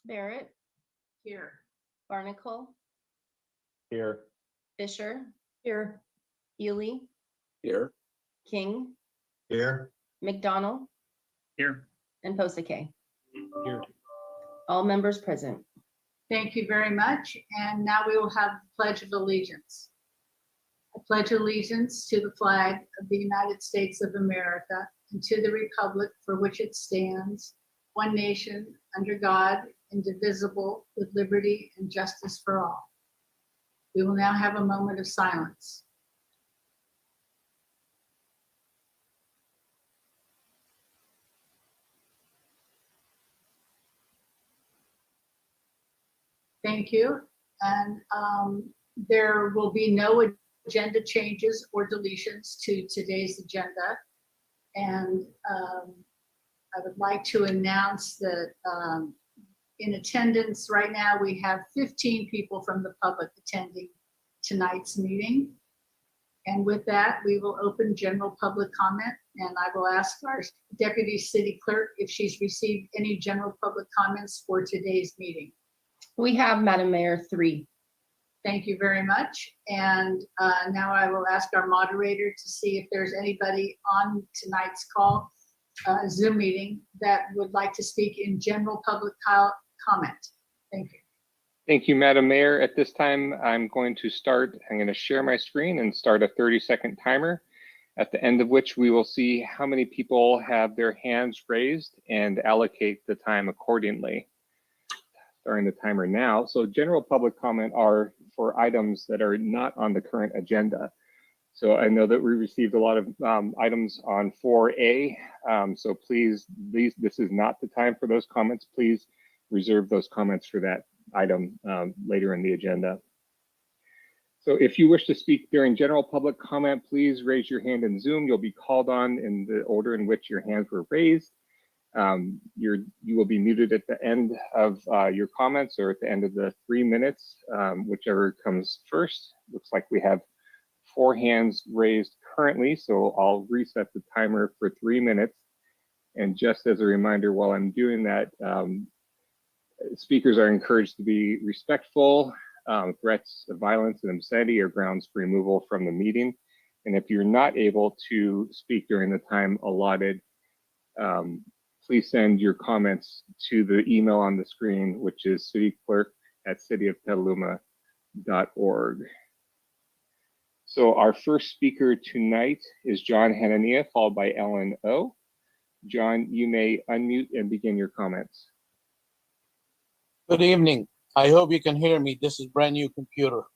Barrett, Here. Barnacle, Here. Fisher, Here. Ely, Here. King, Here. McDonald, Here. and Posake. Here. All members present. Thank you very much. And now we will have the Pledge of Allegiance. I pledge allegiance to the flag of the United States of America and to the republic for which it stands, one nation, under God, indivisible, with liberty and justice for all. We will now have a moment of silence. Thank you. And there will be no agenda changes or deletions to today's agenda. And I would like to announce that in attendance right now, we have 15 people from the public attending tonight's meeting. And with that, we will open general public comment, and I will ask our Deputy City Clerk if she's received any general public comments for today's meeting. We have, Madam Mayor, 3. Thank you very much. And now I will ask our moderator to see if there's anybody on tonight's call, Zoom meeting, that would like to speak in general public comment. Thank you. Thank you, Madam Mayor. At this time, I'm going to share my screen and start a 30-second timer, at the end of which we will see how many people have their hands raised and allocate the time accordingly. Starting the timer now. So general public comment are for items that are not on the current agenda. So I know that we received a lot of items on 4A. So please, this is not the time for those comments. Please reserve those comments for that item later in the agenda. So if you wish to speak during general public comment, please raise your hand in Zoom. You'll be called on in the order in which your hands were raised. You will be muted at the end of your comments or at the end of the 3 minutes, whichever comes first. Looks like we have 4 hands raised currently, so I'll reset the timer for 3 minutes. And just as a reminder, while I'm doing that, speakers are encouraged to be respectful. Threats of violence and obscenity are grounds for removal from the meeting. And if you're not able to speak during the time allotted, please send your comments to the email on the screen, which is cityclerk@cityofpetaluma.org. So our first speaker tonight is John Hanania, followed by Ellen O. John, you may unmute and begin your comments. Good evening. I hope you can hear me. This is brand new computer.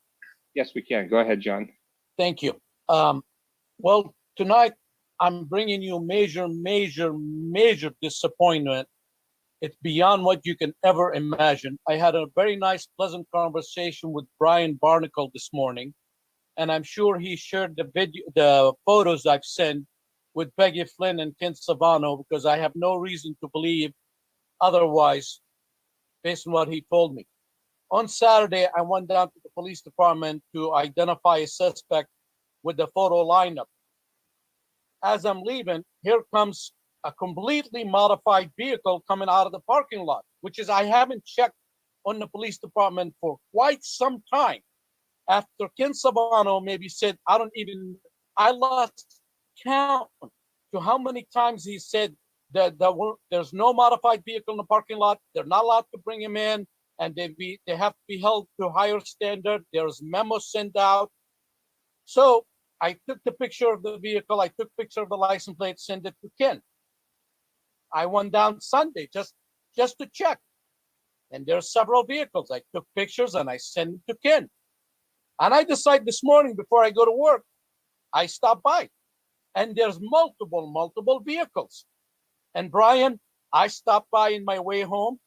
Yes, we can. Go ahead, John. Thank you. Well, tonight I'm bringing you major disappointment. It's beyond what you can ever imagine. I had a very nice, pleasant conversation with Brian Barnacle this morning, and I'm sure he shared the photos I've sent with Peggy Flynn and Ken Savano, because I have no reason to believe otherwise based on what he told me. On Saturday, I went down to the police department to identify a suspect with the photo lineup. As I'm leaving, here comes a completely modified vehicle coming out of the parking lot, which is I haven't checked on the police department for quite some time. After Ken Savano maybe said, I lost count to how many times he said that there's no modified vehicle in the parking lot. They're not allowed to bring him in, and they have to be held to a higher standard. There's memos sent out. So I took the picture of the vehicle. I took picture of the license plate, sent it to Ken. I went down Sunday just to check. And there are several vehicles. I took pictures and I sent it to Ken. And I decided this morning before I go to work, I stop by. And there's multiple vehicles. And Brian, I stopped by in my way home,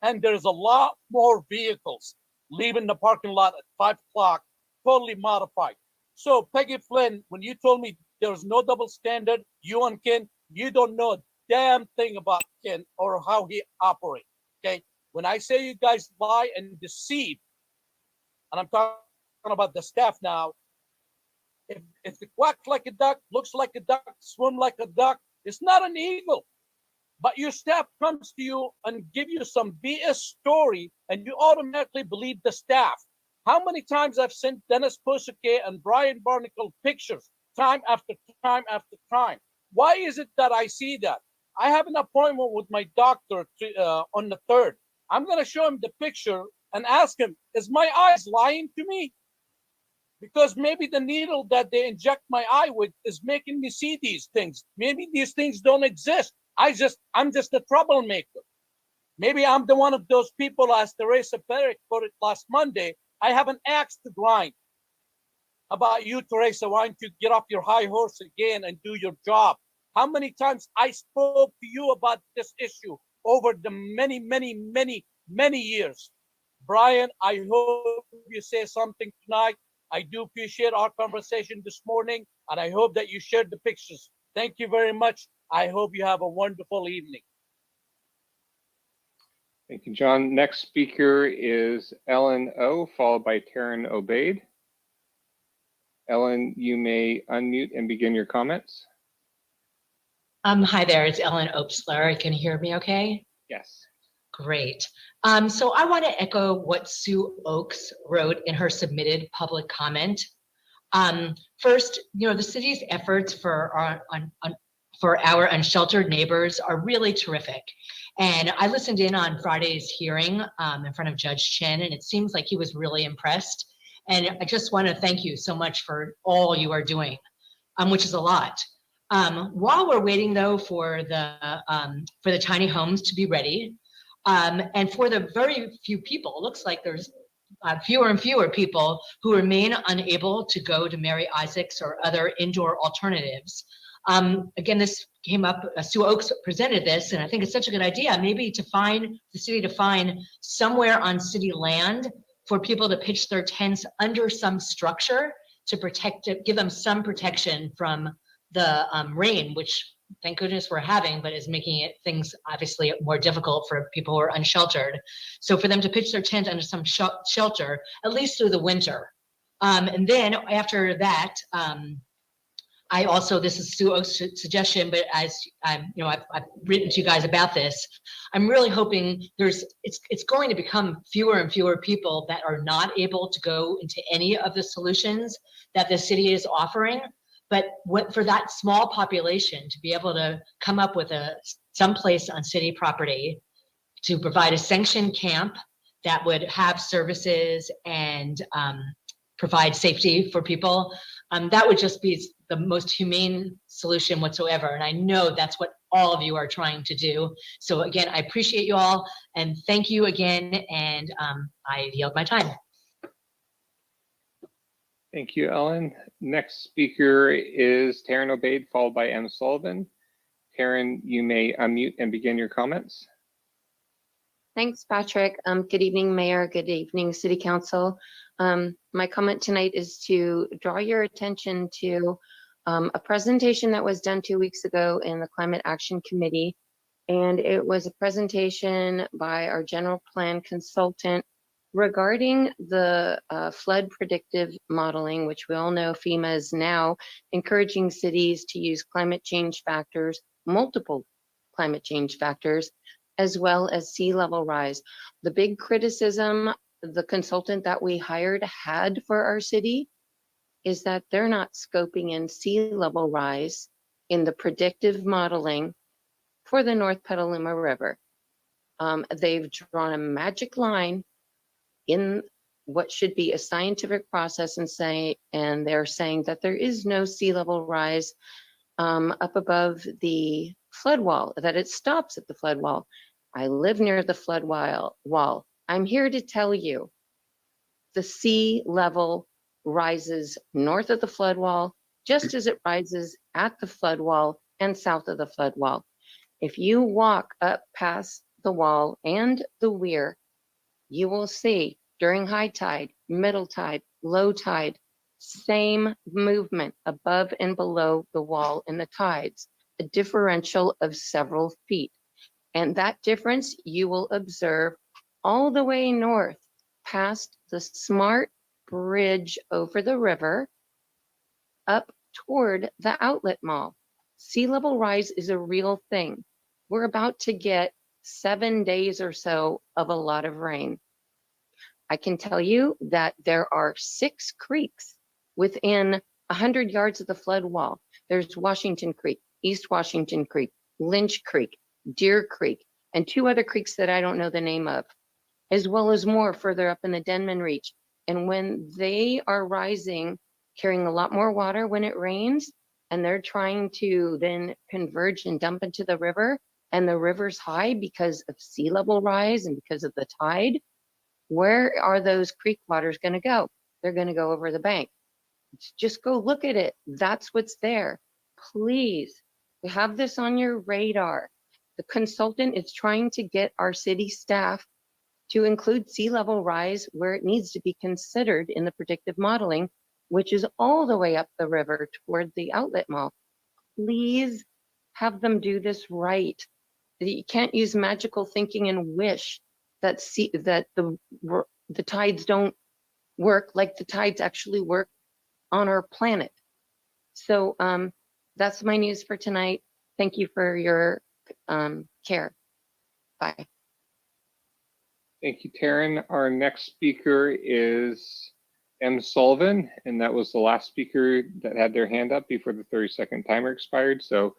and there's a lot more vehicles leaving the parking lot at 5 o'clock, totally modified. So Peggy Flynn, when you told me there's no double standard, you and Ken, you don't know a damn thing about Ken or how he operates, okay? When I say you guys lie and deceive, and I'm talking about the staff now, if it quacks like a duck, looks like a duck, swim like a duck, it's not an eagle. but your staff comes to you and give you some BS story and you automatically believe the staff. How many times I've sent Dennis Posake and Brian Barnacle pictures time after time after time. Why is it that I see that? I have an appointment with my doctor on the 3rd. I'm going to show him the picture and ask him, is my eyes lying to me? Because maybe the needle that they inject my eye with is making me see these things. Maybe these things don't exist. I'm just a troublemaker. Maybe I'm the one of those people, as Teresa Perez put it last Monday. I have an axe to grind. How about you, Teresa? Why don't you get off your high horse again and do your job? How many times I spoke to you about this issue over the many years? Brian, I hope you say something tonight. I do appreciate our conversation this morning, and I hope that you shared the pictures. Thank you very much. I hope you have a wonderful evening. Thank you, John. Next speaker is Ellen O, followed by Taryn Obaid. Ellen, you may unmute and begin your comments. Hi there, it's Ellen Opsler. Can you hear me okay? Yes. Great. So I want to echo what Sue Oakes wrote in her submitted public comment. First, the city's efforts for our unsheltered neighbors are really terrific. And I listened in on Friday's hearing in front of Judge Chen, and it seems like he was really impressed. And I just want to thank you so much for all you are doing, which is a lot. While we're waiting, though, for the tiny homes to be ready, and for the very few people, it looks like there's fewer and fewer people who remain unable to go to Mary Isaacs or other indoor alternatives. Again, this came up, Sue Oakes presented this, and I think it's such a good idea, maybe to find the city to find somewhere on city land for people to pitch their tents under some structure to protect it, give them some protection from the rain, which thank goodness we're having, but is making things obviously more difficult for people who are unsheltered. So for them to pitch their tent under some shelter, at least through the winter. And then after that, I also, this is Sue Oakes' suggestion, but as I've written to you guys about this, I'm really hoping it's going to become fewer and fewer people that are not able to go into any of the solutions that the city is offering. But for that small population to be able to come up with some place on city property to provide a sanctioned camp that would have services and provide safety for people, that would just be the most humane solution whatsoever. And I know that's what all of you are trying to do. So again, I appreciate you all and thank you again. And I yield my time. Thank you, Ellen. Next speaker is Taryn Obaid, followed by M. Sullivan. Taryn, you may unmute and begin your comments. Thanks, Patrick. Good evening, Mayor. Good evening, City Council. My comment tonight is to draw your attention to a presentation that was done 2 weeks ago in the Climate Action Committee. And it was a presentation by our general plan consultant regarding the flood predictive modeling, which we all know FEMA is now encouraging cities to use climate change factors, multiple climate change factors, as well as sea level rise. The big criticism the consultant that we hired had for our city is that they're not scoping in sea level rise in the predictive modeling for the North Petaluma River. They've drawn a magic line in what should be a scientific process and they're saying that there is no sea level rise up above the flood wall, that it stops at the flood wall. I live near the flood wall. I'm here to tell you the sea level rises north of the flood wall, just as it rises at the flood wall and south of the flood wall. If you walk up past the wall and the weir, you will see during high tide, middle tide, low tide, same movement above and below the wall in the tides, a differential of several feet. And that difference you will observe all the way north past the Smart Bridge over the river up toward the outlet mall. Sea level rise is a real thing. we're about to get 7 days or so of a lot of rain. I can tell you that there are 6 creeks within 100 yards of the flood wall. There's Washington Creek, East Washington Creek, Lynch Creek, Deer Creek, and 2 other creeks that I don't know the name of, as well as more further up in the Denman Reach. And when they are rising, carrying a lot more water when it rains, and they're trying to then converge and dump into the river, and the river's high because of sea level rise and because of the tide, where are those creek waters going to go? They're going to go over the bank. Just go look at it. That's what's there. Please have this on your radar. The consultant is trying to get our city staff to include sea level rise where it needs to be considered in the predictive modeling, which is all the way up the river toward the outlet mall. Please have them do this right. You can't use magical thinking and wish that the tides don't work like the tides actually work on our planet. So that's my news for tonight. Thank you for your care. Bye. Thank you, Taryn. Our next speaker is M. Sullivan, and that was the last speaker that had their hand up before the 30-second timer expired. So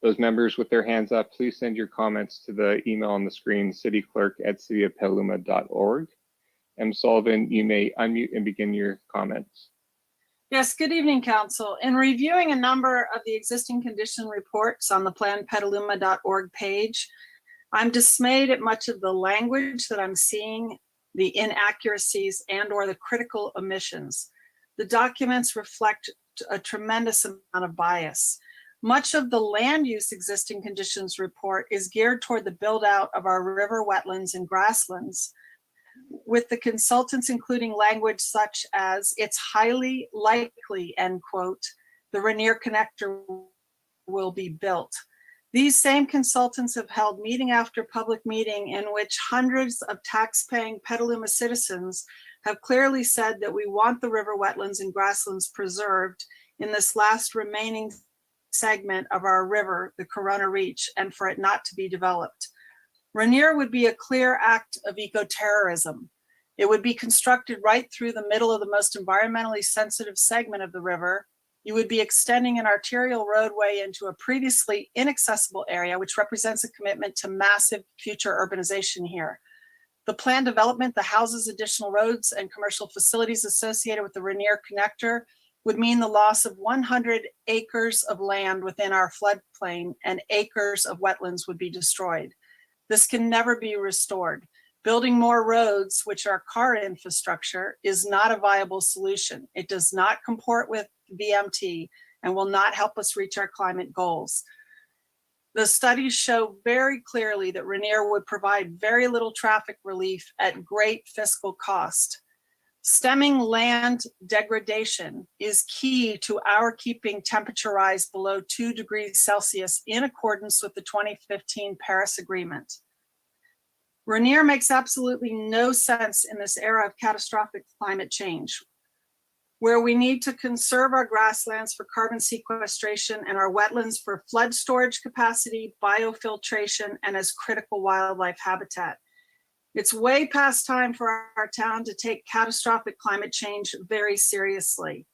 those members with their hands up, please send your comments to the email on the screen, cityclerk@cityofpetaluma.org. M. Sullivan, you may unmute and begin your comments. Yes, good evening, Council. In reviewing a number of the existing condition reports on the planpetaluma.org page, I'm dismayed at much of the language that I'm seeing, the inaccuracies and/or the critical omissions. The documents reflect a tremendous amount of bias. Much of the land use existing conditions report is geared toward the build out of our river wetlands and grasslands, with the consultants including language such as it's highly likely, end quote, the Rainier Connector will be built. These same consultants have held meeting after public meeting in which hundreds of tax-paying Petaluma citizens have clearly said that we want the river wetlands and grasslands preserved in this last remaining segment of our river, the Corona Reach, and for it not to be developed. Rainier would be a clear act of eco-terrorism. It would be constructed right through the middle of the most environmentally sensitive segment of the river. You would be extending an arterial roadway into a previously inaccessible area, which represents a commitment to massive future urbanization here. The planned development, the houses, additional roads, and commercial facilities associated with the Rainier Connector would mean the loss of 100 acres of land within our floodplain, and acres of wetlands would be destroyed. This can never be restored. Building more roads, which are car infrastructure, is not a viable solution. It does not comport with VMT and will not help us reach our climate goals. The studies show very clearly that Rainier would provide very little traffic relief at great fiscal cost. Stemming land degradation is key to our keeping temperature rise below 2 degrees Celsius in accordance with the 2015 Paris Agreement. Rainier makes absolutely no sense in this era of catastrophic climate change, where we need to conserve our grasslands for carbon sequestration and our wetlands for flood storage capacity, biofiltration, and as critical wildlife habitat. It's way past time for our town to take catastrophic climate change very seriously.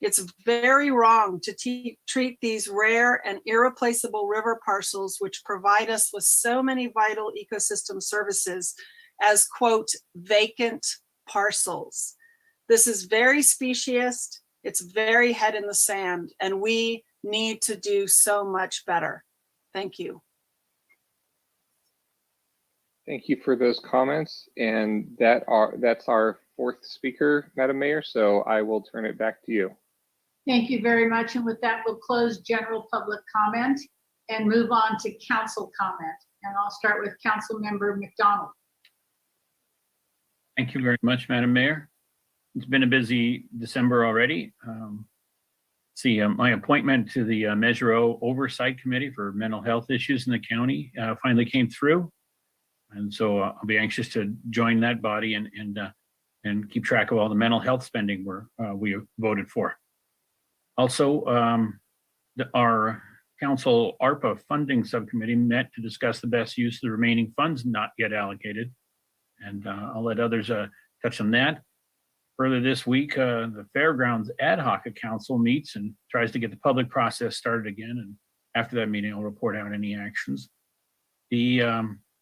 It's very wrong to treat these rare and irreplaceable river parcels, which provide us with so many vital ecosystem services, as, quote, vacant parcels. This is very speciesist, it's very head in the sand, and we need to do so much better. Thank you. Thank you for those comments. And that's our 4th speaker, Madam Mayor. So I will turn it back to you. Thank you very much. And with that, we'll close general public comment and move on to council comment. And I'll start with Council Member McDonald. Thank you very much, Madam Mayor. It's been a busy December already. My appointment to the Measure O Oversight Committee for Mental Health Issues in the county finally came through. And so I'll be anxious to join that body and keep track of all the mental health spending we voted for. Also, our Council ARPA Funding Subcommittee met to discuss the best use of the remaining funds not yet allocated. And I'll let others touch on that. Further this week, the Fairgrounds Ad Hoc Council meets and tries to get the public process started again. And after that meeting, I'll report out any actions. The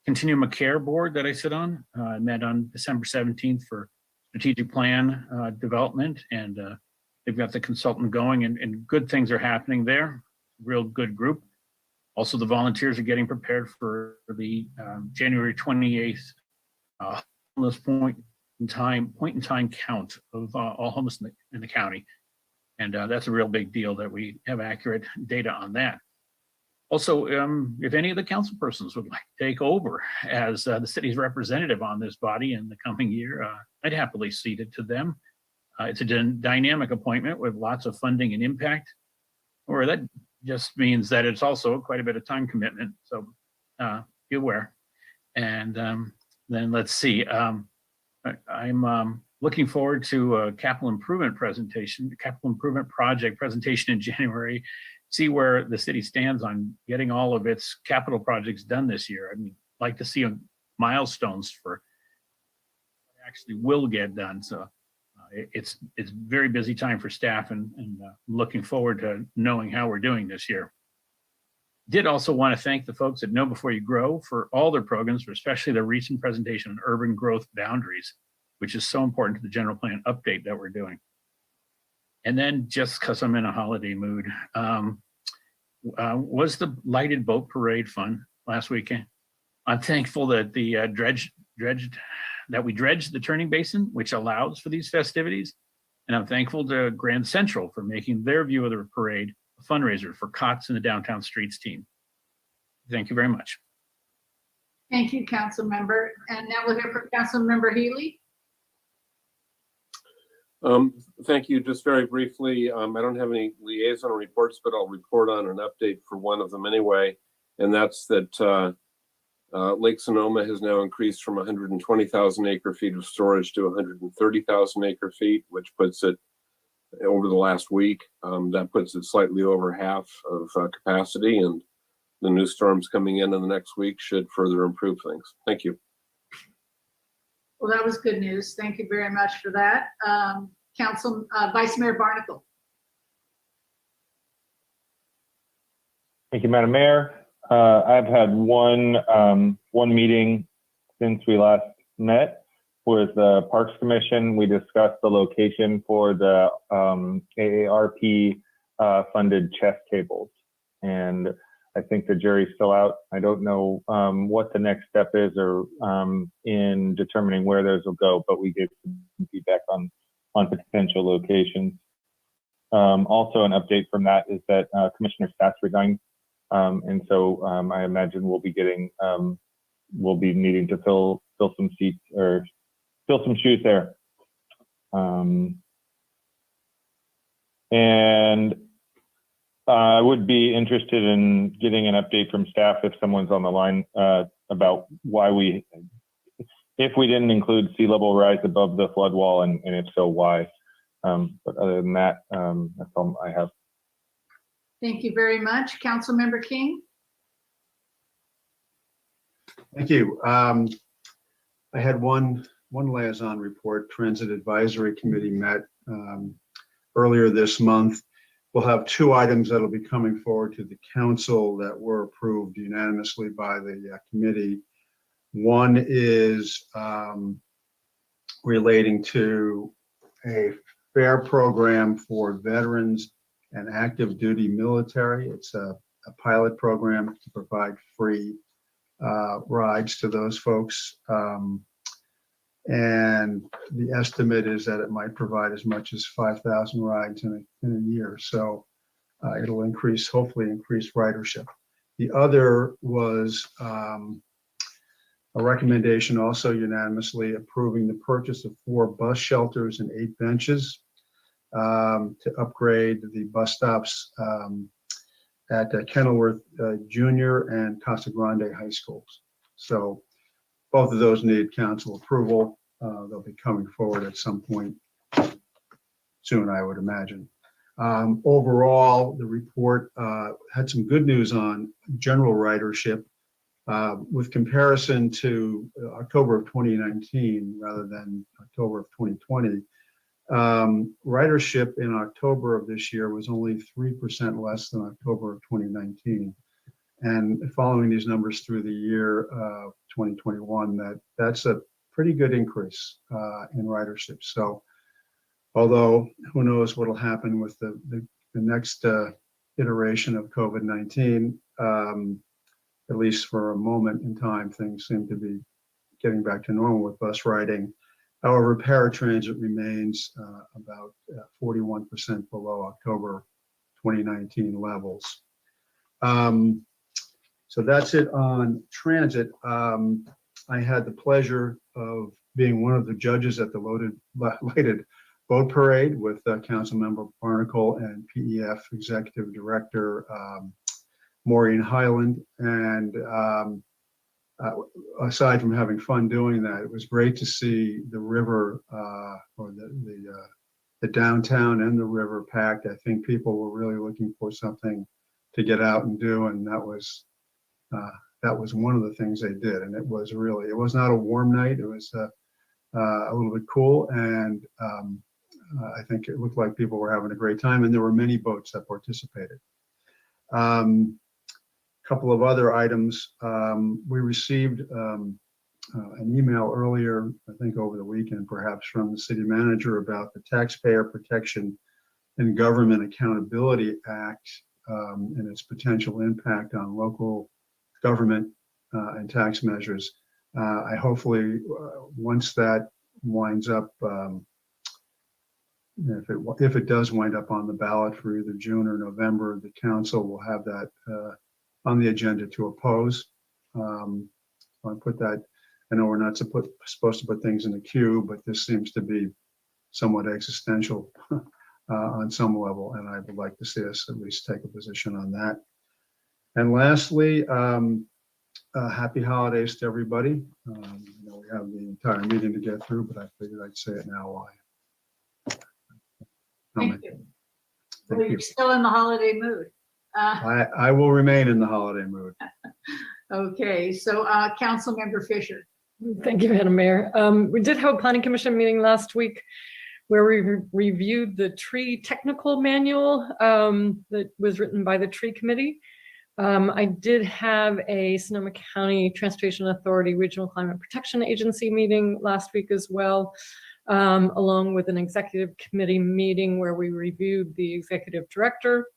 Continuum of Care Board that I sit on met on December 17th for strategic plan development, and they've got the consultant going, and good things are happening there. Real good group. Also, the volunteers are getting prepared for the January 28th homeless point in time count of all homeless in the county, and that's a real big deal that we have accurate data on that. Also, if any of the council persons would like to take over as the city's representative on this body in the coming year, I'd happily cede it to them. It's a dynamic appointment with lots of funding and impact, or that just means that it's also quite a bit of time commitment. So be aware. And then let's see. I'm looking forward to a capital improvement project presentation in January. See where the city stands on getting all of its capital projects done this year. I mean, like to see milestones for what actually will get done. So it's very busy time for staff, and looking forward to knowing how we're doing this year. Did also want to thank the folks at Know Before You Grow for all their programs, especially the recent presentation on urban growth boundaries, which is so important to the general plan update that we're doing. And then, just because I'm in a holiday mood, was the lighted boat parade fun last weekend? I'm thankful that the we dredged the turning basin, which allows for these festivities. And I'm thankful to Grand Central for making their view of the parade a fundraiser for COTS and the Downtown Streets team. Thank you very much. Thank you, Council Member. And now we'll hear from Council Member Healy. Thank you. Just very briefly, I don't have any liaison reports, but I'll report on an update for one of them anyway. And that's that Lake Sonoma has now increased from 120,000 acre feet of storage to 130,000 acre feet, which puts it over the last week. That puts it slightly over half of capacity, and the new storms coming in the next week should further improve things. Thank you. Well, that was good news. Thank you very much for that. Vice Mayor Barnacle. Thank you, Madam Mayor. I've had one meeting since we last met with the Parks Commission. We discussed the location for the AARP funded chess tables, and I think the jury's still out. I don't know what the next step is or in determining where those will go, but we gave some feedback on potential locations. Also, an update from that is that Commissioner Stats resigned, and so I imagine we'll be needing to fill some seats or fill some shoes there. And I would be interested in getting an update from staff if someone's on the line about why if we didn't include sea level rise above the flood wall, and if so, why. But other than that, that's all I have. Thank you very much. Council Member King. Thank you. I had one liaison report. Transit Advisory Committee met earlier this month. We'll have two items that'll be coming forward to the council that were approved unanimously by the committee. One is relating to a fare program for veterans and active duty military. It's a pilot program to provide free rides to those folks. And the estimate is that it might provide as much as 5,000 rides in a year. So it'll hopefully increase ridership. The other was a recommendation also unanimously approving the purchase of 4 bus shelters and 8 benches to upgrade the bus stops at Kenilworth Junior and Casa Grande High Schools. So both of those need council approval. They'll be coming forward at some point soon, I would imagine. Overall, the report had some good news on general ridership. With comparison to October of 2019 rather than October of 2020, ridership in October of this year was only 3% less than October of 2019. And following these numbers through the year 2021, that's a pretty good increase in ridership. So although who knows what will happen with the next iteration of COVID-19, at least for a moment in time, things seem to be getting back to normal with bus riding. However, paratransit remains about 41% below October 2019 levels. So that's it on transit. I had the pleasure of being one of the judges at the lighted boat parade with Councilmember Barnacle and PEF Executive Director Maureen Highland. And aside from having fun doing that, it was great to see the river or the downtown and the river packed. I think people were really looking for something to get out and do, and that was one of the things they did. And it was not a warm night. It was a little bit cool, and I think it looked like people were having a great time, and there were many boats that participated. Couple of other items. We received an email earlier, I think over the weekend, perhaps from the city manager about the Taxpayer Protection and Government Accountability Act and its potential impact on local government and tax measures. I hopefully, once that winds up, if it does wind up on the ballot for either June or November, the council will have that on the agenda to oppose. I put that. I know we're not supposed to put things in the queue, but this seems to be somewhat existential on some level, and I would like to see us at least take a position on that. And lastly, happy holidays to everybody. I know we have the entire meeting to get through, but I figured I'd say it now live. Thank you. Thank Well, you. you're still in the holiday mood. I will remain in the holiday mood. Okay, so Councilmember Fisher. Thank you, Madam Mayor. We did have a planning commission meeting last week where we reviewed the tree technical manual that was written by the tree committee. I did have a Sonoma County Transportation Authority Regional Climate Protection Agency meeting last week as well, along with an executive committee meeting where we reviewed the executive director.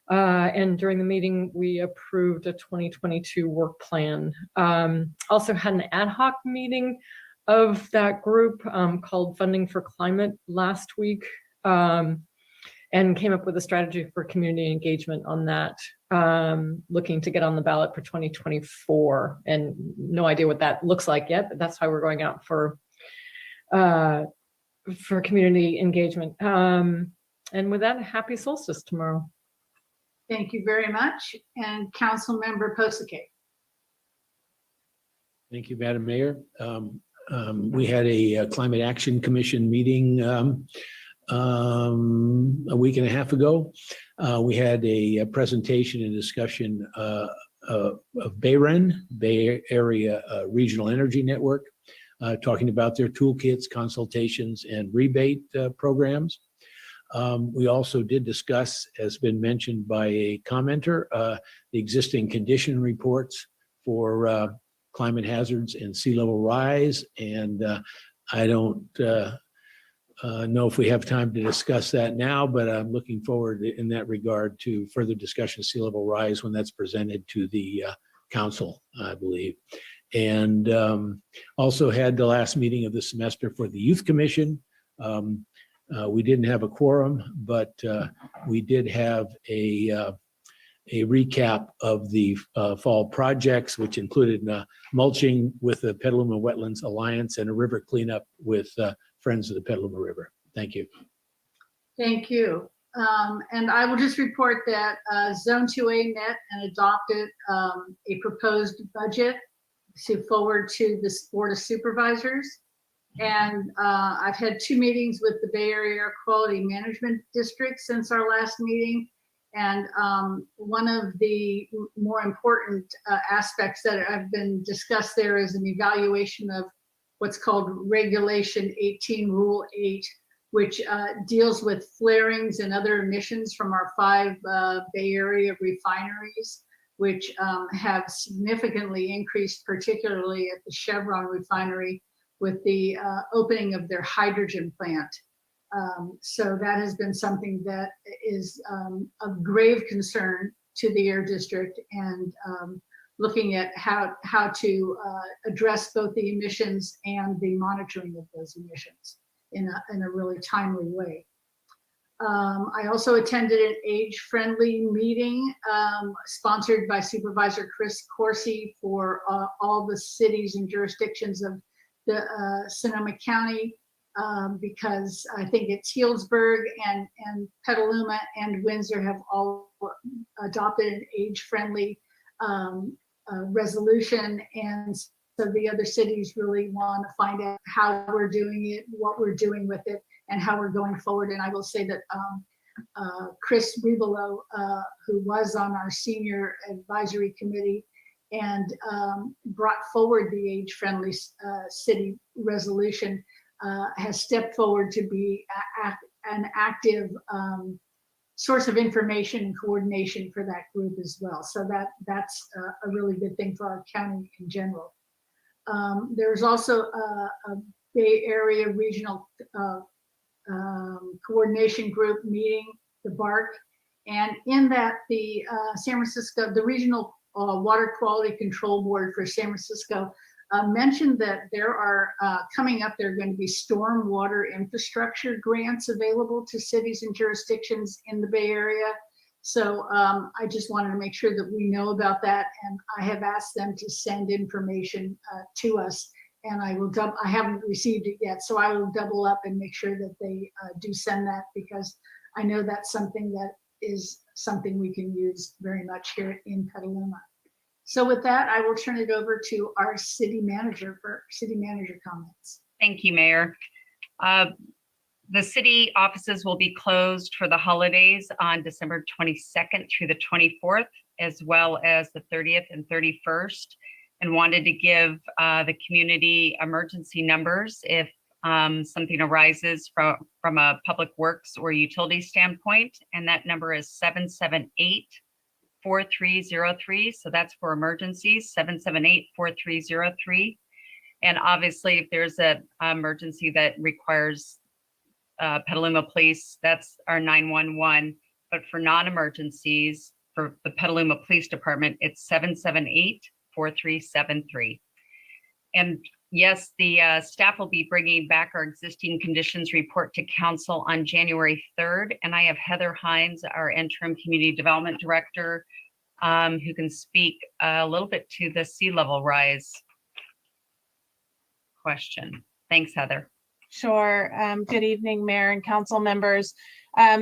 And during the meeting, we approved a 2022 work plan. Also had an ad hoc meeting of that group called Funding for Climate last week, and came up with a strategy for community engagement on that, looking to get on the ballot for 2024. And no idea what that looks like yet, but that's why we're going out for community engagement. And with that, happy solstice tomorrow. Thank you very much. And Councilmember Posake. Thank you, Madam Mayor. We had a Climate Action Commission meeting a week and a half ago. We had a presentation and discussion of BayREN, Bay Area Regional Energy Network, talking about their toolkits, consultations, and rebate programs. We also did discuss, as been mentioned by a commenter, the existing condition reports for climate hazards and sea level rise. And I don't know if we have time to discuss that now, but I'm looking forward in that regard to further discussion of sea level rise when that's presented to the council, I believe. And also had the last meeting of the semester for the Youth Commission. We didn't have a quorum, but we did have a recap of the fall projects, which included mulching with the Petaluma Wetlands Alliance and a river cleanup with Friends of the Petaluma River. Thank you. Thank you. And I will just report that Zone 2A met and adopted a proposed budget to forward to the Board of Supervisors. And I've had 2 meetings with the Bay Area Air Quality Management District since our last meeting. And one of the more important aspects that have been discussed there is an evaluation of what's called Regulation 18, Rule 8, which deals with flarings and other emissions from our 5 Bay Area refineries, which have significantly increased, particularly at the Chevron refinery with the opening of their hydrogen plant. So that has been something that is of grave concern to the Air District, and looking at how to address both the emissions and the monitoring of those emissions in a really timely way. I also attended an age-friendly meeting sponsored by Supervisor Chris Corsi for all the cities and jurisdictions of the Sonoma County, because I think it's Healdsburg and Petaluma and Windsor have all adopted an age-friendly resolution, and so the other cities really want to find out how we're doing it, what we're doing with it, and how we're going forward. And I will say that Chris Rivolo, who was on our senior advisory committee and brought forward the age-friendly city resolution, has stepped forward to be an active source of information and coordination for that group as well. So that's a really good thing for our county in general. There's also a Bay Area Regional Coordination Group meeting, the BARC, and in that the the Regional Water Quality Control Board for San Francisco mentioned that there are coming up, there are going to be stormwater infrastructure grants available to cities and jurisdictions in the Bay Area. So I just wanted to make sure that we know about that, and I have asked them to send information to us, and I haven't received it yet, so I will double up and make sure that they do send that, because I know that's something that is something we can use very much here in Petaluma. So with that, I will turn it over to our city manager for city manager comments. Thank you, Mayor. The city offices will be closed for the holidays on December 22nd through the 24th, as well as the 30th and 31st, and wanted to give the community emergency numbers if something arises from a public works or utility standpoint. And that number is 778-4303. So that's for emergencies, 778-4303. And obviously, if there's an emergency that requires Petaluma Police, that's our 911. But for non-emergencies, for the Petaluma Police Department, it's 778-4373. And yes, the staff will be bringing back our existing conditions report to council on January 3rd. And I have Heather Hines, our interim community development director, who can speak a little bit to the sea level rise question. Thanks, Heather. Sure. Good evening, Mayor and council members.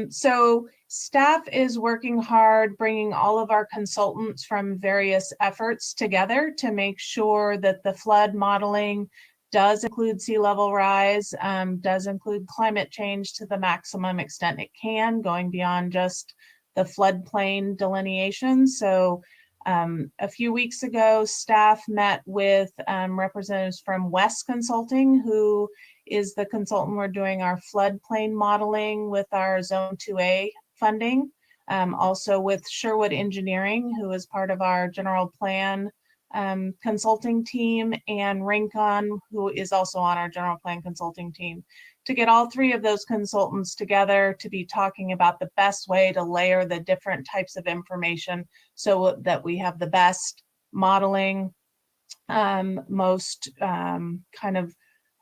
So staff is working hard, bringing all of our consultants from various efforts together to make sure that the flood modeling does include sea level rise, does include climate change to the maximum extent it can, going beyond just the floodplain delineation. So a few weeks ago, staff met with representatives from West Consulting, who is the consultant we're doing our floodplain modeling with our Zone 2A funding. Also with Sherwood Engineering, who is part of our general plan consulting team, and Rincon, who is also on our general plan consulting team, to get all 3 of those consultants together to be talking about the best way to layer the different types of information so that we have the best modeling, most kind of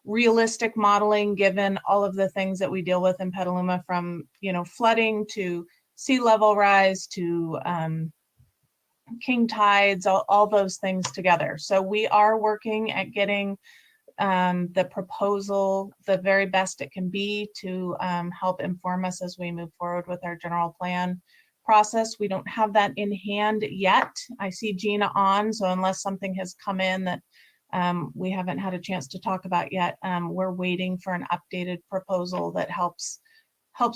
realistic modeling, given all of the things that we deal with in Petaluma, from flooding to sea level rise to king tides, all those things together. So we are working at getting the proposal the very best it can be to help inform us as we move forward with our general plan process. We don't have that in hand yet. I see Gina on, so unless something has come in that we haven't had a chance to talk about yet. We're waiting for an updated proposal that helps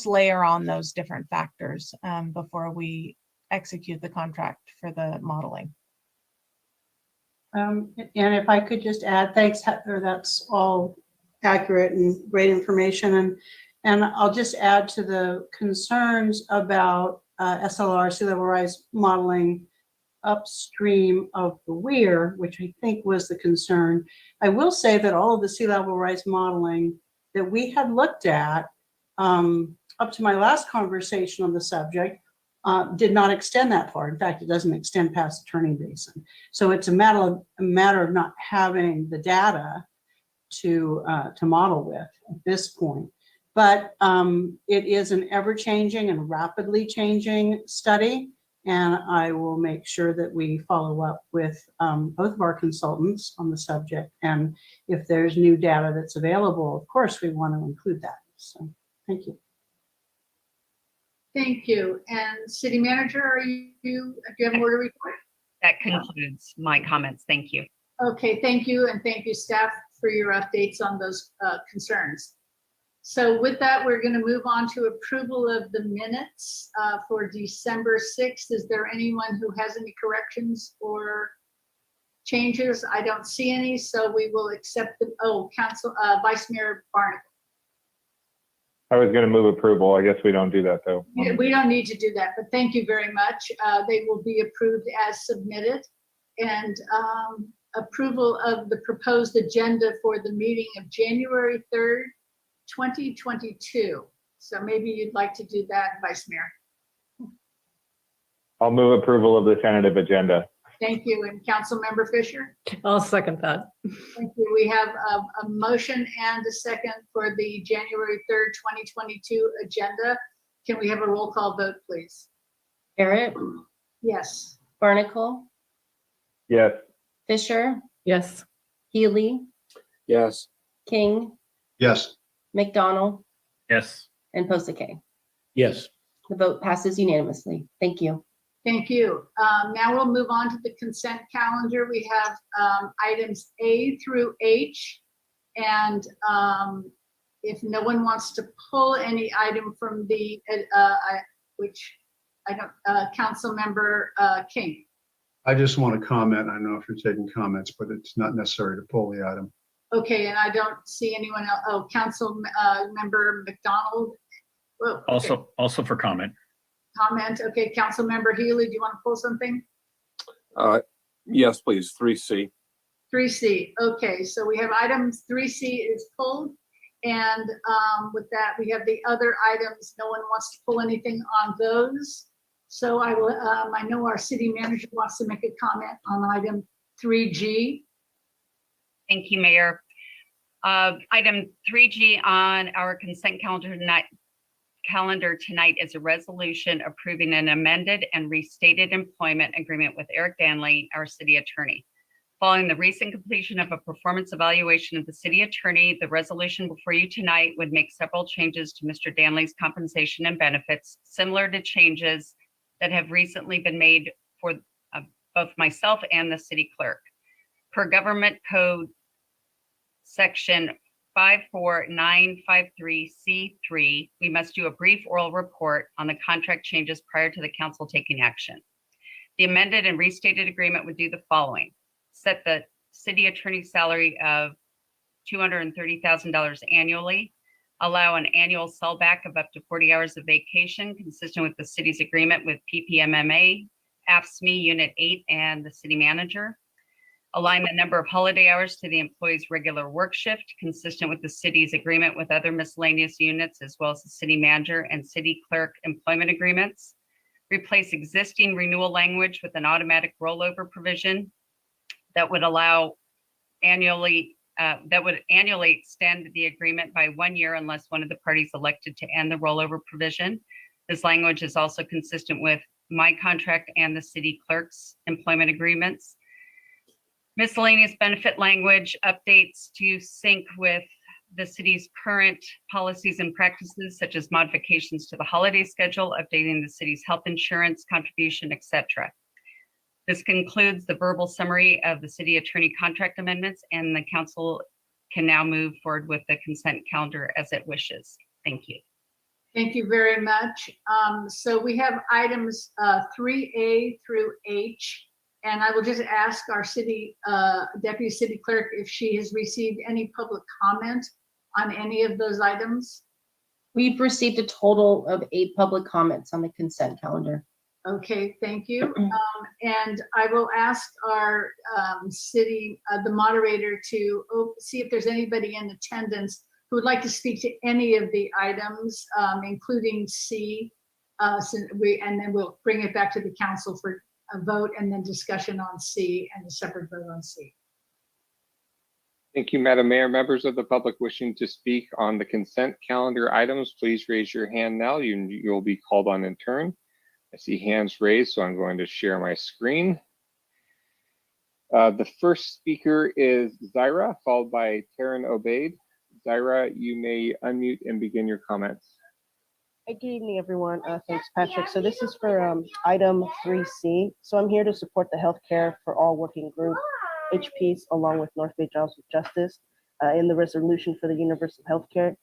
layer on those different factors before we execute the contract for the modeling. And if I could just add, thanks, Heather, that's all accurate and great information. And I'll just add to the concerns about SLR, sea level rise modeling upstream of the weir, which I think was the concern. I will say that all of the sea level rise modeling that we had looked at up to my last conversation on the subject did not extend that far. In fact, it doesn't extend past the turning basin. So it's a matter of not having the data to model with at this point. But it is an ever-changing and rapidly changing study, and I will make sure that we follow up with both of our consultants on the subject. And if there's new data that's available, of course, we want to include that. So thank you. Thank you. And City Manager, do you have more to report? That concludes my comments. Thank you. Okay, thank you. And thank you, staff, for your updates on those concerns. So with that, we're going to move on to approval of the minutes for December 6th. Is there anyone who has any corrections or changes? I don't see any, so we will accept the, Vice Mayor Barnacle. I was going to move approval. I guess we don't do that though. We don't need to do that, but thank you very much. They will be approved as submitted. And approval of the proposed agenda for the meeting of January 3rd, 2022. So maybe you'd like to do that, Vice Mayor. I'll move approval of the tentative agenda. Thank you. And Councilmember Fisher? I'll second that. Thank you. We have a motion and a second for the January 3rd, 2022 agenda. Can we have a roll call vote, please? Barrett, Yes. Barnacle, Yes. Fisher, Yes. Healy, Yes. King, Yes. McDonald, Yes. and Posake. Yes. The vote passes unanimously. Thank you. Thank you. Now we'll move on to the consent calendar. We have items A through H. And if no one wants to pull any item from the, Councilmember King. I just want to comment. I don't know if you're taking comments, but it's not necessary to pull the item. Okay, and I don't see anyone else. Oh, Councilmember McDonald. Oh, okay. Also for comment. Comment. Okay, Councilmember Healy, do you want to pull something? Yes, please. 3C. 3C. Okay, so we have items 3C is pulled. And with that, we have the other items. No one wants to pull anything on those. So I will. I know our city manager wants to make a comment on item 3G. Thank you, Mayor. Item 3G on our consent calendar tonight is a resolution approving an amended and restated employment agreement with Eric Danley, our city attorney. Following the recent completion of a performance evaluation of the city attorney, the resolution before you tonight would make several changes to Mr. Danley's compensation and benefits, similar to changes that have recently been made for both myself and the city clerk. Per Government Code Section 54953C3, we must do a brief oral report on the contract changes prior to the council taking action. The amended and restated agreement would do the following: set the city attorney's salary of $230,000 annually, allow an annual sellback of up to 40 hours of vacation consistent with the city's agreement with PPMMA, AFSCME Unit 8, and the city manager, align the number of holiday hours to the employee's regular work shift consistent with the city's agreement with other miscellaneous units, as well as the city manager and city clerk employment agreements, replace existing renewal language with an automatic rollover provision that would allow annually extend the agreement by 1 year unless one of the parties elected to end the rollover provision. This language is also consistent with my contract and the city clerk's employment agreements. Miscellaneous benefit language updates to sync with the city's current policies and practices, such as modifications to the holiday schedule, updating the city's health insurance contribution, etc. This concludes the verbal summary of the city attorney contract amendments, and the council can now move forward with the consent calendar as it wishes. Thank you. Thank you very much. So we have items 3A through H, and I will just ask our city deputy city clerk if she has received any public comment on any of those items. We've received a total of 8 public comments on the consent calendar. Okay, thank you. And I will ask our city, the moderator to see if there's anybody in attendance who would like to speak to any of the items, including C. And then we'll bring it back to the council for a vote and then discussion on C and a separate vote on C. Thank you, Madam Mayor. Members of the public wishing to speak on the consent calendar items, please raise your hand now. You'll be called on in turn. I see hands raised, so I'm going to share my screen. The first speaker is Zaira, followed by Taryn Obaid. Zaira, you may unmute and begin your comments. Good evening, everyone. Thanks, Patrick. So this is for item 3C. So I'm here to support the Healthcare for All Working Group, HPs, along with North Bay Jobs with Justice, in the resolution for the universal healthcare.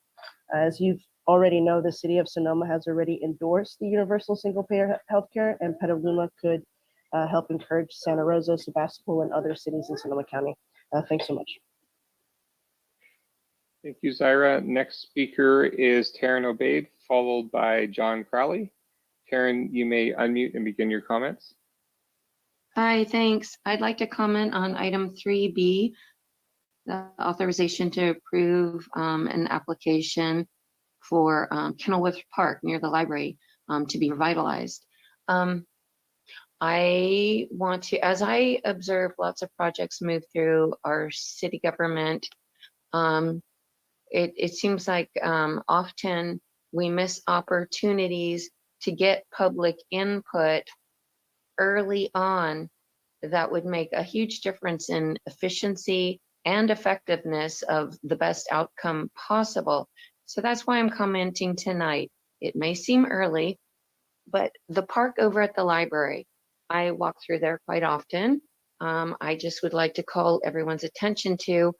As you already know, the city of Sonoma has already endorsed the universal single-payer healthcare, and Petaluma could help encourage Santa Rosa, Sebastopol, and other cities in Sonoma County. Thanks so much. Thank you, Zaira. Next speaker is Taryn Obaid, followed by John Crowley. Taryn, you may unmute and begin your comments. Hi, thanks. I'd like to comment on item 3B, the authorization to approve an application for Kenilworth Park near the library to be revitalized. I want to, as I observe lots of projects move through our city government, it seems like often we miss opportunities to get public input early on that would make a huge difference in efficiency and effectiveness of the best outcome possible. So that's why I'm commenting tonight. It may seem early, but the park over at the library, I walk through there quite often. I just would like to call everyone's attention to,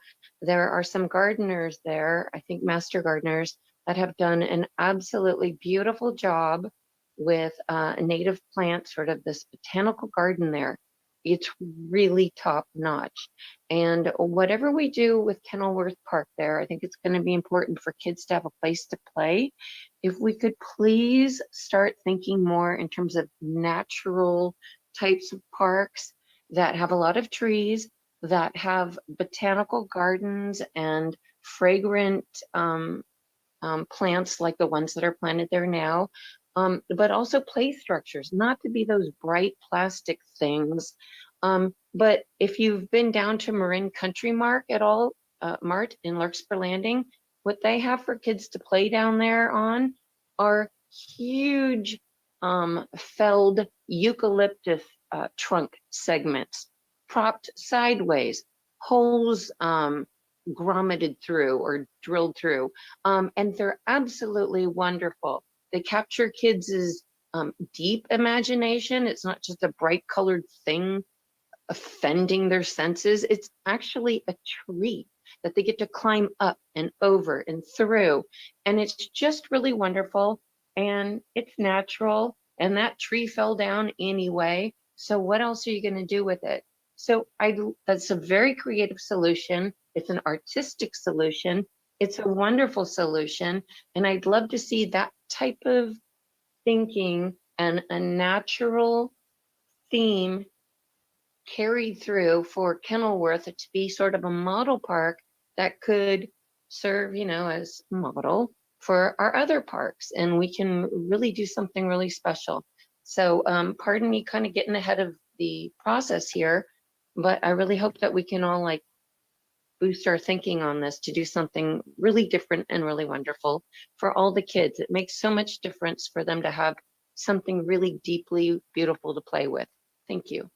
there are some gardeners there, I think master gardeners, that have done an absolutely beautiful job with native plants, sort of this botanical garden there. It's really top notch. And whatever we do with Kenilworth Park there, I think it's going to be important for kids to have a place to play. If we could please start thinking more in terms of natural types of parks that have a lot of trees, that have botanical gardens and fragrant plants like the ones that are planted there now, but also play structures, not to be those bright plastic things. But if you've been down to Marin Country Mart at all, Mart in Larkspur Landing, what they have for kids to play down there on are huge felled eucalyptus trunk segments, propped sideways, holes grommeted through or drilled through, and they're absolutely wonderful. They capture kids' deep imagination. It's not just a bright colored thing offending their senses. It's actually a tree that they get to climb up and over and through. And it's just really wonderful. And it's natural. And that tree fell down anyway. So what else are you going to do with it? So that's a very creative solution. It's an artistic solution. It's a wonderful solution. And I'd love to see that type of thinking and a natural theme carried through for Kenilworth to be sort of a model park that could serve, as model for our other parks. And we can really do something really special. So pardon me kind of getting ahead of the process here, but I really hope that we can all boost our thinking on this to do something really different and really wonderful for all the kids. It makes so much difference for them to have something really deeply beautiful to play with. Thank you.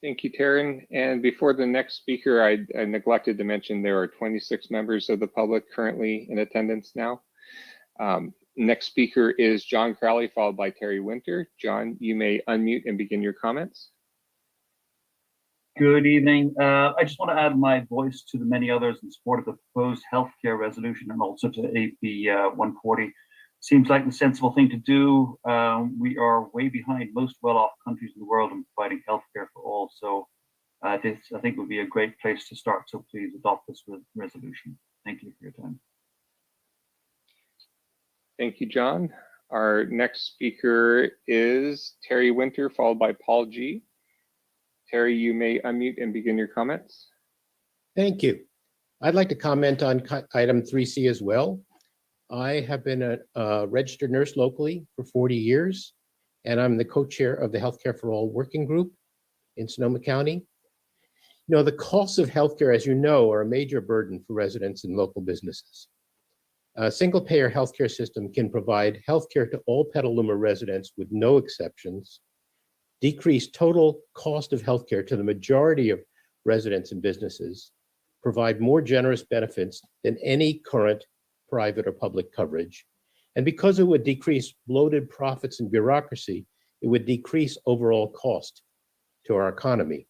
Thank you, Taryn. And before the next speaker, I neglected to mention there are 26 members of the public currently in attendance now. Next speaker is John Crowley, followed by Terry Winter. John, you may unmute and begin your comments. Good evening. I just want to add my voice to the many others in support of the proposed healthcare resolution and also to AB 140. Seems like the sensible thing to do. We are way behind most well-off countries in the world in providing healthcare for all. So this, I think, would be a great place to start. So please adopt this resolution. Thank you for your time. Thank you, John. Our next speaker is Terry Winter, followed by Paul G. Terry, you may unmute and begin your comments. Thank you. I'd like to comment on item 3C as well. I have been a registered nurse locally for 40 years, and I'm the co-chair of the Healthcare for All working group in Sonoma County. You know, the costs of healthcare, as you know, are a major burden for residents and local businesses. A single-payer healthcare system can provide healthcare to all Petaluma residents with no exceptions, decrease total cost of healthcare to the majority of residents and businesses, provide more generous benefits than any current private or public coverage. And because it would decrease bloated profits and bureaucracy, it would decrease overall cost to our economy.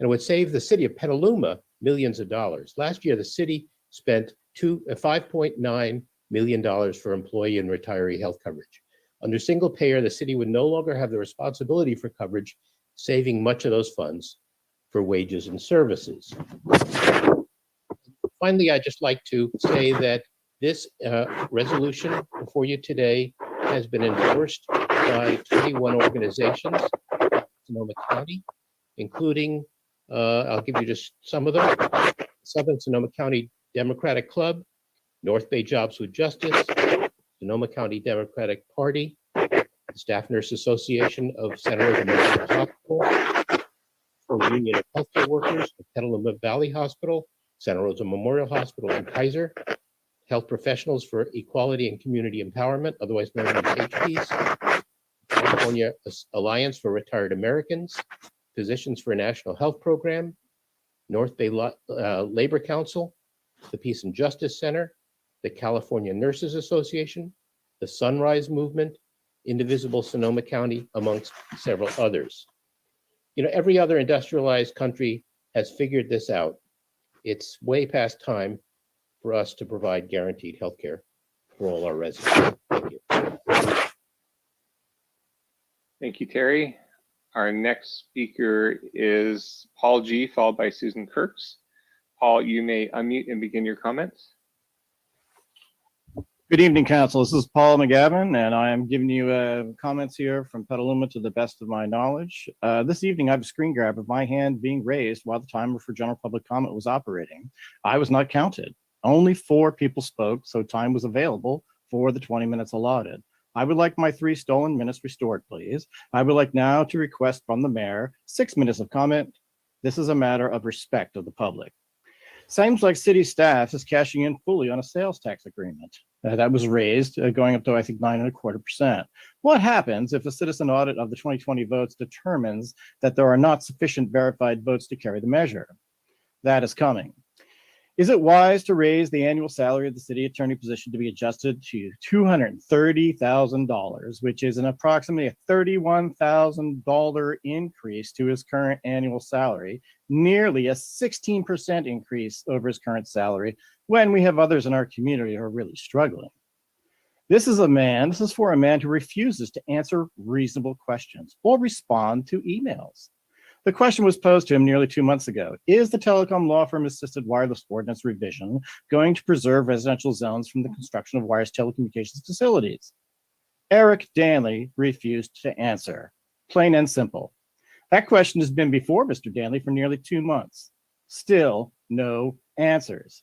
And it would save the city of Petaluma millions of dollars. Last year, the city spent $5.9 million for employee and retiree health coverage. Under single payer, the city would no longer have the responsibility for coverage, saving much of those funds for wages and services. Finally, I'd just like to say that this resolution before you today has been endorsed by 21 organizations in Sonoma County, including, I'll give you just some of them: Southern Sonoma County Democratic Club, North Bay Jobs with Justice, Sonoma County Democratic Party, the Staff Nurse Association of Santa Rosa Memorial Hospital, for Union of Healthcare Workers of Petaluma Valley Hospital, Santa Rosa Memorial Hospital, and Kaiser, Health Professionals for Equality and Community Empowerment, otherwise known as HPs, California Alliance for Retired Americans, Physicians for a National Health Program, North Bay Labor Council, the Peace and Justice Center, the California Nurses Association, the Sunrise Movement, Indivisible Sonoma County, amongst several others. You know, every other industrialized country has figured this out. It's way past time for us to provide guaranteed health care for all our residents. Thank you. Thank you, Terry. Our next speaker is Paul G, followed by Susan Kirks. Paul, you may unmute and begin your comments. Good evening, Council. This is Paul McGavin, and I am giving you comments here from Petaluma to the best of my knowledge. This evening, I have a screen grab of my hand being raised while the timer for general public comment was operating. I was not counted. Only 4 people spoke, so time was available for the 20 minutes allotted. I would like my 3 stolen minutes restored, please. I would like now to request from the mayor 6 minutes of comment. This is a matter of respect of the public. Seems like city staff is cashing in fully on a sales tax agreement that was raised, going up to, I think, 9.25%. What happens if a citizen audit of the 2020 votes determines that there are not sufficient verified votes to carry the measure? That is coming. Is it wise to raise the annual salary of the city attorney position to be adjusted to $230,000, which is an approximately a $31,000 increase to his current annual salary, nearly a 16% increase over his current salary, when we have others in our community who are really struggling? This is for a man who refuses to answer reasonable questions or respond to emails. The question was posed to him nearly 2 months ago. Is the telecom law firm assisted wireless ordinance revision going to preserve residential zones from the construction of wireless telecommunications facilities? Eric Danley refused to answer. Plain and simple. That question has been before Mr. Danley for nearly 2 months. Still no answers.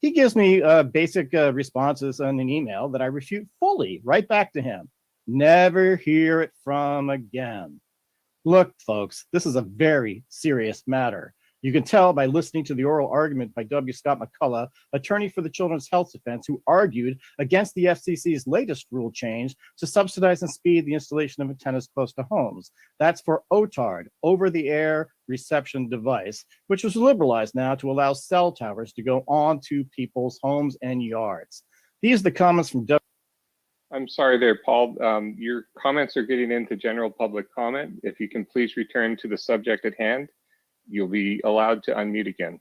He gives me basic responses on an email that I refute fully right back to him. Never hear it from again. Look, folks, this is a very serious matter. You can tell by listening to the oral argument by W. Scott McCullough, attorney for the Children's Health Defense, who argued against the FCC's latest rule change to subsidize and speed the installation of antennas close to homes. That's for OTARD, over-the-air reception device, which was liberalized now to allow cell towers to go onto people's homes and yards. These are the comments from W. I'm sorry there, Paul. Your comments are getting into general public comment. If you can please return to the subject at hand, you'll be allowed to unmute again.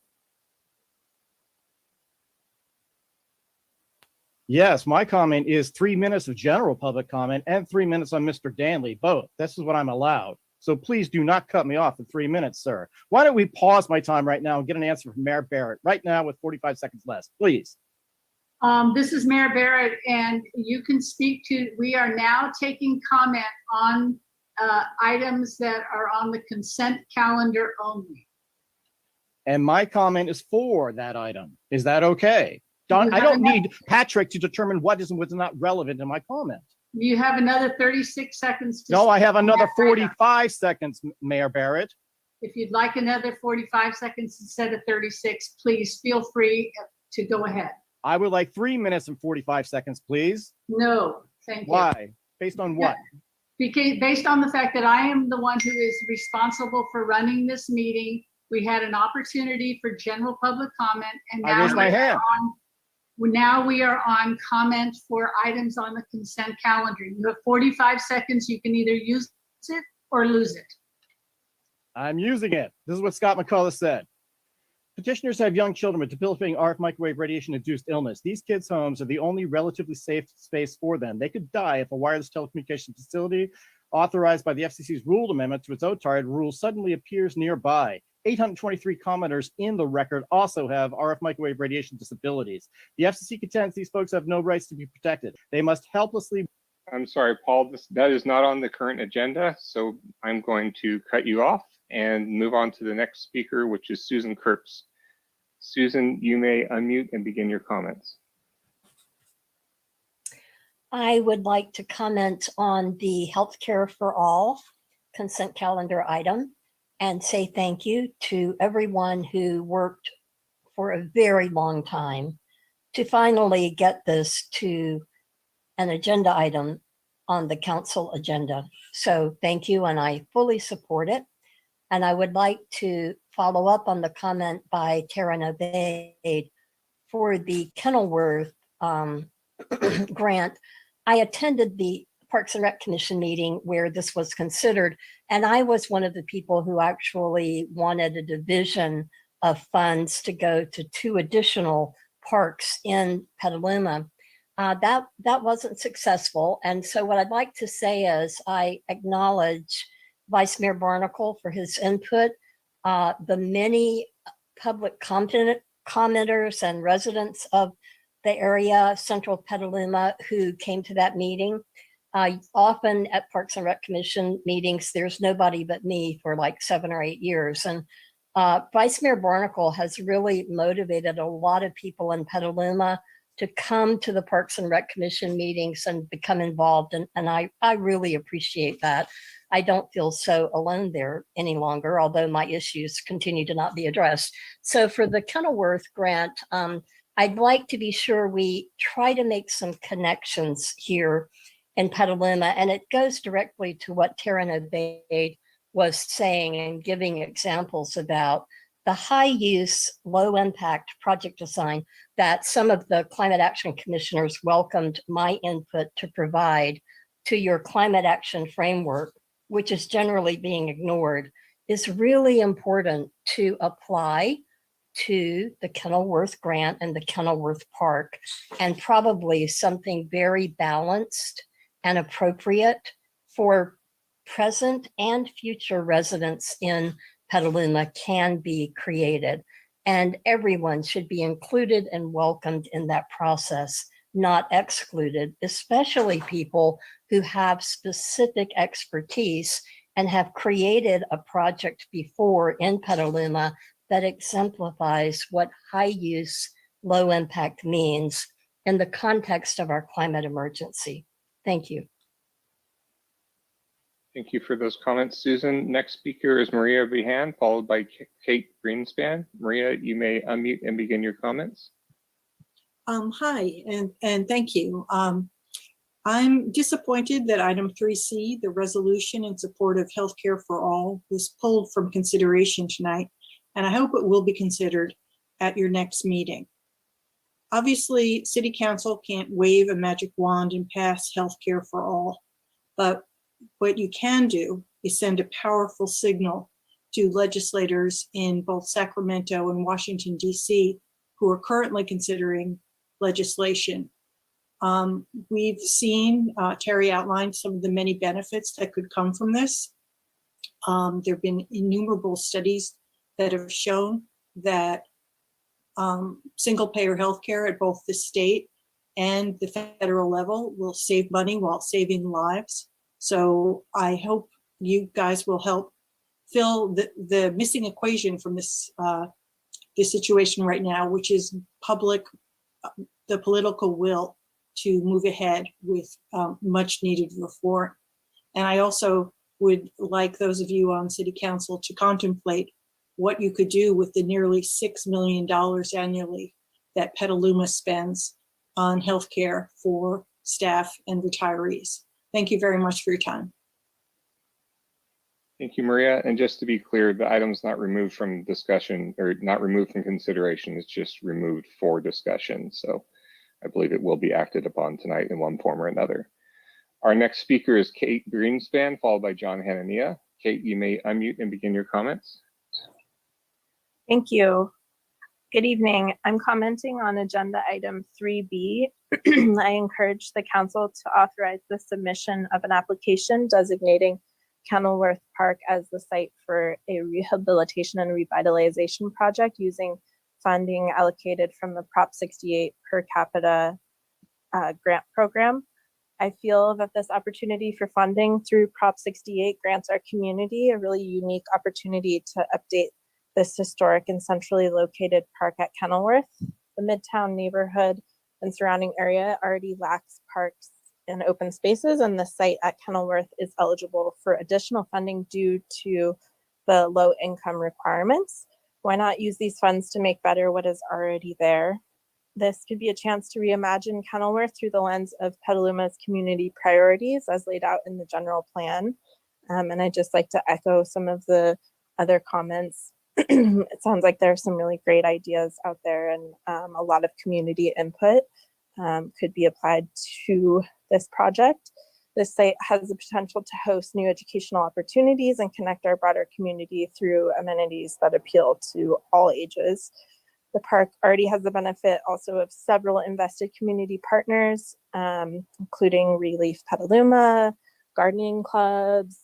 Yes, my comment is 3 minutes of general public comment and 3 minutes on Mr. Danley, both. This is what I'm allowed. So please do not cut me off in 3 minutes, sir. Why don't we pause my time right now and get an answer from Mayor Barrett right now with 45 seconds left, please. This is Mayor Barrett, and you can speak to, we are now taking comment on items that are on the consent calendar only. And my comment is for that item. Is that okay? I don't need Patrick to determine what is and what's not relevant in my comment. You have another 36 seconds. No, I have another 45 seconds, Mayor Barrett. If you'd like another 45 seconds instead of 36, please feel free to go ahead. I would like 3 minutes and 45 seconds, please. No, thank you. Why? Based on what? Because based on the fact that I am the one who is responsible for running this meeting, we had an opportunity for general public comment, and now I raised my hand. Now we are on comment for items on the consent calendar. You have 45 seconds. You can either use it or lose it. I'm using it. This is what Scott McCullough said. Petitioners have young children with debilitating RF microwave radiation-induced illness. These kids' homes are the only relatively safe space for them. They could die if a wireless telecommunications facility authorized by the FCC's rule amendment to its OTARD rule suddenly appears nearby. 823 commenters in the record also have RF microwave radiation disabilities. The FCC contends these folks have no rights to be protected. They must helplessly. I'm sorry, Paul, that is not on the current agenda, so I'm going to cut you off and move on to the next speaker, which is Susan Kurtz. Susan, you may unmute and begin your comments. I would like to comment on the healthcare for all consent calendar item and say thank you to everyone who worked for a very long time to finally get this to an agenda item on the council agenda. So thank you, and I fully support it. And I would like to follow up on the comment by Tara Novaid for the Kenilworth grant. I attended the Parks and Rec Commission meeting where this was considered, and I was one of the people who actually wanted a division of funds to go to 2 additional parks in Petaluma. That wasn't successful, and so what I'd like to say is I acknowledge Vice Mayor Barnacle for his input, the many public commenters and residents of the area, Central Petaluma, who came to that meeting. Often at Parks and Rec Commission meetings, there's nobody but me for like 7 or 8 years. And Vice Mayor Barnacle has really motivated a lot of people in Petaluma to come to the Parks and Rec Commission meetings and become involved. And I really appreciate that. I don't feel so alone there any longer, although my issues continue to not be addressed. So for the Kenilworth grant, I'd like to be sure we try to make some connections here in Petaluma, and it goes directly to what Taryn Obeid was saying and giving examples about the high use, low impact project design that some of the climate action commissioners welcomed my input to provide to your climate action framework, which is generally being ignored, is really important to apply to the Kenilworth grant and the Kenilworth Park, and probably something very balanced and appropriate for present and future residents in Petaluma can be created. And everyone should be included and welcomed in that process, not excluded, especially people who have specific expertise and have created a project before in Petaluma that exemplifies what high use, low impact means in the context of our climate emergency. Thank you. Thank you for those comments, Susan. Next speaker is Maria Behan, followed by Kate Greenspan. Maria, you may unmute and begin your comments. Hi, and thank you. I'm disappointed that item 3C, the resolution in support of healthcare for all, was pulled from consideration tonight, and I hope it will be considered at your next meeting. Obviously, city council can't wave a magic wand and pass healthcare for all, but what you can do is send a powerful signal to legislators in both Sacramento and Washington, D.C., who are currently considering legislation. We've seen, Terry outlined some of the many benefits that could come from this. There have been innumerable studies that have shown that single payer healthcare at both the state and the federal level will save money while saving lives. So I hope you guys will help fill the missing equation from this situation right now, which is the political will to move ahead with much needed reform. And I also would like those of you on city council to contemplate what you could do with the nearly $6 million annually that Petaluma spends on healthcare for staff and retirees. Thank you very much for your time. Thank you, Maria. And just to be clear, the item's not removed from discussion or not removed from consideration. It's just removed for discussion. So I believe it will be acted upon tonight in one form or another. Our next speaker is Kate Greenspan, followed by John Hanania. Kate, you may unmute and begin your comments. Thank you. Good evening. I'm commenting on agenda item 3B. I encourage the council to authorize the submission of an application designating Kenilworth Park as the site for a rehabilitation and revitalization project using funding allocated from the Prop 68 per capita grant program. I feel that this opportunity for funding through Prop 68 grants our community a really unique opportunity to update this historic and centrally located park at Kenilworth. The Midtown neighborhood and surrounding area already lacks parks and open spaces, and the site at Kenilworth is eligible for additional funding due to the low income requirements. Why not use these funds to make better what is already there? This could be a chance to reimagine Kenilworth through the lens of Petaluma's community priorities as laid out in the general plan. And I'd just like to echo some of the other comments. It sounds like there are some really great ideas out there, and a lot of community input could be applied to this project. This site has the potential to host new educational opportunities and connect our broader community through amenities that appeal to all ages. The park already has the benefit also of several invested community partners, including Relief Petaluma, gardening clubs,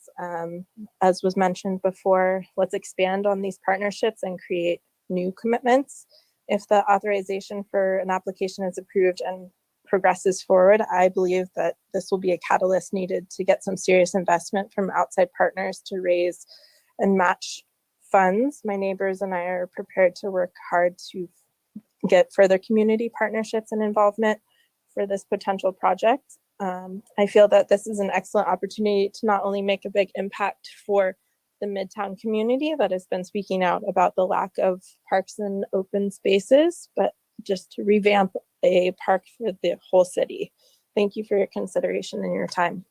as was mentioned before. Let's expand on these partnerships and create new commitments. If the authorization for an application is approved and progresses forward, I believe that this will be a catalyst needed to get some serious investment from outside partners to raise and match funds. My neighbors and I are prepared to work hard to get further community partnerships and involvement for this potential project. I feel that this is an excellent opportunity to not only make a big impact for the Midtown community that has been speaking out about the lack of parks and open spaces, but just to revamp a park for the whole city. Thank you for your consideration and your time.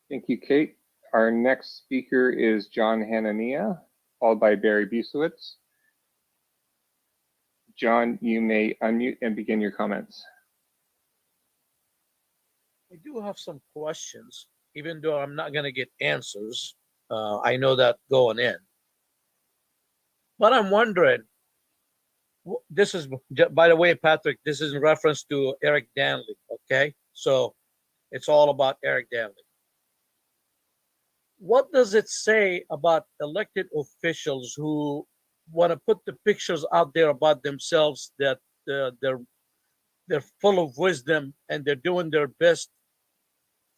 Thank you, Kate. Our next speaker is John Hanania, followed by Barry Busewitz. John, you may unmute and begin your comments. I do have some questions, even though I'm not going to get answers. I know that going in. But I'm wondering, this is, by the way, Patrick, this is in reference to Eric Danley, okay? So it's all about Eric Danley. What does it say about elected officials who want to put the pictures out there about themselves that they're full of wisdom and they're doing their best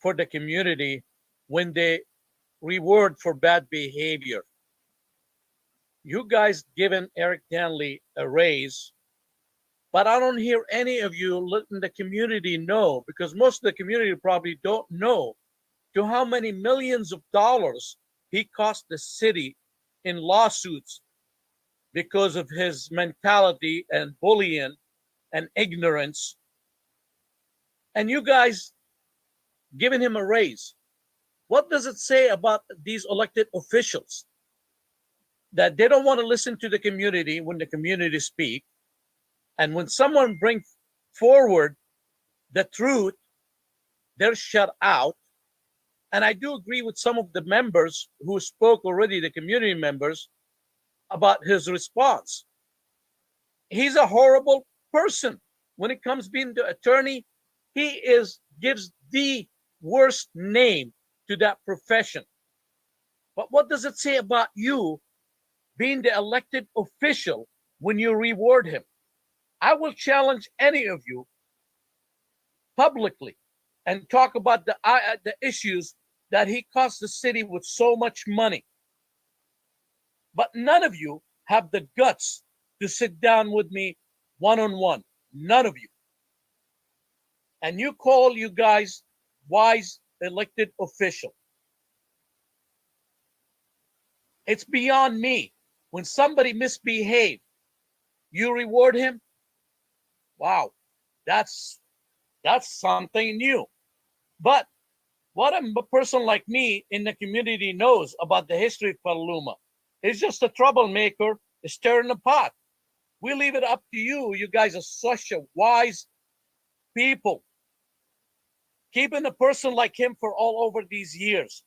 for the community when they reward for bad behavior? You guys given Eric Danley a raise, but I don't hear any of you letting the community know, because most of the community probably don't know to how many millions of dollars he cost the city in lawsuits because of his mentality and bullying and ignorance. And you guys giving him a raise. What does it say about these elected officials? That they don't want to listen to the community when the community speak. And when someone brings forward the truth, they're shut out. And I do agree with some of the members who spoke already, the community members, about his response. He's a horrible person. When it comes being the attorney, he gives the worst name to that profession. But what does it say about you being the elected official when you reward him? I will challenge any of you publicly and talk about the issues that he cost the city with so much money. But none of you have the guts to sit down with me one-on-one. None of you. And you call you guys wise elected official. It's beyond me. When somebody misbehaves, you reward him. Wow, that's something new. But what a person like me in the community knows about the history of Petaluma is just a troublemaker stirring the pot. We leave it up to you. You guys are such a wise people. Keeping a person like him for all over these years.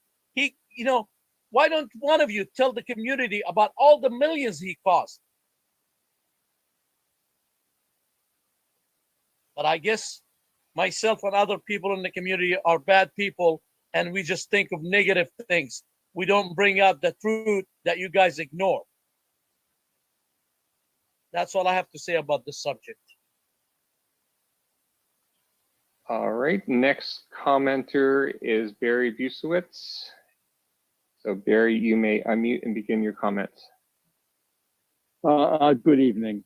Why don't one of you tell the community about all the millions he cost? But I guess myself and other people in the community are bad people, and we just think of negative things. We don't bring out the truth that you guys ignore. That's all I have to say about this subject. All right, next commenter is Barry Busewitz. So Barry, you may unmute and begin your comments. Good evening.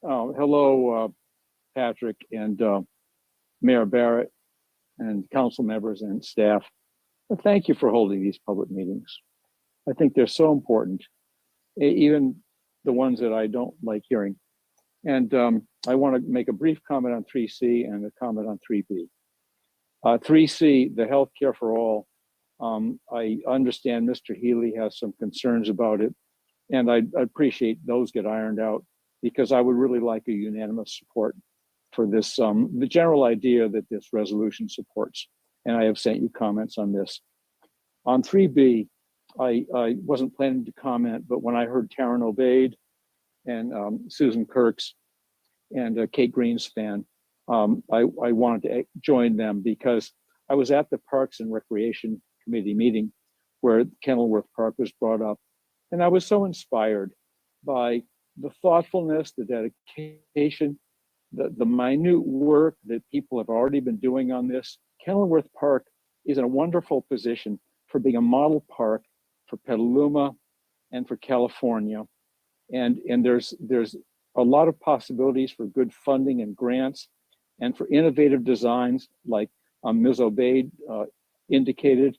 Hello, Patrick and Mayor Barrett and council members and staff. Thank you for holding these public meetings. I think they're so important, even the ones that I don't like hearing. And I want to make a brief comment on 3C and a comment on 3B. 3C, the healthcare for all. I understand Mr. Healy has some concerns about it, and I appreciate those get ironed out, because I would really like a unanimous support for this, the general idea that this resolution supports. And I have sent you comments on this. On 3B, I wasn't planning to comment, but when I heard Taryn Obaid and Susan Kirks and Kate Greenspan, I wanted to join them, because I was at the Parks and Recreation Committee meeting where Kenilworth Park was brought up. And I was so inspired by the thoughtfulness, the dedication, the minute work that people have already been doing on this. Kenilworth Park is in a wonderful position for being a model park for Petaluma and for California. And there's a lot of possibilities for good funding and grants and for innovative designs like Ms. Obaid indicated.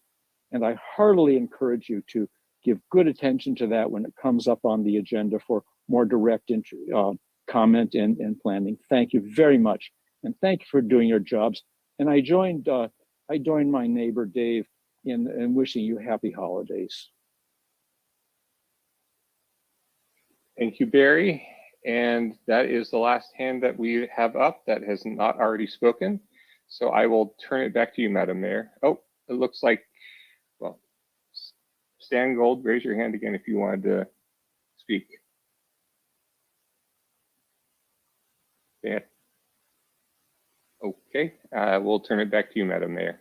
And I heartily encourage you to give good attention to that when it comes up on the agenda for more direct comment and planning. Thank you very much. And thank you for doing your jobs. And I joined my neighbor Dave in wishing you happy holidays. Thank you, Barry. And that is the last hand that we have up that has not already spoken. So I will turn it back to you, Madam Mayor. Oh, it looks like, well, Stan Gold, raise your hand again if you wanted to speak. Yeah. Okay, we'll turn it back to you, Madam Mayor.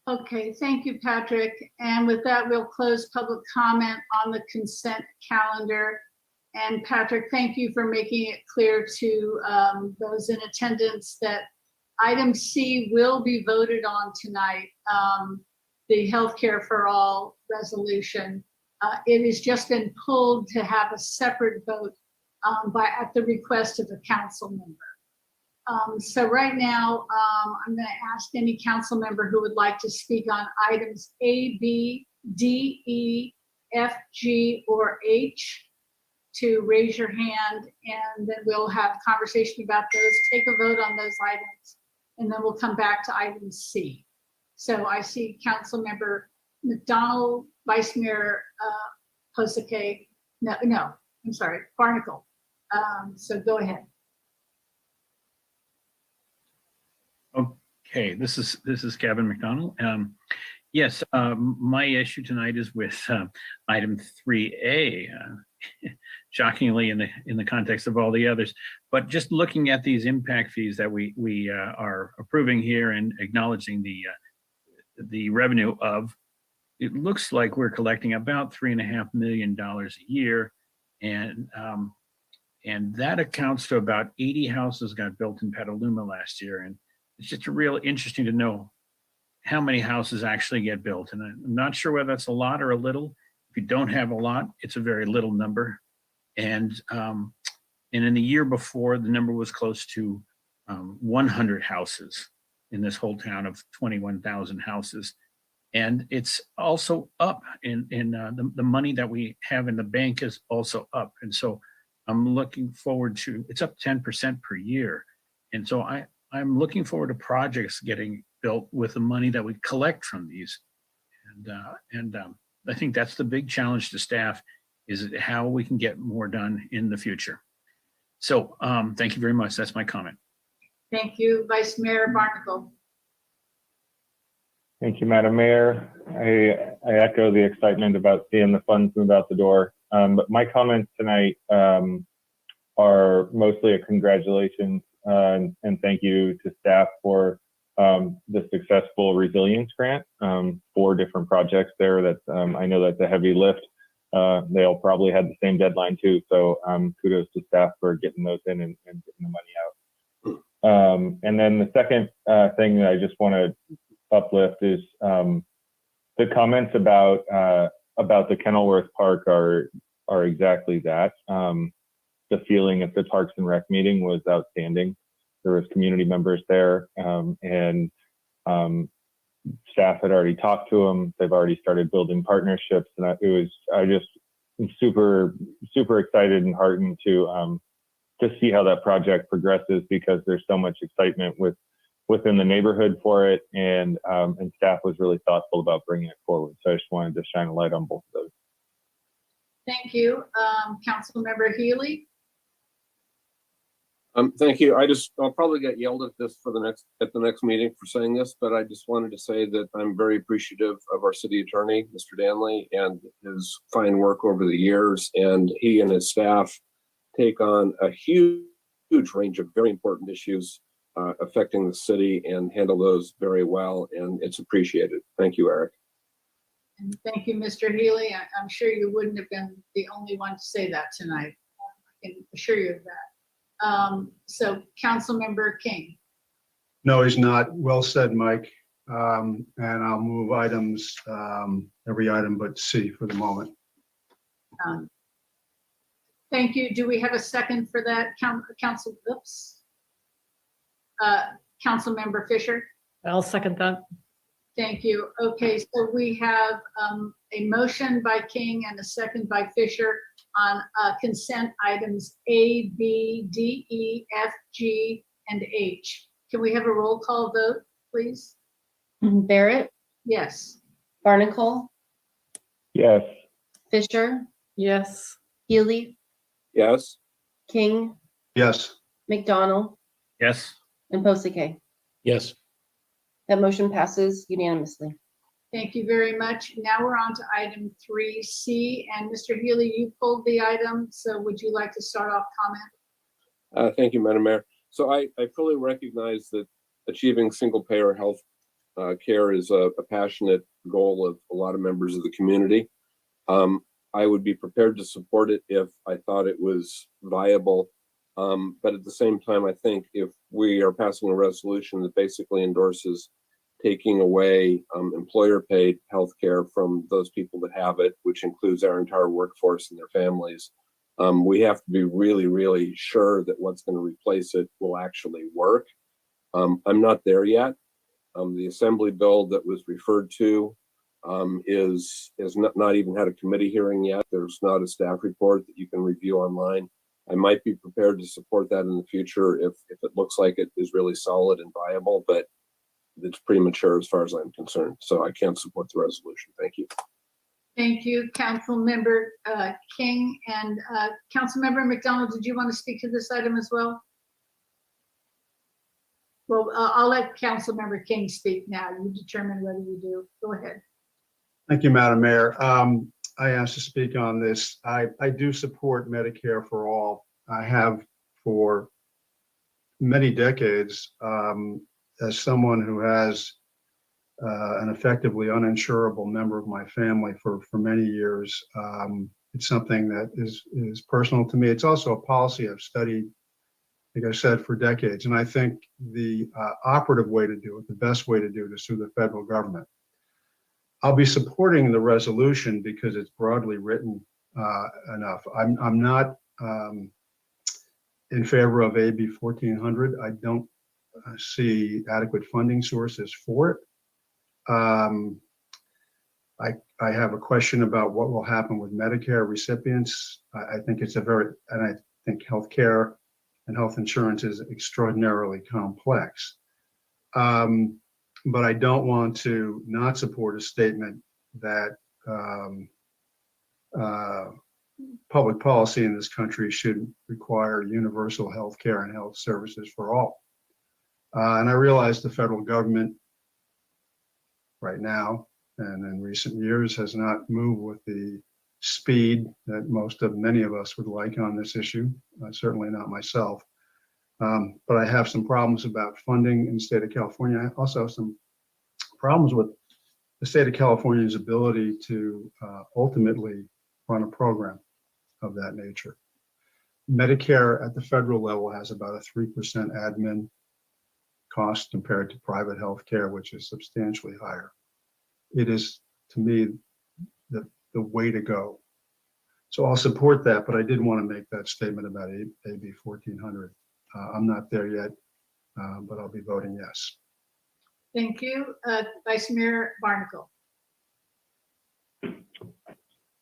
Okay, thank you, Patrick. And with that, we'll close public comment on the consent calendar. And Patrick, thank you for making it clear to those in attendance that item C will be voted on tonight, the healthcare for all resolution. It has just been pulled to have a separate vote at the request of a council member. So right now, I'm going to ask any council member who would like to speak on items A, B, D, E, F, G, or H to raise your hand, and then we'll have a conversation about those, take a vote on those items, and then we'll come back to item C. So I see Council Member McDonald, Vice Mayor Hosake, no, I'm sorry, Barnacle. So go ahead. Okay, this is Kevin McDonald. Yes, my issue tonight is with item 3A. Shockingly, in the context of all the others, but just looking at these impact fees that we are approving here and acknowledging the revenue of, it looks like we're collecting about $3.5 million a year, and that accounts to about 80 houses got built in Petaluma last year, and it's just real interesting to know how many houses actually get built. And I'm not sure whether that's a lot or a little. If you don't have a lot, it's a very little number. And in the year before, the number was close to 100 houses in this whole town of 21,000 houses. And it's also up in the money that we have in the bank is also up. And so I'm looking forward to, it's up 10% per year. And so I'm looking forward to projects getting built with the money that we collect from these. And I think that's the big challenge to staff, is how we can get more done in the future. So thank you very much. That's my comment. Thank you, Vice Mayor Barnacle. Thank you, Madam Mayor. I echo the excitement about seeing the funds move out the door. But my comments tonight are mostly a congratulations and thank you to staff for the successful resilience grant. 4 different projects there. That I know that's a heavy lift. They all probably had the same deadline too. So kudos to staff for getting those in and getting the money out. And then the second thing that I just want to uplift is the comments about the Kenilworth Park are exactly that. The feeling at the Parks and Rec meeting was outstanding. There was community members there, and staff had already talked to them. They've already started building partnerships, and I just am super excited and heartened to see how that project progresses, because there's so much excitement within the neighborhood for it, and staff was really thoughtful about bringing it forward. So I just wanted to shine a light on both of those. Thank you. Councilmember Healy. Thank you. I'll probably get yelled at this at the next meeting for saying this, but I just wanted to say that I'm very appreciative of our city attorney, Mr. Danley, and his fine work over the years. And he and his staff take on a huge range of very important issues affecting the city and handle those very well. And it's appreciated. Thank you, Eric. And thank you, Mr. Healy. I'm sure you wouldn't have been the only one to say that tonight. I can assure you of that. So Councilmember King. No, he's not. Well said, Mike. And I'll move items, every item but C for the moment. Thank you. Do we have a second for that? Councilmember Fisher. I'll second that. Thank you. Okay, so we have a motion by King and a second by Fisher on consent items A, B, D, E, F, G, and H. Can we have a roll call vote, please? Barrett, Yes. Barnacle, Yes. Fisher, Yes. Healy, Yes. King, Yes. McDonald, Yes. and Posake. Yes. That motion passes unanimously. Thank you very much. Now we're on to item 3C, and Mr. Healy, you pulled the item, so would you like to start off comment? Thank you, Madam Mayor. So I fully recognize that achieving single-payer health care is a passionate goal of a lot of members of the community. I would be prepared to support it if I thought it was viable. But at the same time, I think if we are passing a resolution that basically endorses taking away employer-paid health care from those people that have it, which includes our entire workforce and their families, we have to be really, really sure that what's going to replace it will actually work. I'm not there yet. The assembly bill that was referred to is not even had a committee hearing yet. There's not a staff report that you can review online. I might be prepared to support that in the future if it looks like it is really solid and viable, but it's premature as far as I'm concerned. So I can't support the resolution. Thank you. Thank you, Councilmember King. And Councilmember McDonald, did you want to speak to this item as well? Well, I'll let Councilmember King speak now. You determine whether you do. Go ahead. Thank you, Madam Mayor. I asked to speak on this. I do support Medicare for all. I have for many decades. As someone who has an effectively uninsurable member of my family for many years, it's something that is personal to me. It's also a policy I've studied, like I said, for decades. And I think the operative way to do it, the best way to do it, is through the federal government. I'll be supporting the resolution because it's broadly written enough. I'm not in favor of AB 1400. I don't see adequate funding sources for it. I have a question about what will happen with Medicare recipients. I think it's and I think healthcare and health insurance is extraordinarily complex. But I don't want to not support a statement that public policy in this country should require universal health care and health services for all. And I realize the federal government right now and in recent years has not moved with the speed that many of us would like on this issue, certainly not myself. But I have some problems about funding in the state of California. I also have some problems with the state of California's ability to ultimately run a program of that nature. Medicare at the federal level has about a 3% admin cost compared to private health care, which is substantially higher. It is, to me, the way to go. So I'll support that, but I did want to make that statement about AB 1400. I'm not there yet, but I'll be voting yes. Thank you. Vice Mayor Barnacle.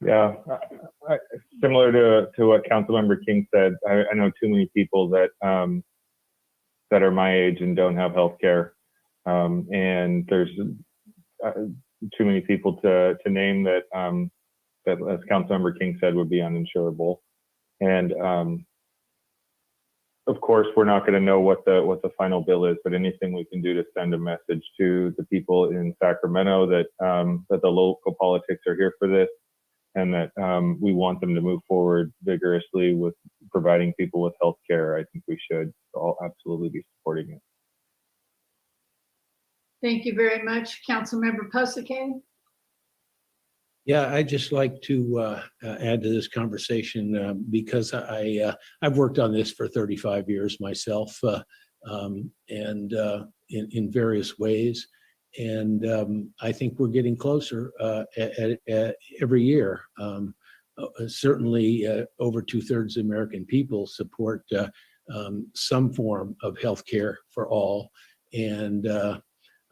Yeah, similar to what Councilmember King said, I know too many people that that are my age and don't have health care. And there's too many people to name that, that, as Councilmember King said, would be uninsurable. And of course, we're not going to know what the final bill is, but anything we can do to send a message to the people in Sacramento that that the local politics are here for this, and that we want them to move forward vigorously with providing people with health care, I think we should all absolutely be supporting it. Thank you very much. Councilmember Pusey. Yeah, I'd just like to add to this conversation because I've worked on this for 35 years myself, and in various ways. And I think we're getting closer every year. Certainly, over 2/3 of American people support some form of health care for all. And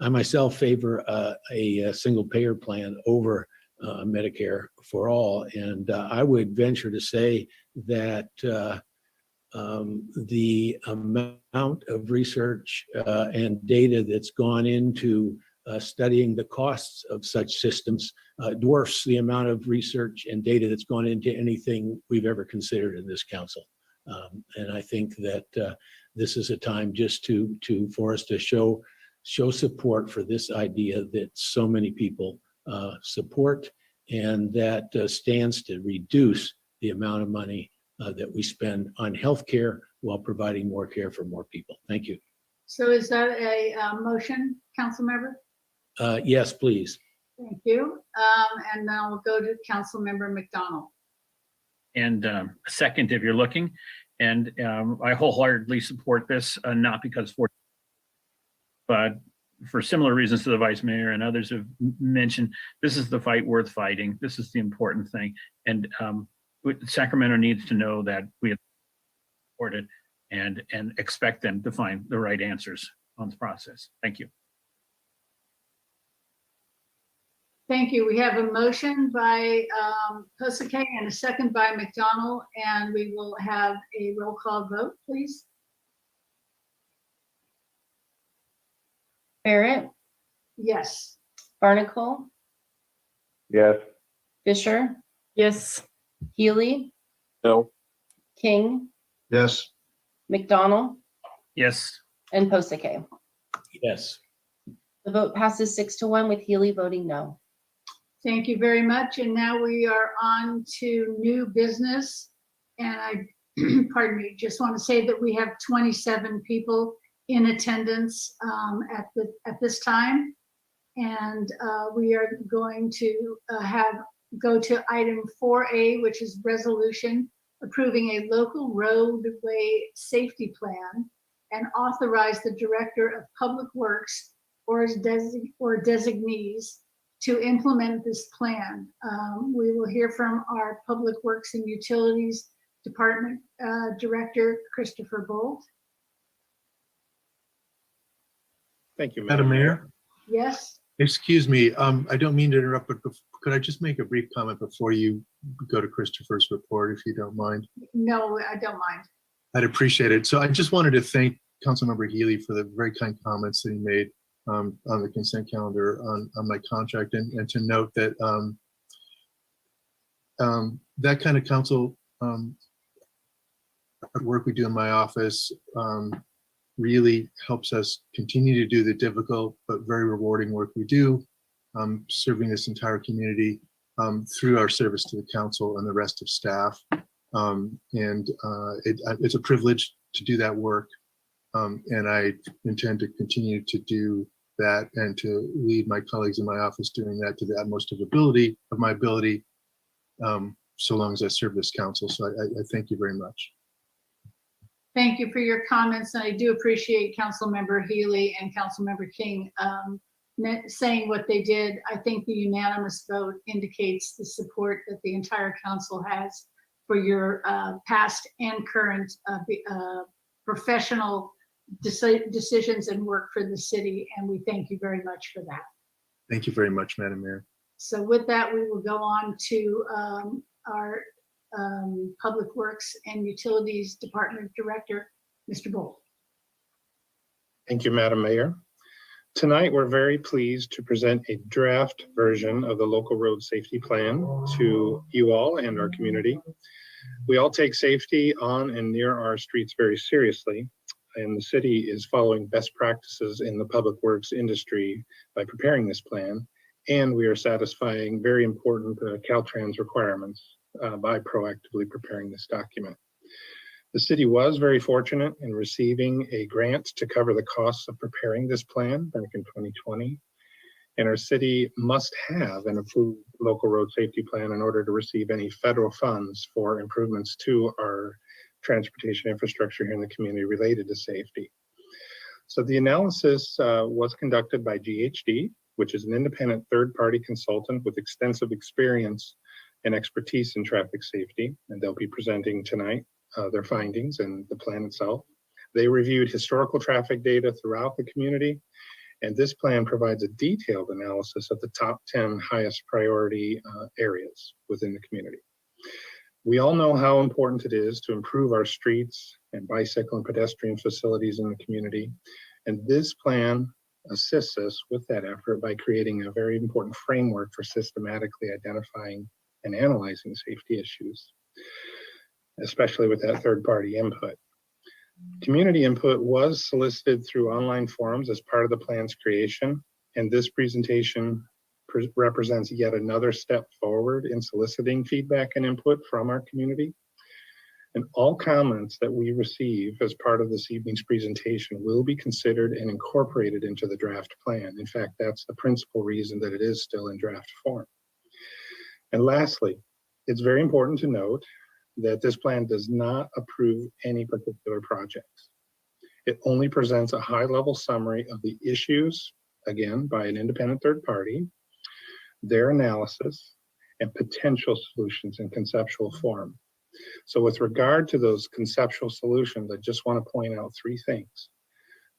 I myself favor a single payer plan over Medicare for all. And I would venture to say that the amount of research and data that's gone into studying the costs of such systems dwarfs the amount of research and data that's gone into anything we've ever considered in this council. And I think that this is a time just for us to show support for this idea that so many people support, and that stands to reduce the amount of money that we spend on healthcare while providing more care for more people. Thank you. So is that a motion, Councilmember? Yes, please. Thank you. And now we'll go to Councilmember McDonald. And a second, if you're looking. And I wholeheartedly support this, not because but for similar reasons to the Vice Mayor and others have mentioned, this is the fight worth fighting. This is the important thing. And Sacramento needs to know that we have supported and expect them to find the right answers on the process. Thank you. Thank you. We have a motion by Pusey and a second by McDonald, and we will have a roll call vote, please. Barrett, Yes. Barnacle, Yes. Fisher, Yes. Healy, No. King, Yes. McDonald, Yes. and Posake. Yes. The vote passes 6-1 with Healy voting no. Thank you very much. And now we are on to new business. And I, pardon me, just want to say that we have 27 people in attendance at this time. And we are going to go to item 4A, which is resolution approving a local roadway safety plan and authorize the Director of Public Works or designees to implement this plan. We will hear from our Public Works and Utilities Department Director, Christopher Bolt. Thank you, Madam Mayor. Yes. Excuse me, I don't mean to interrupt, but could I just make a brief comment before you go to Christopher's report, if you don't mind? No, I don't mind. I'd appreciate it. So I just wanted to thank Councilmember Healy for the very kind comments that he made on the consent calendar on my contract, and to note that that kind of council work we do in my office really helps us continue to do the difficult but very rewarding work we do, serving this entire community through our service to the council and the rest of staff. It's a privilege to do that work, and I intend to continue to do that and to lead my colleagues in my office doing that to the utmost of my ability, so long as I serve this council. So I thank you very much. Thank you for your comments, and I do appreciate Councilmember Healy and Councilmember King saying what they did. I think the unanimous vote indicates the support that the entire council has for your past and current professional decisions and work for the city, and we thank you very much for that. Thank you very much, Madam Mayor. So with that, we will go on to our Public Works and Utilities Department Director, Mr. Bolt. Thank you, Madam Mayor. Tonight, we're very pleased to present a draft version of the local road safety plan to you all and our community. We all take safety on and near our streets very seriously, and the city is following best practices in the public works industry by preparing this plan, and we are satisfying very important Caltrans requirements by proactively preparing this document. The city was very fortunate in receiving a grant to cover the costs of preparing this plan back in 2020. And our city must have an approved local road safety plan in order to receive any federal funds for improvements to our transportation infrastructure here in the community related to safety. So the analysis was conducted by GHD, which is an independent third-party consultant with extensive experience and expertise in traffic safety, and they'll be presenting tonight their findings and the plan itself. They reviewed historical traffic data throughout the community, and this plan provides a detailed analysis of the top 10 highest priority areas within the community. We all know how important it is to improve our streets and bicycle and pedestrian facilities in the community, and this plan assists us with that effort by creating a very important framework for systematically identifying and analyzing safety issues, especially with that third-party input. Community input was solicited through online forums as part of the plan's creation, and this presentation represents yet another step forward in soliciting feedback and input from our community. And all comments that we receive as part of this evening's presentation will be considered and incorporated into the draft plan. In fact, that's the principal reason that it is still in draft form. And lastly, it's very important to note that this plan does not approve any particular projects. It only presents a high-level summary of the issues, again, by an independent third party, their analysis, and potential solutions in conceptual form. So with regard to those conceptual solutions, I just want to point out three things.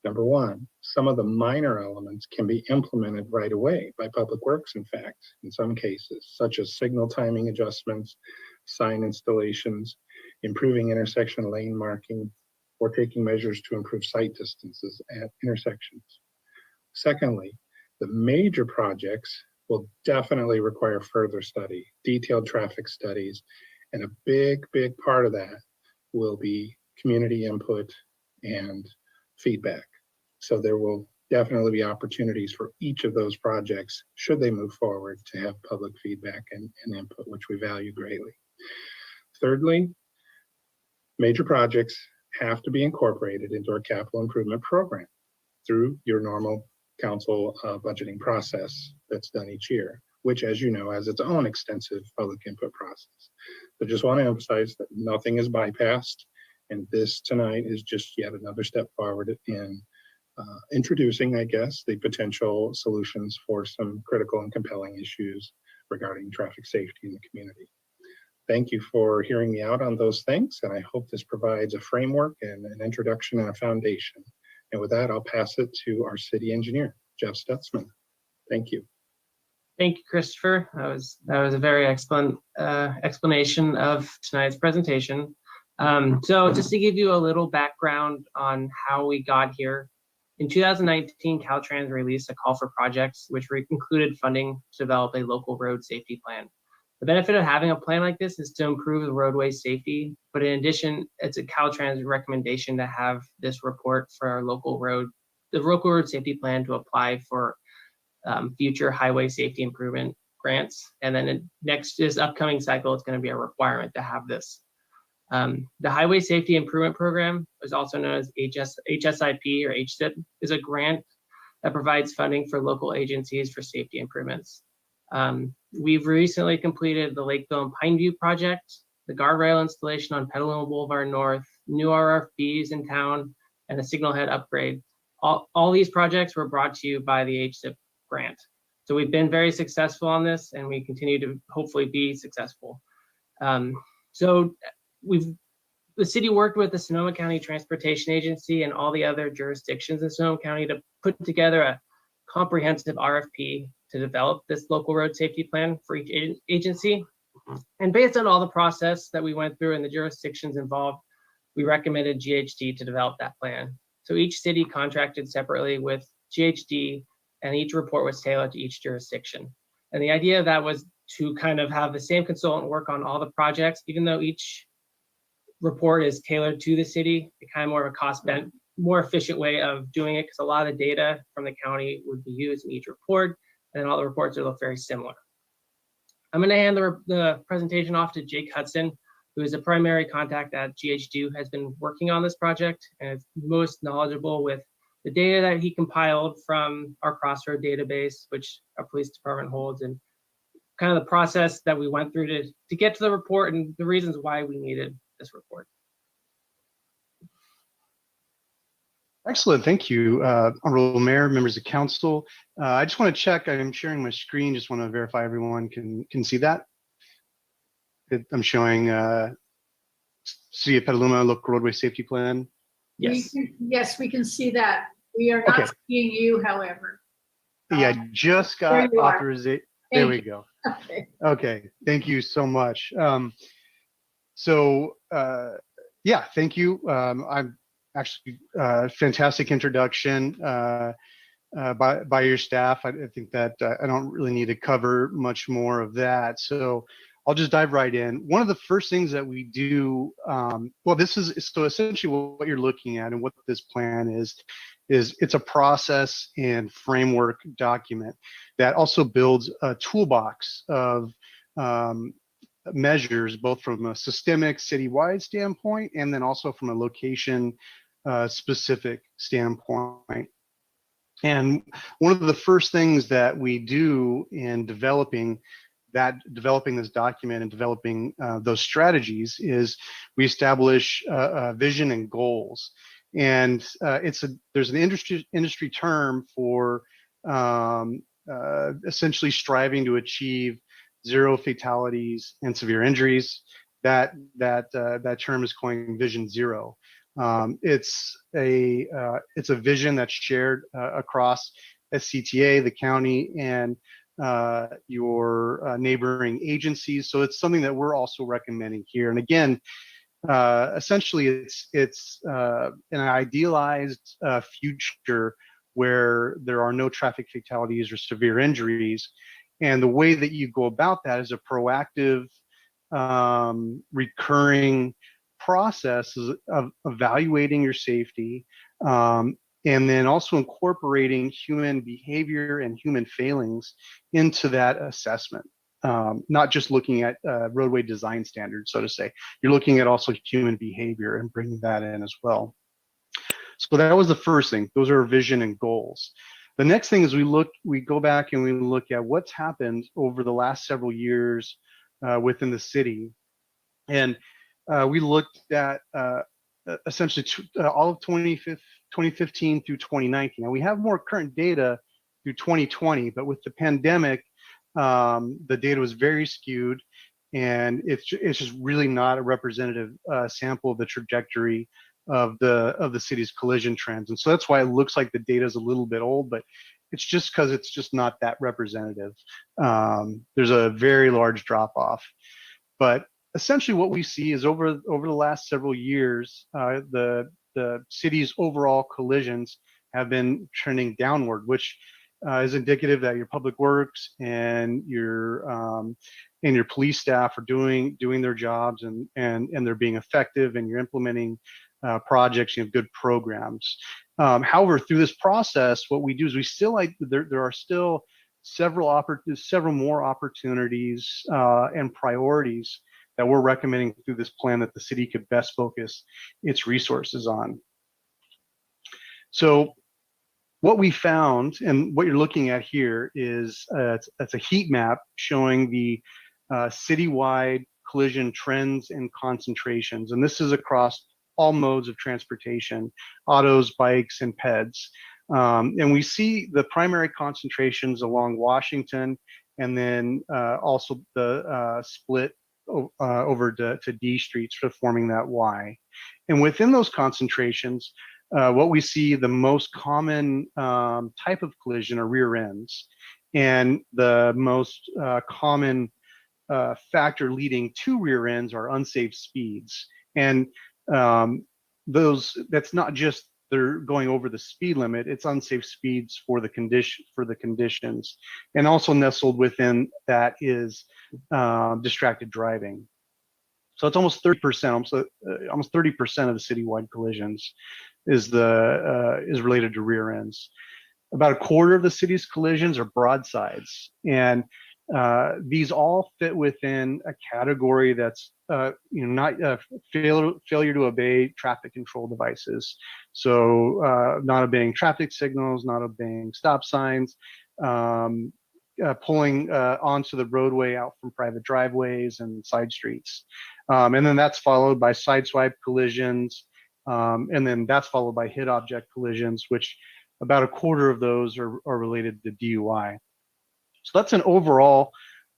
Number one, some of the minor elements can be implemented right away by Public Works, in fact, in some cases, such as signal timing adjustments, sign installations, improving intersection lane marking, or taking measures to improve sight distances at intersections. Secondly, the major projects will definitely require further study, detailed traffic studies, and a big part of that will be community input and feedback. So there will definitely be opportunities for each of those projects, should they move forward, to have public feedback and input, which we value greatly. Thirdly, major projects have to be incorporated into our capital improvement program through your normal council budgeting process that's done each year, which, as you know, has its own extensive public input process. But just want to emphasize that nothing is bypassed, and this tonight is just yet another step forward in introducing, I guess, the potential solutions for some critical and compelling issues regarding traffic safety in the community. Thank you for hearing me out on those things, and I hope this provides a framework and an introduction and a foundation. And with that, I'll pass it to our city engineer, Jeff Stutzman. Thank you. Thank you, Christopher. That was a very excellent explanation of tonight's presentation. So just to give you a little background on how we got here, in 2019, Caltrans released a call for projects, which included funding to develop a local road safety plan. The benefit of having a plan like this is to improve the roadway safety, but in addition, it's a Caltrans recommendation to have this report for our local road safety plan to apply for future highway safety improvement grants. And then this upcoming cycle, it's going to be a requirement to have this. The Highway Safety Improvement Program, is also known as HSIP or HSIP, is a grant that provides funding for local agencies for safety improvements. We've recently completed the Lakeville and Pineview project, the guardrail installation on Petaluma Boulevard North, new RFBs in town, and a signal head upgrade. All these projects were brought to you by the HSIP grant. So we've been very successful on this, and we continue to hopefully be successful. So the city worked with the Sonoma County Transportation Agency and all the other jurisdictions in Sonoma County to put together a comprehensive RFP to develop this local road safety plan for each agency. And based on all the process that we went through and the jurisdictions involved, we recommended GHD to develop that plan. So each city contracted separately with GHD, and each report was tailored to each jurisdiction. And the idea of that was to kind of have the same consultant work on all the projects, even though each report is tailored to the city, kind of more of a more efficient way of doing it, because a lot of the data from the county would be used in each report, and all the reports would look very similar. I'm going to hand the presentation off to Jake Hudson, who is a primary contact at GHD, who has been working on this project and is most knowledgeable with the data that he compiled from our Crossroad database, which our police department holds, and kind of the process that we went through to get to the report and the reasons why we needed this report. Excellent, thank you, Honorable Mayor, members of council. I just want to check, I'm sharing my screen, just want to verify everyone can see that. I'm showing City of Petaluma Local Roadway Safety Plan. Yes. Yes, we can see that. We are not seeing you, however. Yeah, just got authorization. There we go. Okay. Okay, thank you so much. Yeah, thank you. I'm actually fantastic introduction by your staff. I think that I don't really need to cover much more of that. So I'll just dive right in. One of the first things that we do, well, this is so essentially what you're looking at and what this plan is it's a process and framework document that also builds a toolbox of measures, both from a systemic citywide standpoint and then also from a location specific standpoint. And one of the first things that we do in developing this document and developing those strategies is we establish a vision and goals. And there's an industry term for essentially striving to achieve 0 fatalities and severe injuries. That term is coined Vision Zero. It's a vision that's shared across SCTA, the county, and your neighboring agencies. So it's something that we're also recommending here. And again, essentially, it's an idealized future where there are no traffic fatalities or severe injuries. And the way that you go about that is a proactive, recurring process of evaluating your safety, and then also incorporating human behavior and human failings into that assessment. Not just looking at roadway design standards, so to say. You're looking at also human behavior and bringing that in as well. So that was the first thing. Those are our vision and goals. The next thing is we go back and we look at what's happened over the last several years within the city. And we looked at essentially all of 2015 through 2019. Now we have more current data through 2020, but with the pandemic, the data was very skewed, and it's just really not a representative sample of the trajectory of the city's collision trends. And so that's why it looks like the data is a little bit old, but it's just because it's just not that representative. There's a very large drop off. But essentially what we see is over the last several years, the city's overall collisions have been trending downward, which is indicative that your public works and your police staff are doing their jobs and they're being effective, and you're implementing projects, you have good programs. However, through this process, what we do is we still there are still several more opportunities and priorities that we're recommending through this plan that the city could best focus its resources on. So what we found, and what you're looking at here, is it's a heat map showing the citywide collision trends and concentrations. And this is across all modes of transportation, autos, bikes, and peds. And we see the primary concentrations along Washington, and then also the split over to D streets for forming that Y. And within those concentrations, what we see the most common type of collision are rear ends. And the most common factor leading to rear ends are unsafe speeds. And that's not just they're going over the speed limit, it's unsafe speeds for the conditions. And also nestled within that is distracted driving. So it's almost 30%, almost 30% of the citywide collisions is related to rear ends. About a quarter of the city's collisions are broadsides, and these all fit within a category that's not failure to obey traffic control devices. So not obeying traffic signals, not obeying stop signs, pulling onto the roadway out from private driveways and side streets. And then that's followed by sideswipe collisions. And then that's followed by hit object collisions, which about a quarter of those are related to DUI. So that's an overall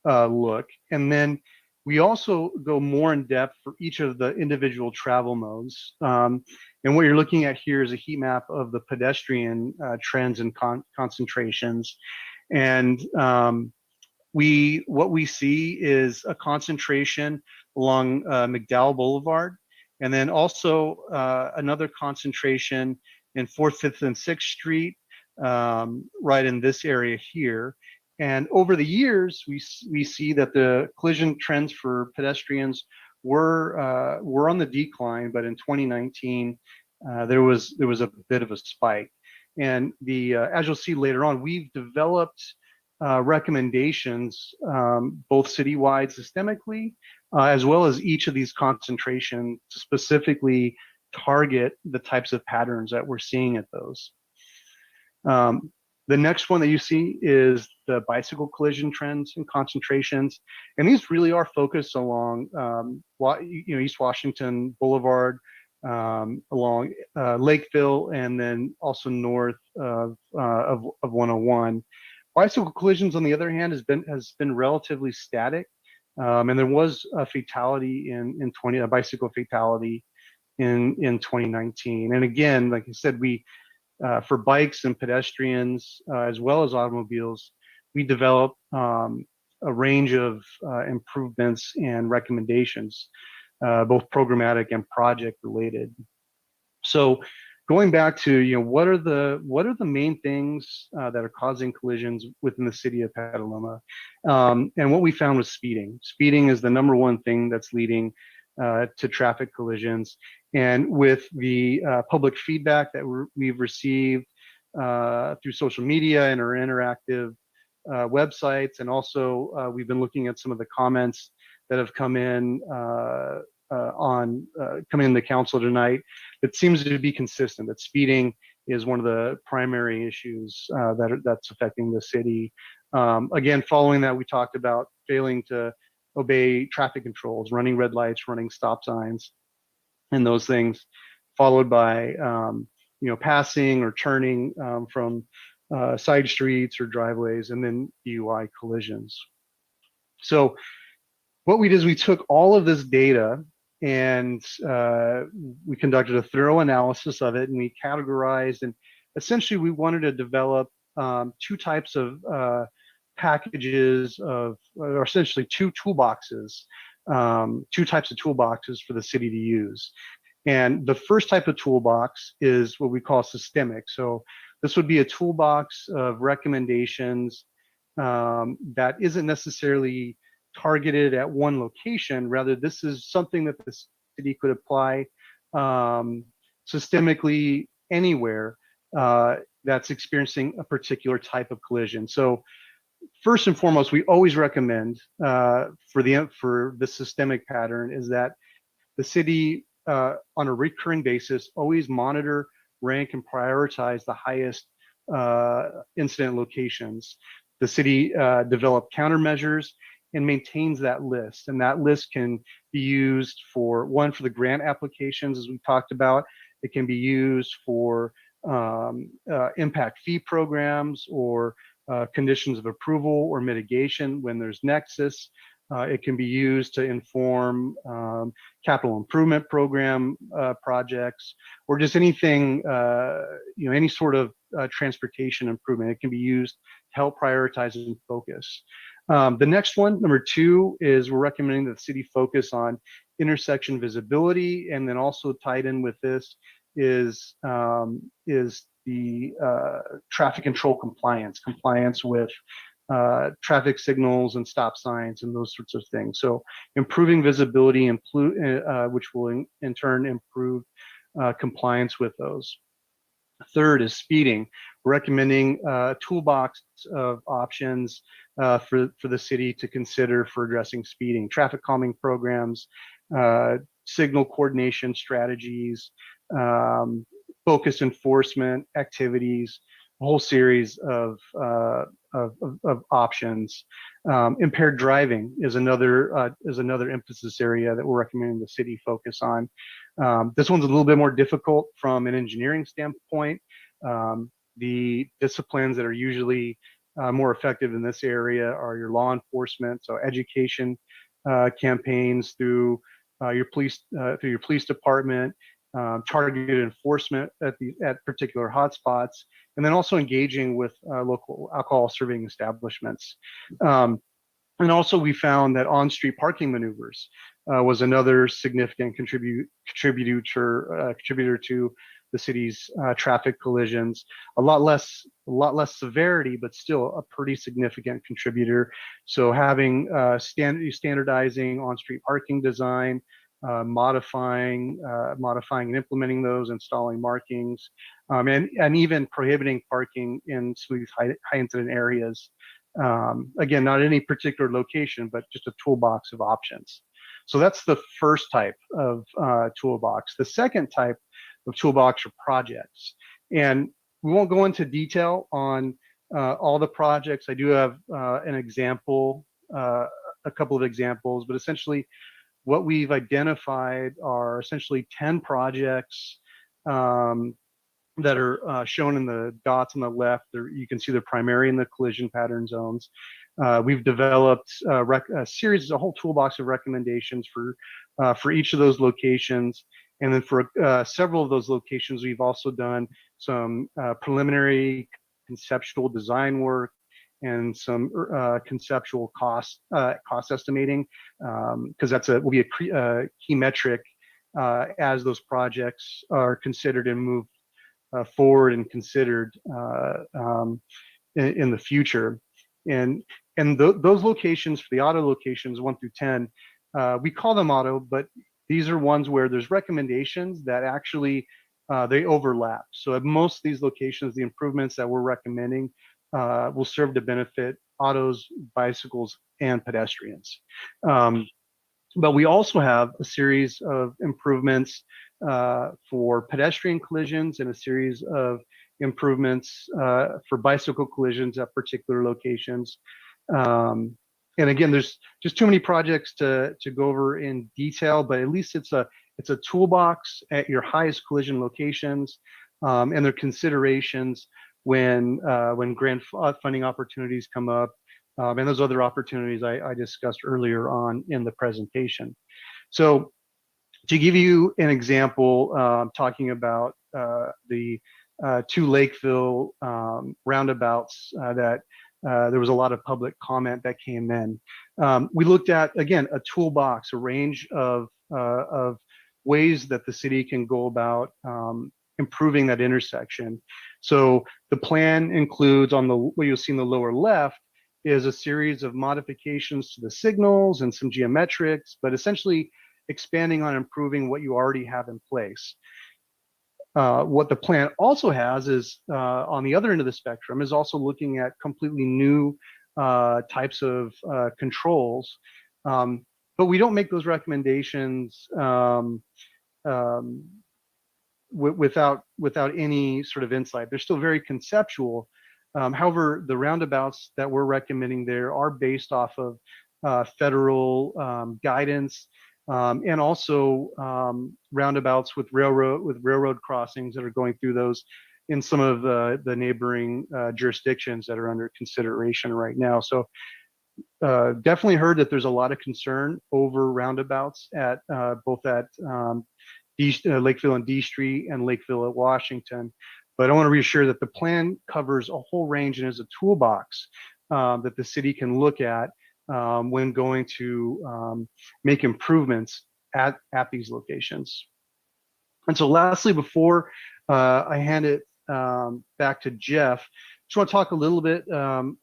look. And then we also go more in depth for each of the individual travel modes. And what you're looking at here is a heat map of the pedestrian trends and concentrations. And what we see is a concentration along McDowell Boulevard, and then also another concentration in 4th, 5th, and 6th Street, right in this area here. And over the years, we see that the collision trends for pedestrians were on the decline, but in 2019, there was a bit of a spike. And as you'll see later on, we've developed recommendations, both citywide systemically, as well as each of these concentrations to specifically target the types of patterns that we're seeing at those. The next one that you see is the bicycle collision trends and concentrations. And these really are focused along East Washington Boulevard, along Lakeville, and then also north of 101. Bicycle collisions, on the other hand, has been relatively static. And there was a fatality a bicycle fatality in 2019. And again, like I said, for bikes and pedestrians, as well as automobiles, we developed a range of improvements and recommendations, both programmatic and project related. So going back to, what are the main things that are causing collisions within the city of Petaluma? And what we found was speeding. Speeding is the #1 thing that's leading to traffic collisions. And with the public feedback that we've received through social media and our interactive websites, and also we've been looking at some of the comments that have come in the council tonight, it seems to be consistent that speeding is one of the primary issues that's affecting the city. Again, following that, we talked about failing to obey traffic controls, running red lights, running stop signs, and those things, followed by passing or turning from side streets or driveways, and then DUI collisions. So what we did is we took all of this data and we conducted a thorough analysis of it, and we categorized, and essentially we wanted to develop two types of packages or essentially two toolboxes, two types of toolboxes for the city to use. And the first type of toolbox is what we call systemic. So this would be a toolbox of recommendations that isn't necessarily targeted at one location. Rather, this is something that the city could apply systemically anywhere that's experiencing a particular type of collision. So first and foremost, we always recommend for the systemic pattern is that the city on a recurring basis always monitor, rank, and prioritize the highest incident locations. The city develop countermeasures and maintains that list. And that list can be used for the grant applications, as we talked about. It can be used for impact fee programs or conditions of approval or mitigation when there's nexus. It can be used to inform capital improvement program projects, or just anything, any sort of transportation improvement. It can be used to help prioritize and focus. The next one, number 2, is we're recommending that the city focus on intersection visibility, and then also tied in with this is the traffic control compliance with traffic signals and stop signs and those sorts of things. So improving visibility, which will in turn improve compliance with those. Third is speeding. We're recommending a toolbox of options for the city to consider for addressing speeding: traffic calming programs, signal coordination strategies, focused enforcement activities, a whole series of options. Impaired driving is another emphasis area that we're recommending the city focus on. This one's a little bit more difficult from an engineering standpoint. The disciplines that are usually more effective in this area are your law enforcement, so education campaigns through your police department, targeted enforcement at particular hotspots, and then also engaging with local alcohol serving establishments. And also we found that on-street parking maneuvers was another significant contributor to the city's traffic collisions. A lot less severity, but still a pretty significant contributor. So having standardizing on-street parking design, modifying and implementing those, installing markings, and even prohibiting parking in high incident areas. Again, not any particular location, but just a toolbox of options. So that's the first type of toolbox. The second type of toolbox are projects. And we won't go into detail on all the projects. I do have an example, a couple of examples, but essentially what we've identified are essentially 10 projects that are shown in the dots on the left. You can see the primary and the collision pattern zones. We've developed a whole toolbox of recommendations for each of those locations. And then for several of those locations, we've also done some preliminary conceptual design work and some conceptual cost estimating, because will be a key metric as those projects are considered and moved forward and considered in the future. And those locations, for the auto locations 1 through 10, we call them auto, but these are ones where there's recommendations that actually they overlap. So at most of these locations, the improvements that we're recommending will serve to benefit autos, bicycles, and pedestrians. But we also have a series of improvements for pedestrian collisions and a series of improvements for bicycle collisions at particular locations. And again, there's just too many projects to go over in detail, but at least it's a toolbox at your highest collision locations, and their considerations when grant funding opportunities come up, and those other opportunities I discussed earlier on in the presentation. So to give you an example, talking about the two Lakeville roundabouts that there was a lot of public comment that came in. We looked at, again, a toolbox, a range of ways that the city can go about improving that intersection. So the plan includes, on the what you'll see in the lower left, is a series of modifications to the signals and some geometrics, but essentially expanding on improving what you already have in place. What the plan also has is, on the other end of the spectrum, is also looking at completely new types of controls. But we don't make those recommendations without any sort of insight. They're still very conceptual. However, the roundabouts that we're recommending there are based off of federal guidance, and also roundabouts with railroad crossings that are going through those in some of the neighboring jurisdictions that are under consideration right now. So definitely heard that there's a lot of concern over roundabouts at both at Lakeville and D Street and Lakeville at Washington. But I want to reassure that the plan covers a whole range and is a toolbox that the city can look at when going to make improvements at these locations. And so lastly, before I hand it back to Jeff, just want to talk a little bit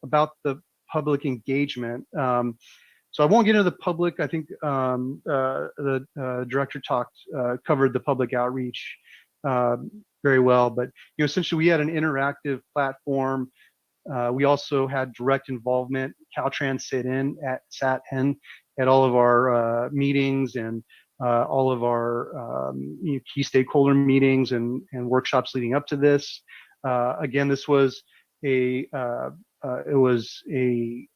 about the public engagement. So I won't get into the public. I think the director covered the public outreach very well, but essentially we had an interactive platform. We also had direct involvement. Caltrans sat in at all of our meetings and all of our key stakeholder meetings and workshops leading up to this. Again, this was a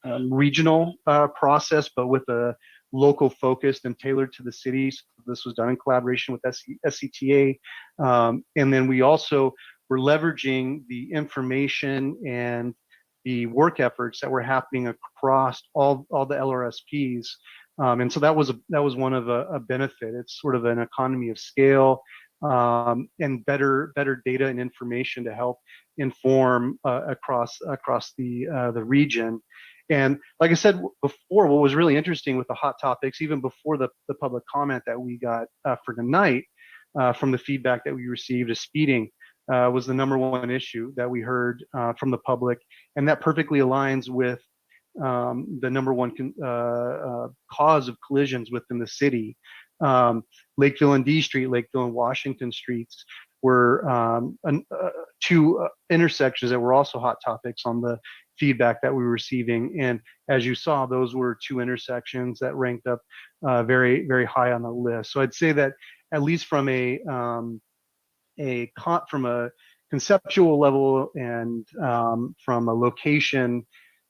regional process, but with a local focused and tailored to the cities. This was done in collaboration with SCTA. And then we also were leveraging the information and the work efforts that were happening across all the LRSPs. And so that was one of a benefit. It's sort of an economy of scale, and better data and information to help inform across the region. And like I said before, what was really interesting with the hot topics, even before the public comment that we got for tonight, from the feedback that we received, is speeding was the #1 issue that we heard from the public, and that perfectly aligns with the #1 cause of collisions within the city. Lakeville and D Street, Lakeville and Washington Streets were two intersections that were also hot topics on the feedback that we were receiving. And as you saw, those were two intersections that ranked up very, very high on the list. So I'd say that at least from a conceptual level and from a location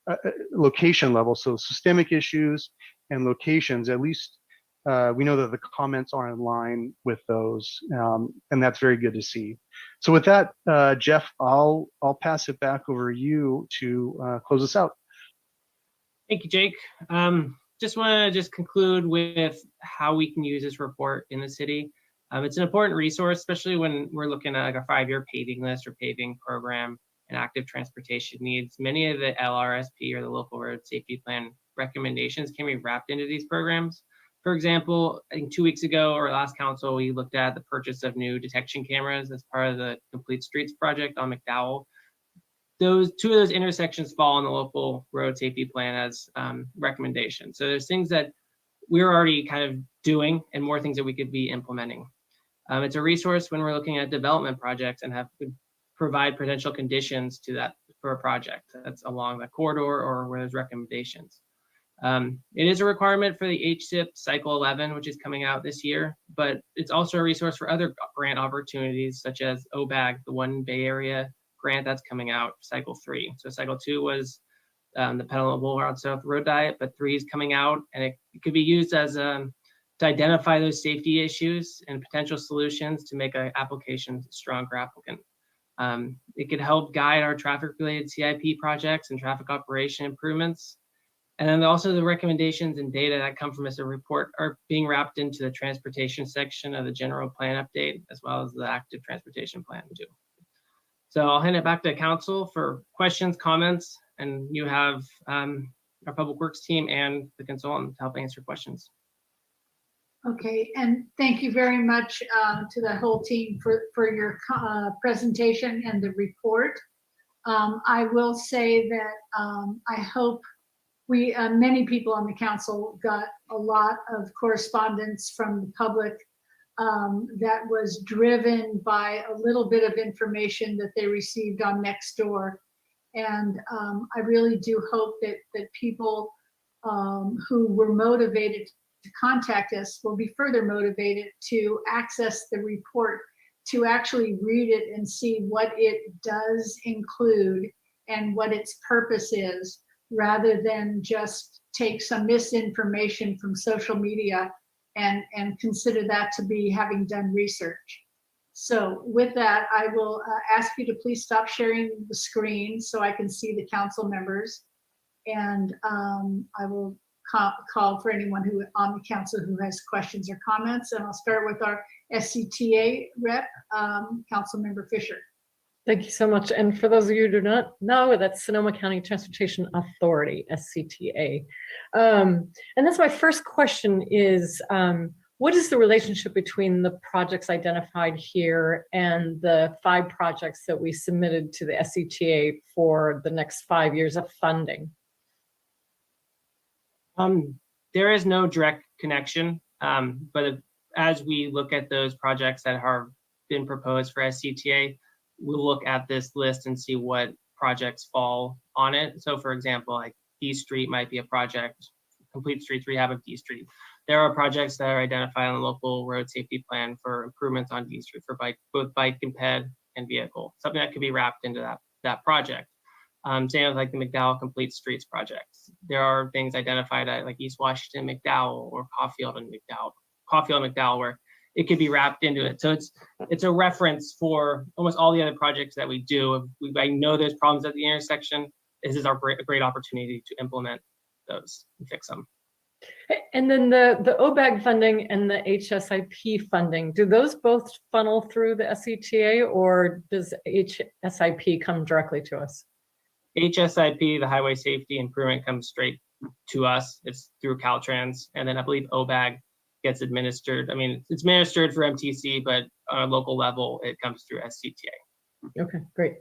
level, so systemic issues and locations, at least we know that the comments are in line with those, and that's very good to see. So with that, Jeff, I'll pass it back over to you to close us out. Thank you, Jake. Just want to conclude with how we can use this report in the city. It's an important resource, especially when we're looking at like a 5-year paving list or paving program and active transportation needs. Many of the LRSP or the local road safety plan recommendations can be wrapped into these programs. For example, I think 2 weeks ago or last council, we looked at the purchase of new detection cameras as part of the Complete Streets project on McDowell. Two of those intersections fall on the local road safety plan as recommendations. So there's things that we're already kind of doing and more things that we could be implementing. It's a resource when we're looking at development projects and could provide potential conditions to that for a project that's along the corridor or where there's recommendations. It is a requirement for the HSIP Cycle 11, which is coming out this year, but it's also a resource for other grant opportunities such as OBAG, the One Bay Area grant that's coming out, Cycle 3. So Cycle 2 was the Petaluma Boulevard South Road Diet, but 3 is coming out, and it could be used as to identify those safety issues and potential solutions to make an application a stronger applicant. It could help guide our traffic-related CIP projects and traffic operation improvements. And then also the recommendations and data that come from this report are being wrapped into the transportation section of the general plan update, as well as the active transportation plan too. So I'll hand it back to council for questions, comments, and you have our public works team and the consultant to help answer questions. Okay, and thank you very much to the whole team for your presentation and the report. I will say that I hope many people on the council got a lot of correspondence from the public that was driven by a little bit of information that they received on Nextdoor. And I really do hope that people who were motivated to contact us will be further motivated to access the report, to actually read it and see what it does include and what its purpose is, rather than just take some misinformation from social media and consider that to be having done research. So with that, I will ask you to please stop sharing the screen so I can see the council members. And I will call for anyone who on the council who has questions or comments. And I'll start with our SCTA rep, Councilmember Fisher. Thank you so much. And for those of you who do not know, that's Sonoma County Transportation Authority, SCTA. And that's my first question is, what is the relationship between the projects identified here and the 5 projects that we submitted to the SCTA for the next 5 years of funding? There is no direct connection, but as we look at those projects that have been proposed for SCTA, we'll look at this list and see what projects fall on it. So for example, like D Street might be a project, complete streets rehab of D Street. There are projects that are identified on the local road safety plan for improvements on D Street for both bike and ped and vehicle, something that could be wrapped into that project. Same with like the McDowell Complete Streets projects. There are things identified at like East Washington, McDowell, or Caulfield and McDowell, where it could be wrapped into it. So it's a reference for almost all the other projects that we do. If I know there's problems at the intersection, this is a great opportunity to implement those and fix them. And then the OBAG funding and the HSIP funding, do those both funnel through the SCTA, or does HSIP come directly to us? HSIP, the Highway Safety Improvement, comes straight to us. It's through Caltrans. And then I believe OBAG gets administered. I mean, it's administered for MTC, but on a local level, it comes through SCTA. Okay, great.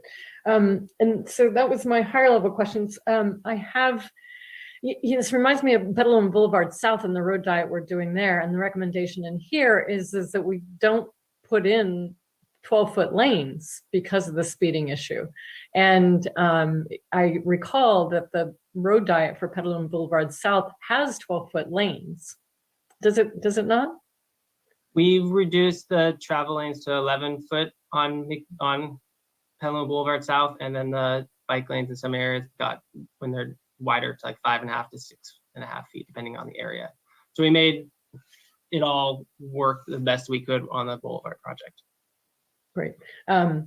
And so that was my higher level questions. I have, this reminds me of Petaluma Boulevard South and the road diet we're doing there. And the recommendation in here is that we don't put in 12-foot lanes because of the speeding issue. And I recall that the road diet for Petaluma Boulevard South has 12-foot lanes. Does it not? We've reduced the travel lanes to 11-foot on Petaluma Boulevard South, and then the bike lanes in some areas when they're wider, to like 5.5 to 6.5 feet, depending on the area. So we made it all work the best we could on the Boulevard project. Great,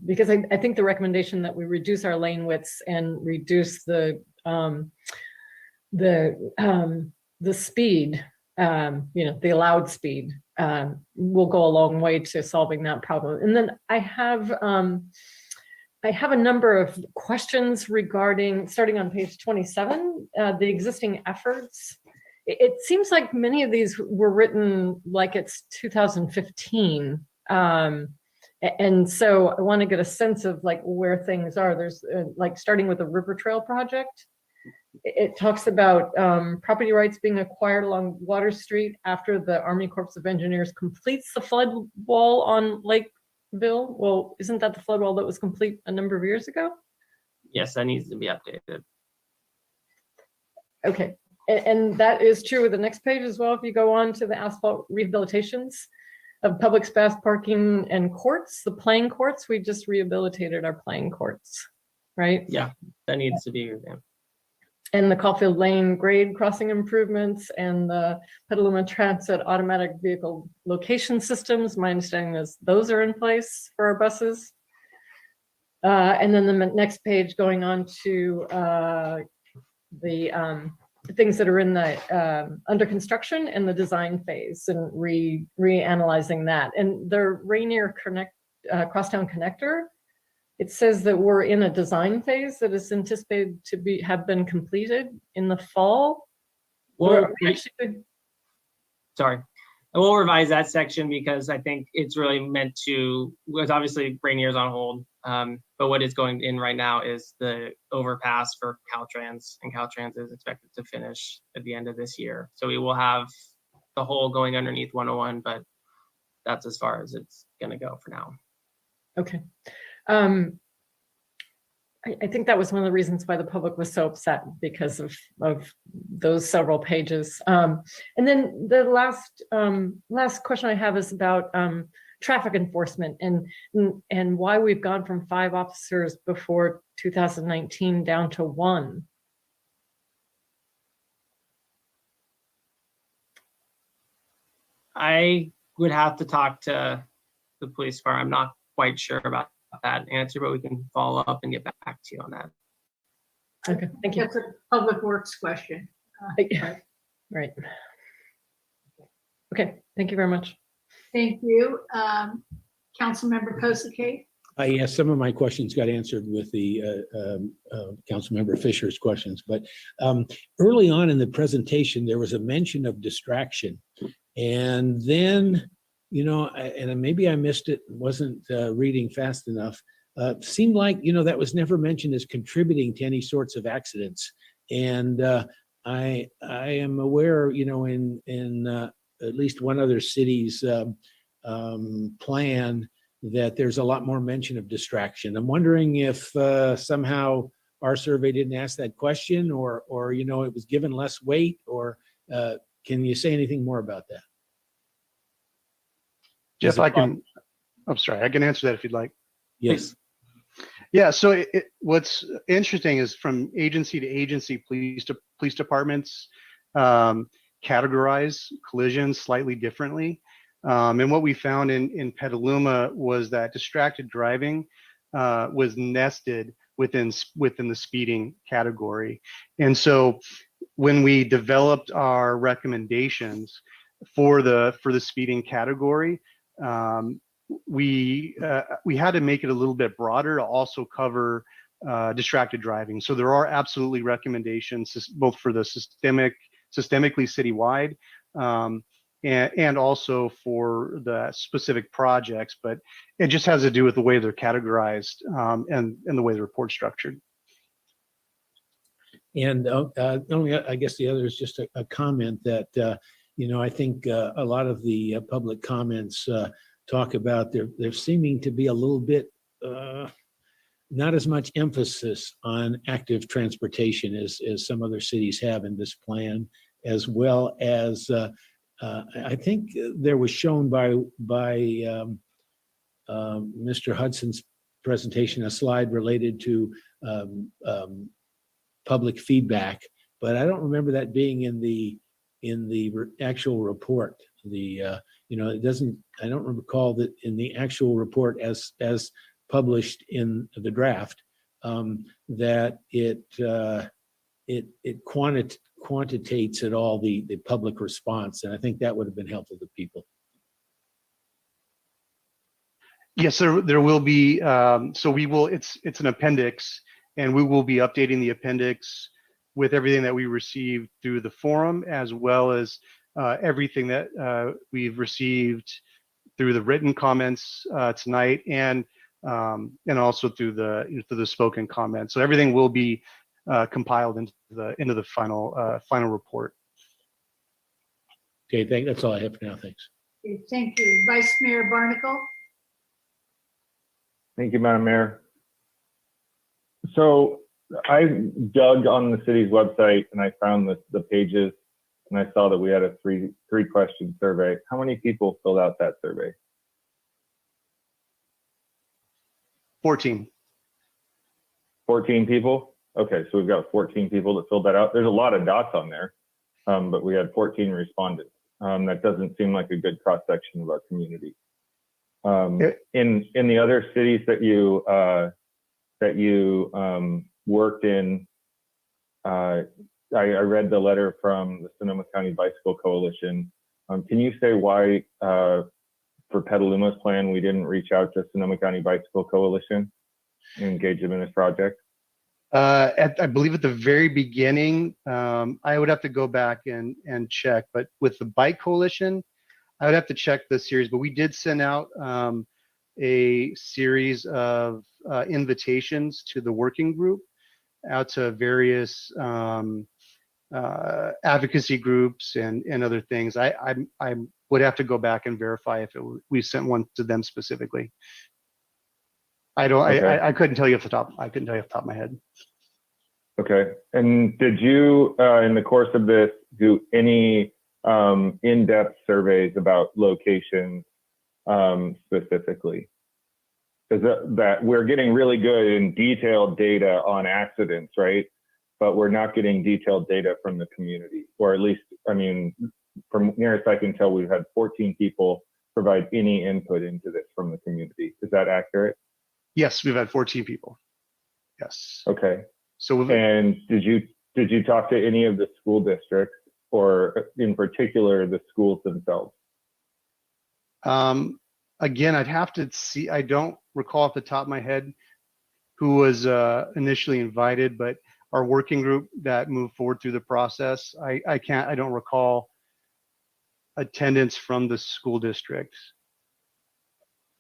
because I think the recommendation that we reduce our lane widths and reduce the speed, the allowed speed, will go a long way to solving that problem. And then I have a number of questions regarding, starting on page 27, the existing efforts. It seems like many of these were written like it's 2015. And so I want to get a sense of like where things are. There's like starting with the River Trail project. it talks about property rights being acquired along Water Street after the Army Corps of Engineers completes the flood wall on Lakeville. Well, isn't that the flood wall that was complete a number of years ago? Yes, that needs to be updated. Okay, and that is true with the next page as well. If you go on to the asphalt rehabilitations of public space, parking, and courts, the playing courts, we just rehabilitated our playing courts, right? Yeah, that needs to be revamped. And the Caulfield Lane grade crossing improvements and the Petaluma Transit automatic vehicle location systems. My understanding is those are in place for our buses. And then the next page going on to the things that are in the under construction and the design phase and reanalyzing that. And the Rainier Crosstown Connector, it says that we're in a design phase that is anticipated to have been completed in the fall. Well, sorry. I will revise that section because I think it's really meant to, was obviously Rainier's on hold. But what is going in right now is the overpass for Caltrans, and Caltrans is expected to finish at the end of this year. So we will have the hole going underneath 101, but that's as far as it's gonna go for now. Okay. I think that was one of the reasons why the public was so upset, because of those several pages. And then the last question I have is about traffic enforcement and why we've gone from 5 officers before 2019 down to 1. I would have to talk to the police department. I'm not quite sure about that answer, but we can follow up and get back to you on that. Okay, thank you. That's a public works question. Right. Okay, thank you very much. Thank you. Councilmember Kosake. Yes, some of my questions got answered with the Councilmember Fisher's questions, but early on in the presentation, there was a mention of distraction. And then, you know, and maybe I missed it, wasn't reading fast enough. Seemed like, you know, that was never mentioned as contributing to any sorts of accidents. And I am aware, you know, in at least one other city's plan that there's a lot more mention of distraction. I'm wondering if somehow our survey didn't ask that question, or you know, it was given less weight, or can you say anything more about that? Jeff, I can, I'm sorry, I can answer that if you'd like. Yes. Yeah, so what's interesting is from agency to agency, police departments categorize collisions slightly differently. And what we found in Petaluma was that distracted driving was nested within the speeding category. And so when we developed our recommendations for the speeding category, we had to make it a little bit broader to also cover distracted driving. So there are absolutely recommendations both for the systemically citywide and also for the specific projects, but it just has to do with the way they're categorized and the way the report's structured. And only, I guess the other is just a comment that, you know, I think a lot of the public comments talk about there seeming to be a little bit, not as much emphasis on active transportation as some other cities have in this plan, as well as I think there was shown by Mr. Hudson's presentation a slide related to public feedback, but I don't remember that being in the actual report. You know, it doesn't. I don't recall that in the actual report as published in the draft that it quantitates at all the public response, and I think that would have been helpful to people. Yes, there will be. So we will. It's an appendix, and we will be updating the appendix with everything that we received through the forum, as well as everything that we've received through the written comments tonight, and also through the spoken comments. So everything will be compiled into the final report. Okay, that's all I have for now. Thanks. Okay, thank you. Vice Mayor Barnacle? Thank you, Madam Mayor. So I dug on the city's website and I found the pages, and I saw that we had a three question survey. How many people filled out that survey? 14. 14 people? Okay, so we've got 14 people that filled that out. There's a lot of dots on there, but we had 14 respondents. That doesn't seem like a good cross section of our community. In the other cities that you worked in, I read the letter from the Sonoma County Bicycle Coalition. Can you say why, for Petaluma's plan, we didn't reach out to Sonoma County Bicycle Coalition and engage them in this project? I believe at the very beginning, I would have to go back and check, but with the Bike Coalition, I would have to check the series, but we did send out a series of invitations to the working group, out to various advocacy groups and other things. I would have to go back and verify if we sent one to them specifically. I don't. Okay. I couldn't tell you off the top. I couldn't tell you off the top of my head. Okay. And did you, in the course of this, do any in-depth surveys about locations specifically? Because that we're getting really good and detailed data on accidents, right? But we're not getting detailed data from the community, or at least, I mean, from nearest I can tell, we've had 14 people provide any input into this from the community. Is that accurate? Yes, we've had 14 people. Yes. Okay. So and did you talk to any of the school districts, or in particular the schools themselves? Again, I'd have to see. I don't recall off the top of my head who was initially invited, but our working group that moved forward through the process, I don't recall attendance from the school districts.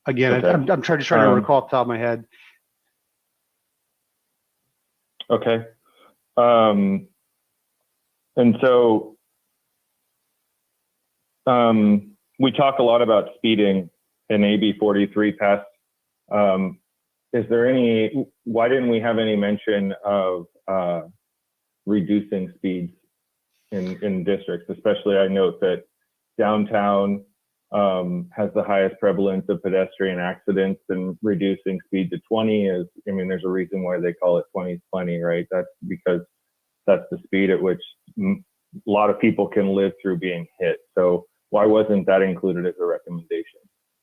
Again, Okay. I'm trying to recall off the top of my head. Okay. And so we talk a lot about speeding in AB 43 passed. Is there why didn't we have any mention of reducing speeds in districts? Especially, I note that downtown has the highest prevalence of pedestrian accidents, and reducing speed to 20 is, I mean, there's a reason why they call it 20 is plenty, right? That's because that's the speed at which a lot of people can live through being hit. So why wasn't that included as a recommendation?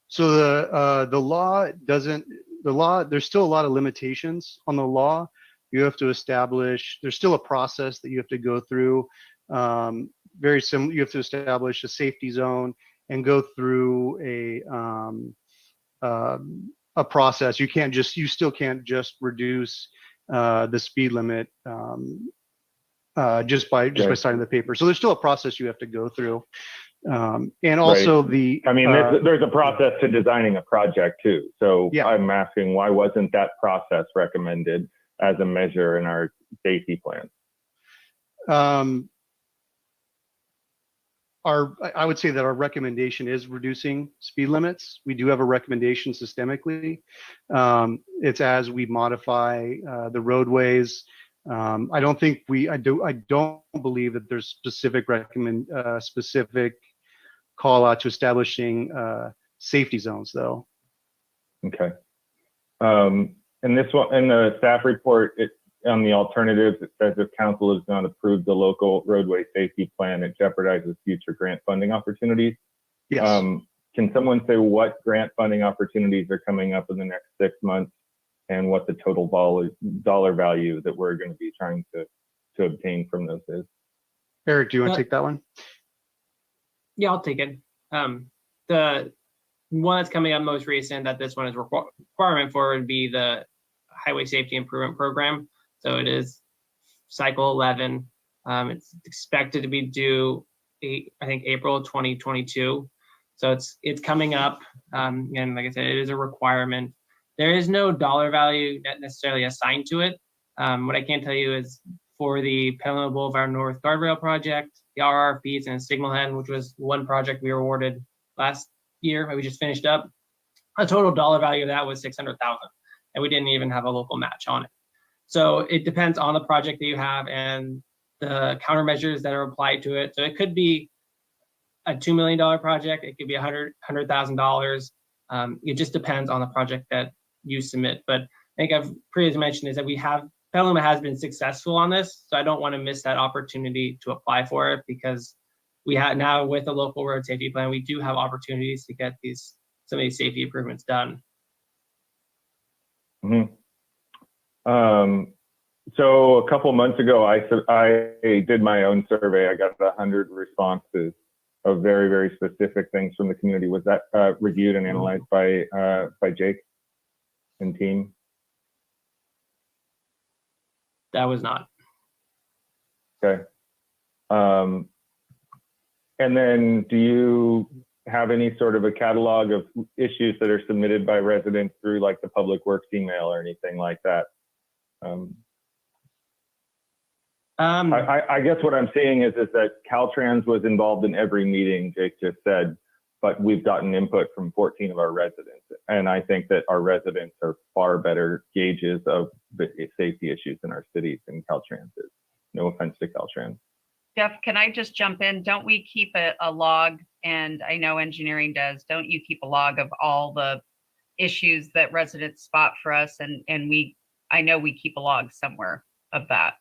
So the law doesn't, there's still a lot of limitations on the law. You have to establish, there's still a process that you have to go through. Very similar, you have to establish a safety zone and go through a process. You still can't just reduce the speed limit just by signing the paper. So there's still a process you have to go through. And also right. There's a process to designing a project too. So yeah. I'm asking, why wasn't that process recommended as a measure in our safety plan? I would say that our recommendation is reducing speed limits. We do have a recommendation systemically. It's as we modify the roadways. I don't believe that there's specific call out to establishing safety zones though. Okay. And this one, in the staff report, on the alternatives, it says if council has not approved the local roadway safety plan, it jeopardizes future grant funding opportunities. Yes. Can someone say what grant funding opportunities are coming up in the next 6 months, and what the total dollar value that we're going to be trying to obtain from those is? Eric, do you want to take that one? Yeah, I'll take it. The one that's coming up most recent that this one is requirement for would be the Highway Safety Improvement Program. So it is cycle 11. It's expected to be due, I think, April 2022. So it's coming up. And like I said, it is a requirement. There is no dollar value necessarily assigned to it. What I can tell you is for the Petaluma Boulevard North Guardrail project, the RRPs and Signal Head, which was one project we were awarded last year, we just finished up. A total dollar value of that was $600,000, and we didn't even have a local match on it. So it depends on the project that you have and the countermeasures that are applied to it. So it could be a $2 million project. It could be $100,000. It just depends on the project that you submit. But I think I've previously mentioned is that Petaluma has been successful on this. So I don't want to miss that opportunity to apply for it, because we have now, with the local road safety plan, we do have opportunities to get some of these safety improvements done. So a couple months ago, I did my own survey. I got 100 responses of very, very specific things from the community. Was that reviewed and analyzed by Jake and team? That was not. Okay. And then do you have any sort of a catalog of issues that are submitted by residents through like the Public Works email or anything like that? I guess what I'm seeing is that Caltrans was involved in every meeting, Jake just said, but we've gotten input from 14 of our residents. And I think that our residents are far better gauges of the safety issues in our cities than Caltrans is. No offense to Caltrans. Jeff, can I just jump in? Don't we keep a log, and I know engineering does, don't you keep a log of all the issues that residents spot for us? And I know we keep a log somewhere of that.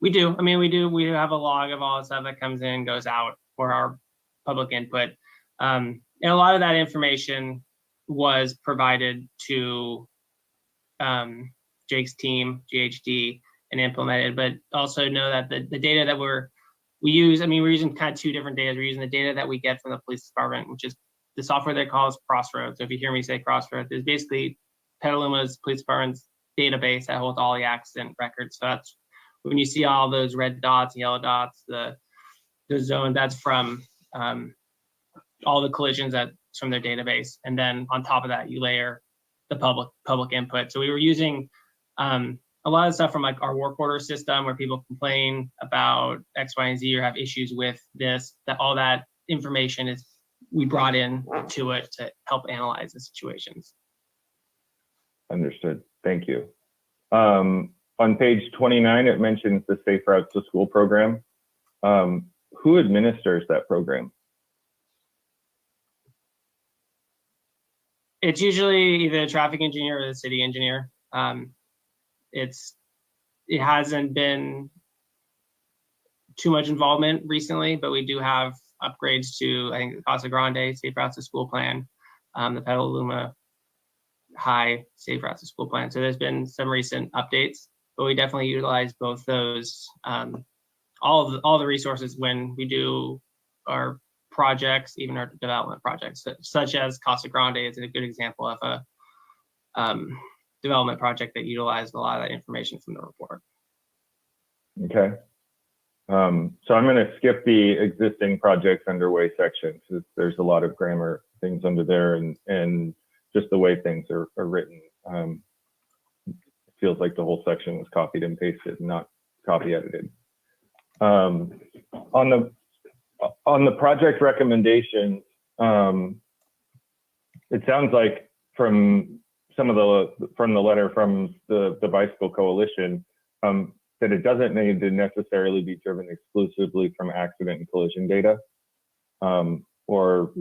We do. I mean, we do. We have a log of all the stuff that comes in, goes out for our public input. And a lot of that information was provided to Jake's team, GHD, and implemented. But also know that the data that we use, I mean, we're using kind of two different data. We're using the data that we get from the police department, which is the software they call Crossroads. So if you hear me say Crossroads, it's basically Petaluma's police department's database that holds all the accident records. So that's when you see all those red dots, yellow dots, the zone, that's from all the collisions that's from their database. And then on top of that, you layer the public input. So we were using a lot of stuff from like our work order system, where people complain about X, Y, and Z, or have issues with this, that all that information we brought in to it to help analyze the situations. Understood. Thank you. On page 29, it mentions the Safe Routes to School program. Who administers that program? It's usually either a traffic engineer or the city engineer. It hasn't been too much involvement recently, but we do have upgrades to, I think, the Casa Grande Safe Routes to School plan, the Petaluma High Safe Routes to School plan. So there's been some recent updates, but we definitely utilize both those, all the resources when we do our projects, even our development projects, such as Casa Grande is a good example of a development project that utilized a lot of that information from the report. Okay. So I'm going to skip the existing projects underway section, because there's a lot of grammar things under there, and just the way things are written. It feels like the whole section was copied and pasted, not copy edited. On the project recommendations, it sounds like from the letter from the Bicycle Coalition, that it doesn't need to necessarily be driven exclusively from accident and collision data. Or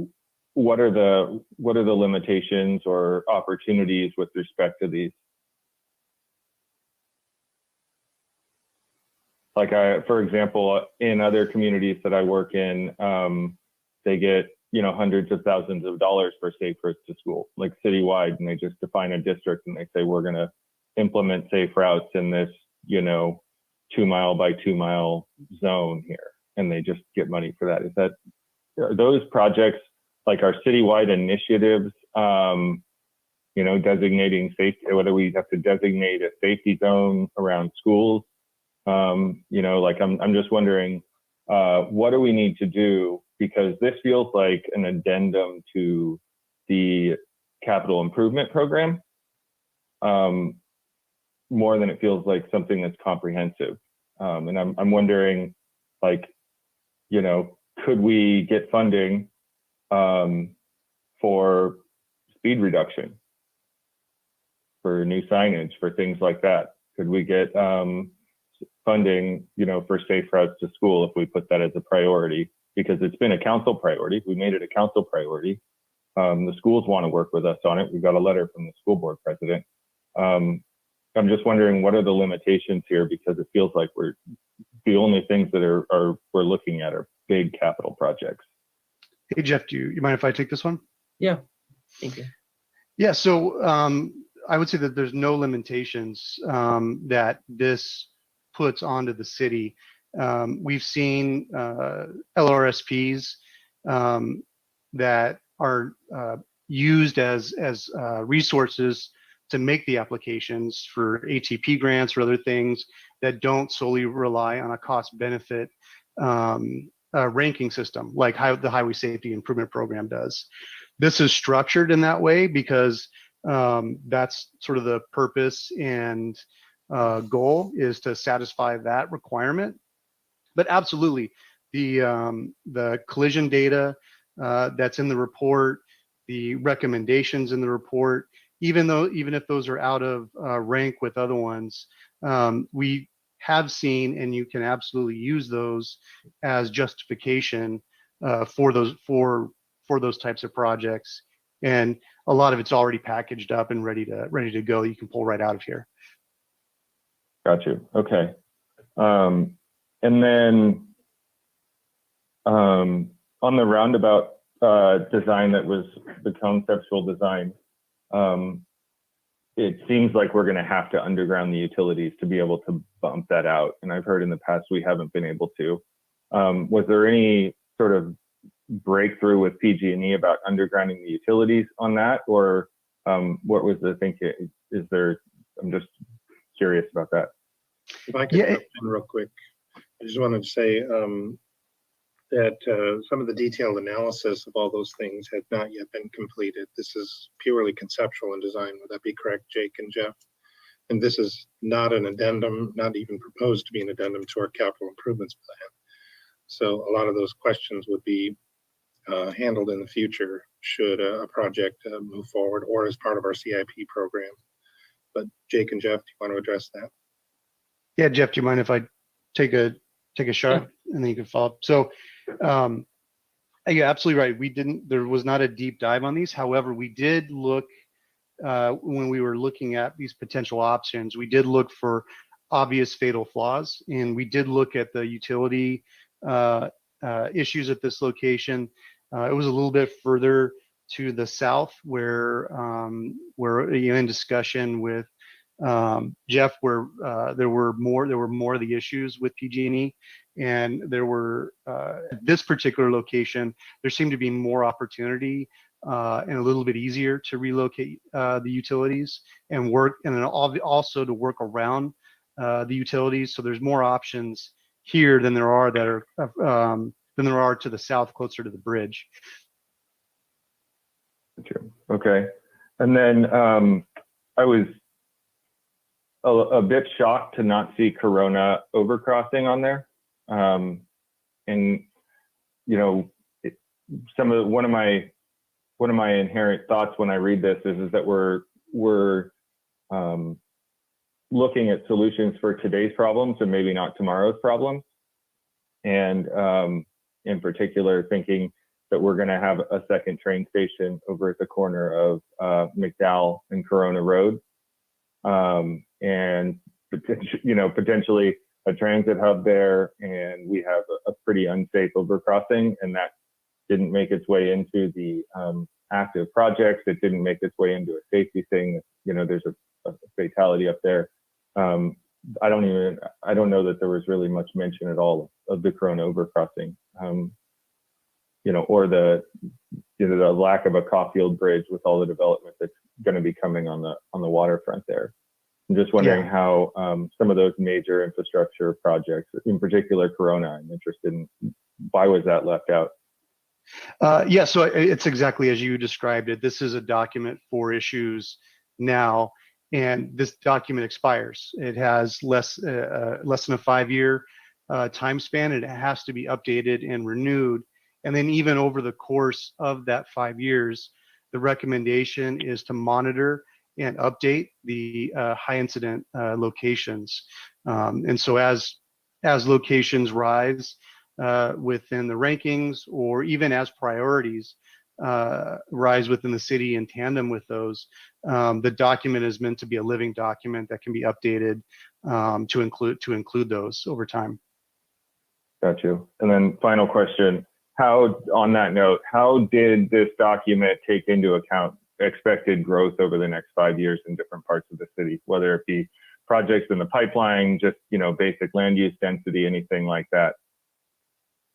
what are the limitations or opportunities with respect to these? Like for example, in other communities that I work in, they get hundreds of thousands of dollars for Safe Routes to School, like citywide, and they just define a district and they say we're going to implement safe routes in this 2 mile by 2 mile zone here, and they just get money for that. Are those projects like our citywide initiatives, designating safety, whether we have to designate a safety zone around schools? I'm just wondering, what do we need to do? Because this feels like an addendum to the capital improvement program. more than it feels like something that's comprehensive. And I'm wondering, like, you know, could we get funding for speed reduction, for new signage, for things like that? Could we get funding, you know, for safe routes to school if we put that as a priority? Because it's been a council priority. We made it a council priority. The schools want to work with us on it. We got a letter from the school board president. I'm just wondering, what are the limitations here? Because it feels like the only things that we're looking at are big capital projects. Hey, Jeff, do you mind if I take this one? Yeah, thank you. Yeah, so I would say that there's no limitations that this puts onto the city. We've seen LRSPs that are used as resources to make the applications for ATP grants or other things that don't solely rely on a cost benefit ranking system like the Highway Safety Improvement Program does. This is structured in that way because that's sort of the purpose and goal is to satisfy that requirement. But absolutely, the collision data that's in the report, the recommendations in the report, even if those are out of rank with other ones, we have seen, and you can absolutely use those as justification for those types of projects. And a lot of it's already packaged up and ready to go. You can pull right out of here. Got you. Okay. And then on the roundabout design that was the conceptual design, it seems like we're going to have to underground the utilities to be able to bump that out. And I've heard in the past we haven't been able to. Was there any sort of breakthrough with PG&E about undergrounding the utilities on that, or what was the thinking? I'm just curious about that. If I could jump in real quick, I just wanted to say that some of the detailed analysis of all those things had not yet been completed. This is purely conceptual and design. Would that be correct, Jake and Jeff? And this is not an addendum, not even proposed to be an addendum to our capital improvements plan. So a lot of those questions would be handled in the future should a project move forward or as part of our CIP program. But Jake and Jeff, do you want to address that? Yeah, Jeff, do you mind if I take a shot and then you can follow up? So yeah, absolutely right. There was not a deep dive on these. However, we did look when we were looking at these potential options, we did look for obvious fatal flaws, and we did look at the utility issues at this location. It was a little bit further to the south where in discussion with Jeff, where there were more of the issues with PG&E, and there were at this particular location, there seemed to be more opportunity and a little bit easier to relocate the utilities and then also to work around the utilities. So there's more options here than there are to the south, closer to the bridge. Okay, and then I was a bit shocked to not see Corona overcrossing on there. And you know, one of my inherent thoughts when I read this is that we're looking at solutions for today's problems and maybe not tomorrow's problems. And in particular, thinking that we're going to have a second train station over at the corner of McDowell and Corona Road. And potentially a transit hub there, and we have a pretty unsafe overcrossing, and that didn't make its way into the active projects. It didn't make its way into a safety thing. You know, there's a fatality up there. I don't know that there was really much mention at all of the Corona overcrossing. Or the lack of a Caulfield Bridge with all the development that's going to be coming on the waterfront there. I'm just wondering how some of those major infrastructure projects, in particular Corona, I'm interested in, why was that left out? Yeah, so it's exactly as you described it. This is a document for issues now, and this document expires. It has less than a 5-year time span, and it has to be updated and renewed. And then even over the course of that 5 years, the recommendation is to monitor and update the high incident locations. And so as locations rise within the rankings, or even as priorities rise within the city in tandem with those, the document is meant to be a living document that can be updated to include those over time. Got you. And then final question, how, on that note, how did this document take into account expected growth over the next 5 years in different parts of the city, whether it be projects in the pipeline, just, you know, basic land use density, anything like that?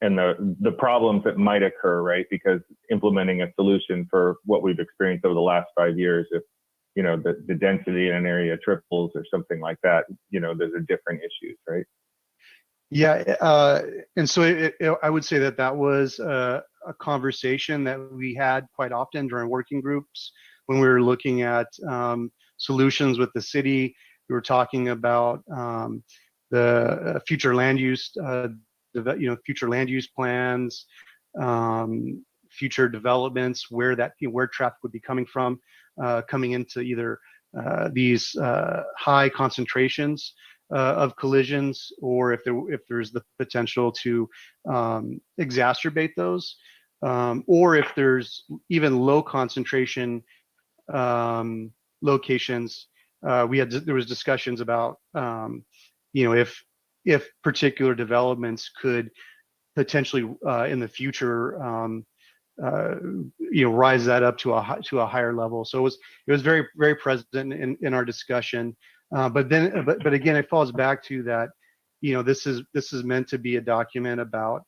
And the problems that might occur, right? Because implementing a solution for what we've experienced over the last 5 years, if, you know, the density in an area triples or something like that, you know, those are different issues, right? Yeah, and so I would say that was a conversation that we had quite often during working groups when we were looking at solutions with the city. We were talking about the future land use, future land use plans, future developments, where traffic would be coming from, coming into either these high concentrations of collisions, or if there's the potential to exacerbate those, or if there's even low concentration locations. There was discussions about if particular developments could potentially in the future rise that up to a higher level. So it was very, very present in our discussion. But again, it falls back to that, this is meant to be a document about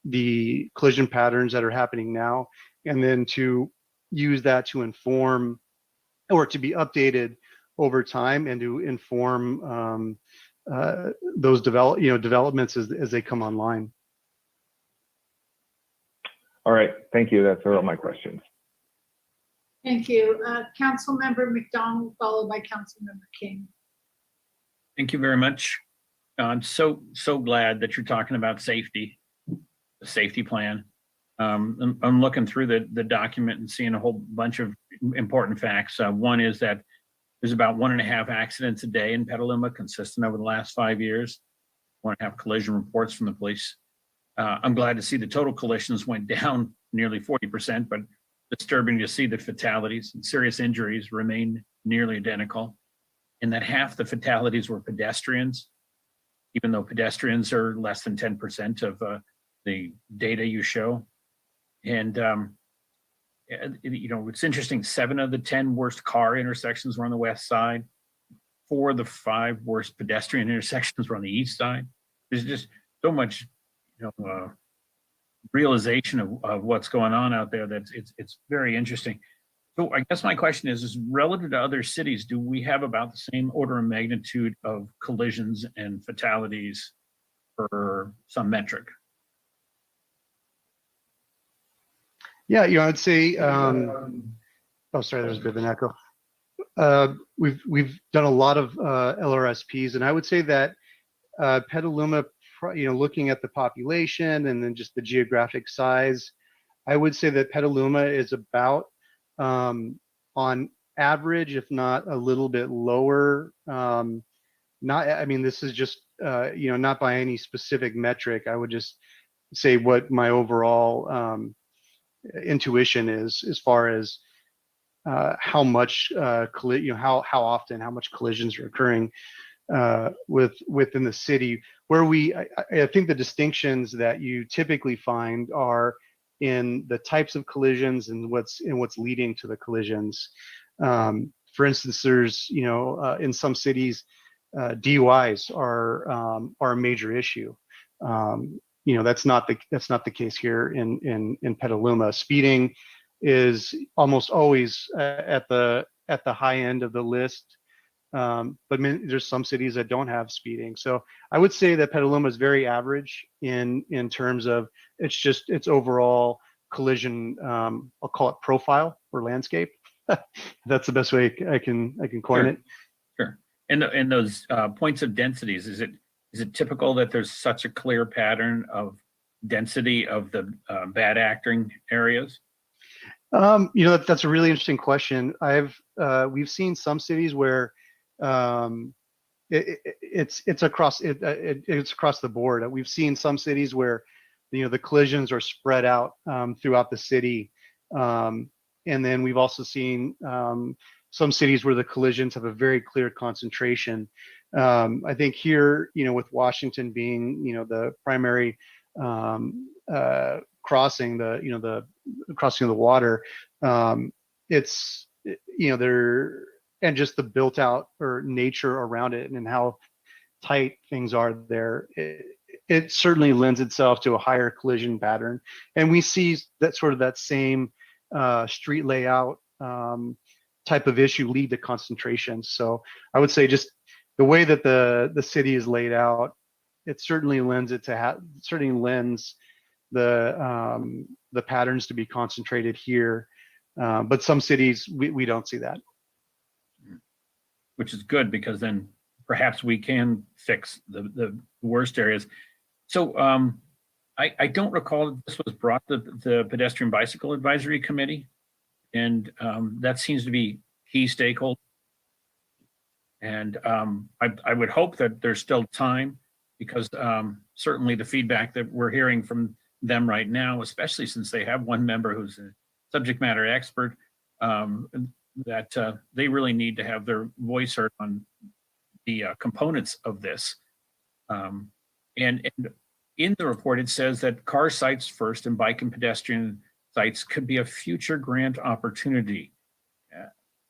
the collision patterns that are happening now, and then to use that to inform, or to be updated over time, and to inform those developments as they come online. All right, thank you. That's all my questions. Thank you. Councilmember McDonald, followed by Councilmember King. Thank you very much. I'm so glad that you're talking about safety, the safety plan. I'm looking through the document and seeing a whole bunch of important facts. One is that there's about 1.5 accidents a day in Petaluma, consistent over the last 5 years. 1.5 collision reports from the police. I'm glad to see the total collisions went down nearly 40%, but disturbing to see the fatalities and serious injuries remain nearly identical, and that half the fatalities were pedestrians, even though pedestrians are less than 10% of the data you show. And it's interesting, 7 of the 10 worst car intersections were on the west side. 4 of the 5 worst pedestrian intersections were on the east side. There's just so much realization of what's going on out there that it's very interesting. So I guess my question is relative to other cities, do we have about the same order of magnitude of collisions and fatalities for some metric? Yeah, I'd say, oh, sorry, there's a bit of an echo. We've done a lot of LRSPs, and I would say that Petaluma, looking at the population and then just the geographic size, I would say that Petaluma is about, on average, if not a little bit lower. This is just, not by any specific metric. I would just say what my overall intuition is, as far as how much how often, how much collisions are occurring within the city. Where I think the distinctions that you typically find are in the types of collisions and what's leading to the collisions. For instance, there's in some cities, DUIs are a major issue. That's not the case here in Petaluma. Speeding is almost always at the high end of the list. But there's some cities that don't have speeding. So I would say that Petaluma is very average in terms of its overall collision, I'll call it profile or landscape. That's the best way I can coin Sure. it. Sure. And those points of densities, is it typical that there's such a clear pattern of density of the bad acting areas? That's a really interesting question. We've seen some cities where it's across the board. We've seen some cities where the collisions are spread out throughout the city, and then we've also seen some cities where the collisions have a very clear concentration. I think here, with Washington being the primary crossing the crossing of the water, it's there, and just the built out or nature around it and how tight things are there, it certainly lends itself to a higher collision pattern. And we see that same street layout type of issue lead to concentrations. So I would say just the way that the city is laid out, it certainly lends the patterns to be concentrated here. But some cities, we don't see that. Which is good, because then perhaps we can fix the worst areas. So I don't recall that this was brought to the Pedestrian Bicycle Advisory Committee, and that seems to be key stakeholder. And I would hope that there's still time, because certainly the feedback that we're hearing from them right now, especially since they have one member who's a subject matter expert, that they really need to have their voice heard on the components of this. And in the report, it says that car sites first and bike and pedestrian sites could be a future grant opportunity.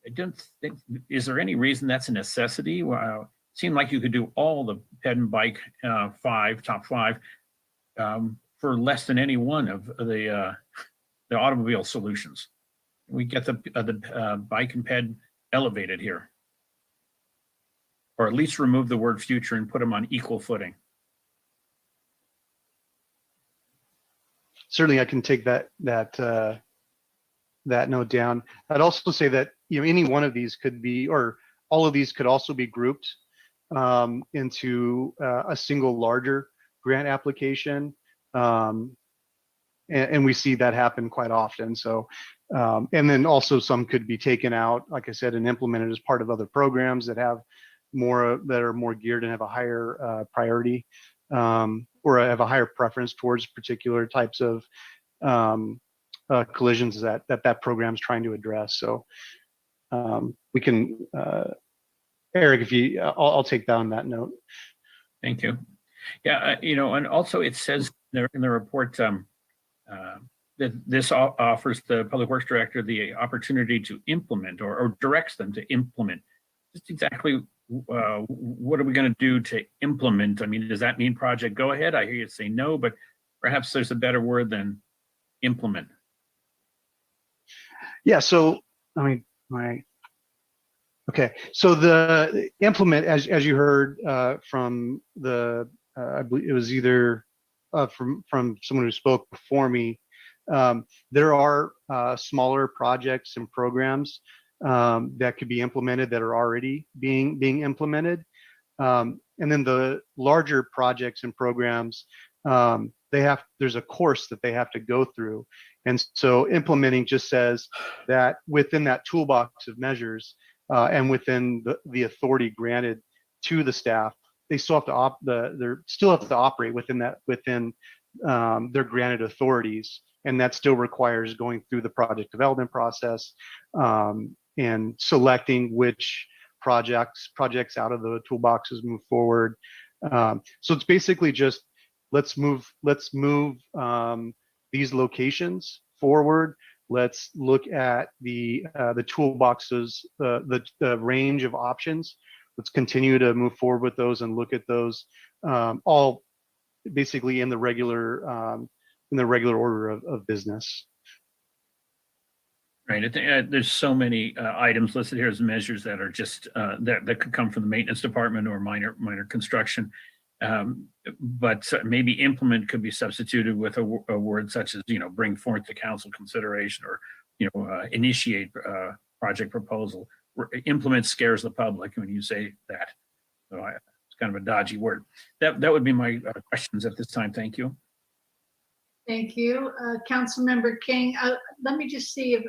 I don't think, is there any reason that's a necessity? Well, it seemed like you could do all the ped and bike top five for less than any one of the automobile solutions. We get the bike and ped elevated here, or at least remove the word future and put them on equal footing. Certainly, I can take that note down. I'd also say that any one of these could be, or all of these could also be grouped into a single larger grant application, and we see that happen quite often. So, and then also some could be taken out, like I said, and implemented as part of other programs that are more geared and have a higher priority, or have a higher preference towards particular types of collisions that program's trying to address. So we can, Eric, I'll take down that note. Thank you. Yeah, and also it says in the report that this offers the Public Works Director the opportunity to implement, or directs them to implement. Just exactly what are we going to do to implement? I mean, does that mean project go ahead? I hear you say no, but perhaps there's a better word than implement. Yeah, so okay, so the implement, as you heard from I believe it was either from someone who spoke before me, there are smaller projects and programs that could be implemented that are already being implemented, and then the larger projects and programs, there's a course that they have to go through. And so implementing just says that within that toolbox of measures and within the authority granted to the staff, they still have to operate within their granted authorities, and that still requires going through the project development process and selecting which projects out of the toolboxes move forward. So it's basically just let's move these locations forward. Let's look at the toolboxes, the range of options. Let's continue to move forward with those and look at those all basically in the regular order of business. Right. There's so many items listed here as measures that are just that could come from the maintenance department or minor construction. But maybe implement could be substituted with a word such as, bring forth to council consideration, or, initiate project proposal. Implement scares the public when you say that. So it's kind of a dodgy word. That would be my questions at this time. Thank you. Thank you. Councilmember King, let me just see if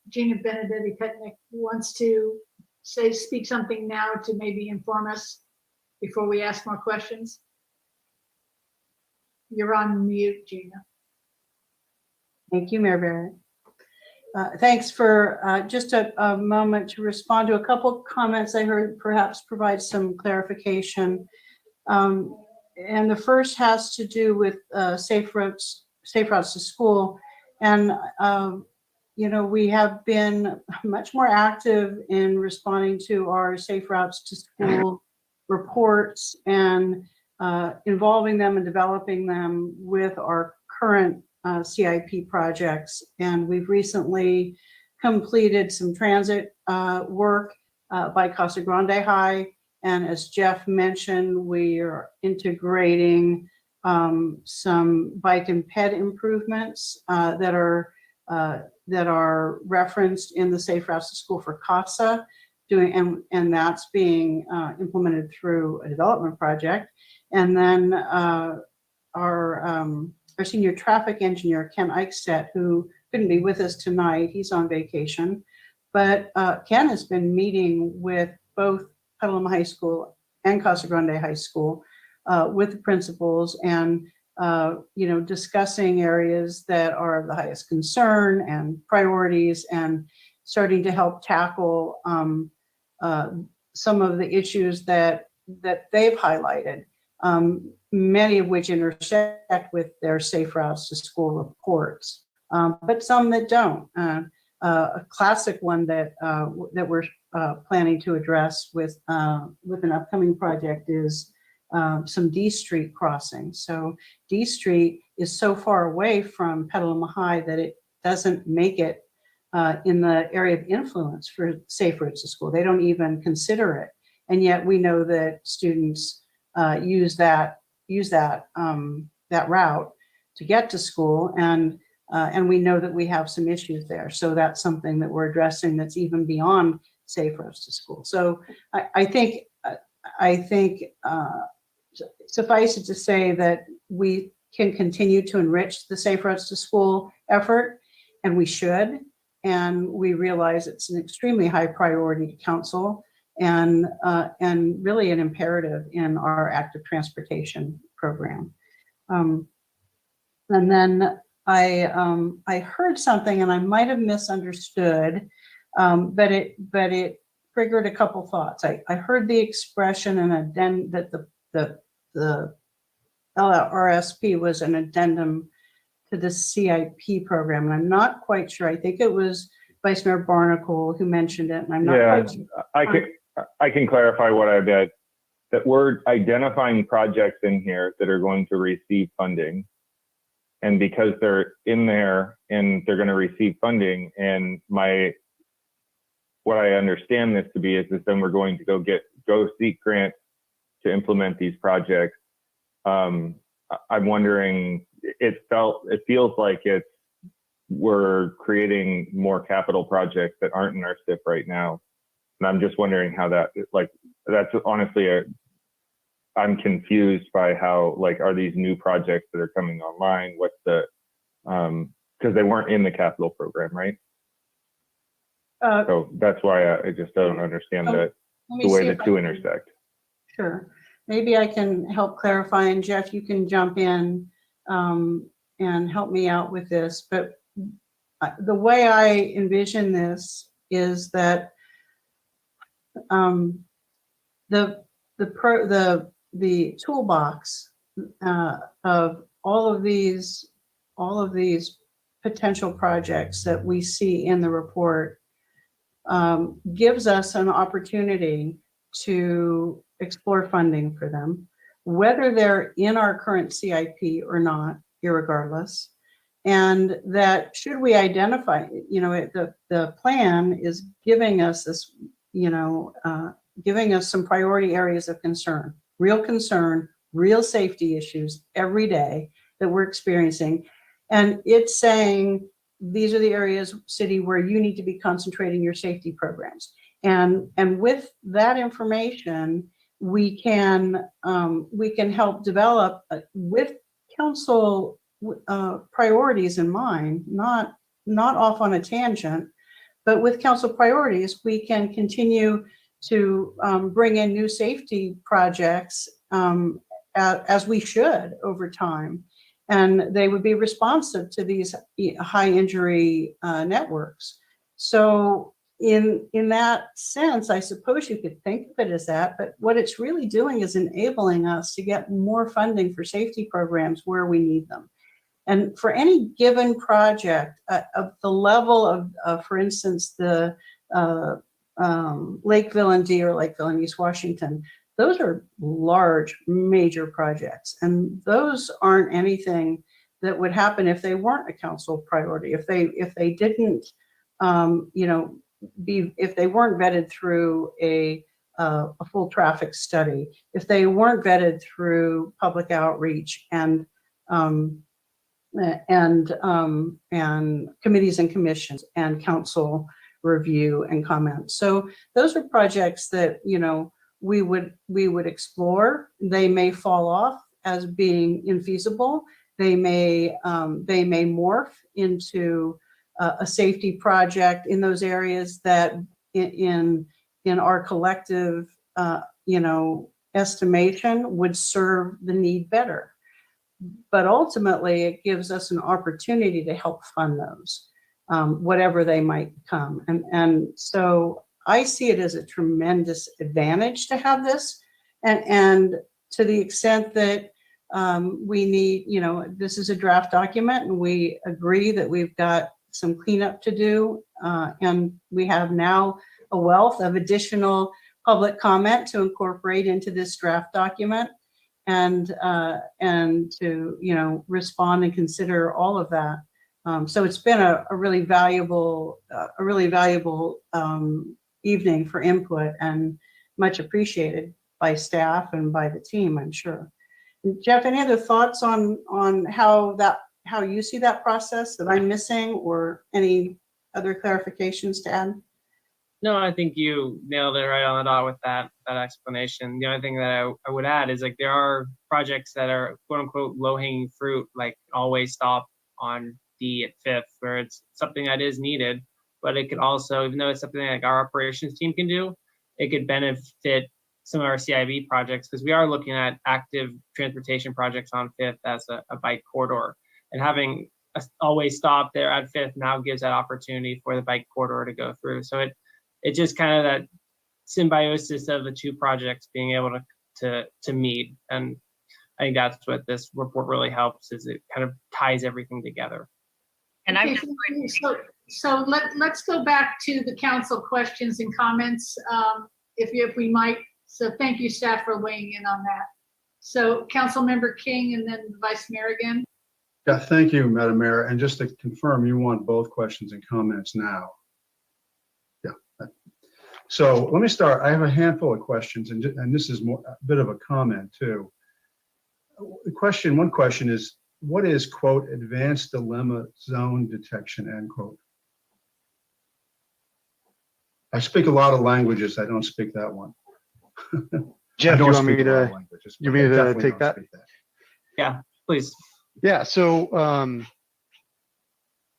Gina Benedetti-Petnick wants to speak something now to maybe inform us before we ask more questions. You're on mute, Gina. Thank you, Mayor Barrett. Thanks for just a moment to respond to a couple comments I heard, perhaps provide some clarification. And the first has to do with safe routes to school. And, you know, we have been much more active in responding to our safe routes to school reports and involving them and developing them with our current CIP projects. And we've recently completed some transit work by Casa Grande High. And as Jeff mentioned, we are integrating some bike and ped improvements that are referenced in the Safe Routes to School for CASA, and that's being implemented through a development project. And then our senior traffic engineer, Ken Eichstedt, who couldn't be with us tonight, he's on vacation, but Ken has been meeting with both Petaluma High School and Casa Grande High School with the principals and you know, discussing areas that are of the highest concern and priorities, and starting to help tackle some of the issues that they've highlighted, many of which intersect with their Safe Routes to School reports, but some that don't. A classic one that we're planning to address with an upcoming project is some D Street crossings. So D Street is so far away from Petaluma High that it doesn't make it in the area of influence for safe routes to school. They don't even consider it, and yet we know that students use that route to get to school, and we know that we have some issues there. So that's something that we're addressing that's even beyond safe routes to school. So I think suffice it to say that we can continue to enrich the Safe Routes to School effort, and we should. And we realize it's an extremely high priority to council, and really an imperative in our active transportation program. And then I heard something, and I might have misunderstood, but it triggered a couple thoughts. I heard the expression that the LRSP was an addendum to the CIP program, and I'm not quite sure. I think it was Vice Mayor Barnacle who mentioned it, and I'm not quite sure. I can clarify what I bet. That we're identifying projects in here that are going to receive funding, and because they're in there and they're going to receive funding, and what I understand this to be is that then we're going to go seek grants to implement these projects. I'm wondering, it feels like we're creating more capital projects that aren't in our SIP right now. And I'm just wondering how that's honestly I'm confused by how, are these new projects that are coming online? What's because they weren't in the capital program, right? So that's why I just don't understand the way the two intersect. Sure. Maybe I can help clarify, and Jeff, you can jump in and help me out with this. But the way I envision this is that the toolbox of all of these potential projects that we see in the report gives us an opportunity to explore funding for them, whether they're in our current CIP or not, irregardless. And that should we identify, the plan is giving us this, giving us some priority areas of concern, real safety issues every day that we're experiencing. And it's saying, these are the areas, city, where you need to be concentrating your safety programs. And with that information, we can help develop with council priorities in mind, not off on a tangent, but with council priorities, we can continue to bring in new safety projects as we should over time. And they would be responsive to these high injury networks. So in that sense, I suppose you could think of it as that, but what it's really doing is enabling us to get more funding for safety programs where we need them. And for any given project of the level of, for instance, the Lakeville and D or Lakeville and East Washington, those are large, major projects. And those aren't anything that would happen if they weren't a council priority. If they didn't, if they weren't vetted through a full traffic study, if they weren't vetted through public outreach and committees and commissions and council review and comment. So those are projects that, we would explore. They may fall off as being infeasible. They may morph into a safety project in those areas that in our collective, estimation would serve the need better. But ultimately, it gives us an opportunity to help fund those, whatever they might become. And so I see it as a tremendous advantage to have this. And to the extent that we need, this is a draft document and we agree that we've got some cleanup to do. And we have now a wealth of additional public comment to incorporate into this draft document and to, respond and consider all of that. So it's been a really valuable evening for input and much appreciated by staff and by the team, I'm sure. And Jeff, any other thoughts on how you see that process that I'm missing, or any other clarifications to add? No, I think you nailed it right on the dot with that explanation. The only thing that I would add is, like, there are projects that are quote unquote low hanging fruit, like always stop on D at 5th, where it's something that is needed, but it could also, even though it's something like our operations team can do, it could benefit some of our CIB projects, because we are looking at active transportation projects on 5th as a bike corridor, and having a always stop there at 5th now gives that opportunity for the bike corridor to go through. So it just kind of that symbiosis of the two projects being able to meet. And I think that's what this report really helps, is it kind of ties everything together. And Okay, so let's go back to the council questions and comments, if we might. So thank you, staff, for weighing in on that. So Councilmember King and then Vice Mayor again. Yeah, thank you, Madam Mayor. And just to confirm, you want both questions and comments now. Yeah. So let me start. I have a handful of questions, and this is a bit of a comment too. One question is, what is, quote, advanced dilemma zone detection, end quote? I speak a lot of languages. I don't speak that one. Jeff, you want me to take that? Yeah, please. Yeah, so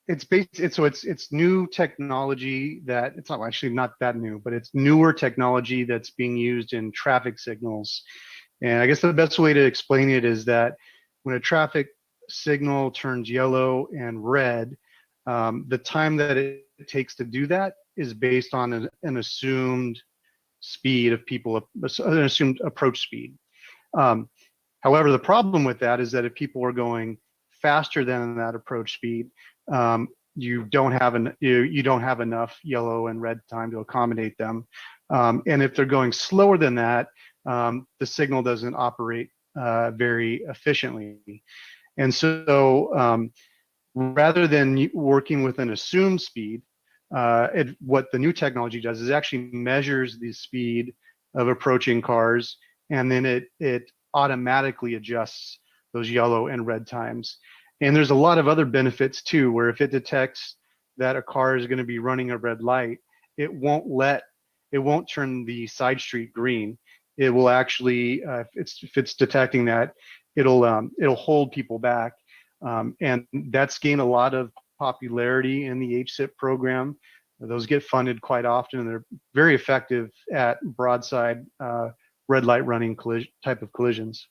it's new technology that it's not actually not that new, but it's newer technology that's being used in traffic signals. And I guess the best way to explain it is that when a traffic signal turns yellow and red, the time that it takes to do that is based on an assumed speed of people, an assumed approach speed. However, the problem with that is that if people are going faster than that approach speed, you don't have enough yellow and red time to accommodate them. And if they're going slower than that, the signal doesn't operate very efficiently. And so rather than working with an assumed speed, what the new technology does is actually measures the speed of approaching cars, and then it automatically adjusts those yellow and red times. And there's a lot of other benefits too, where if it detects that a car is going to be running a red light, it won't turn the side street green. It will actually, if it's detecting that, it'll hold people back. And that's gained a lot of popularity in the HSIP program. Those get funded quite often, and they're very effective at broadside red light running type of collisions.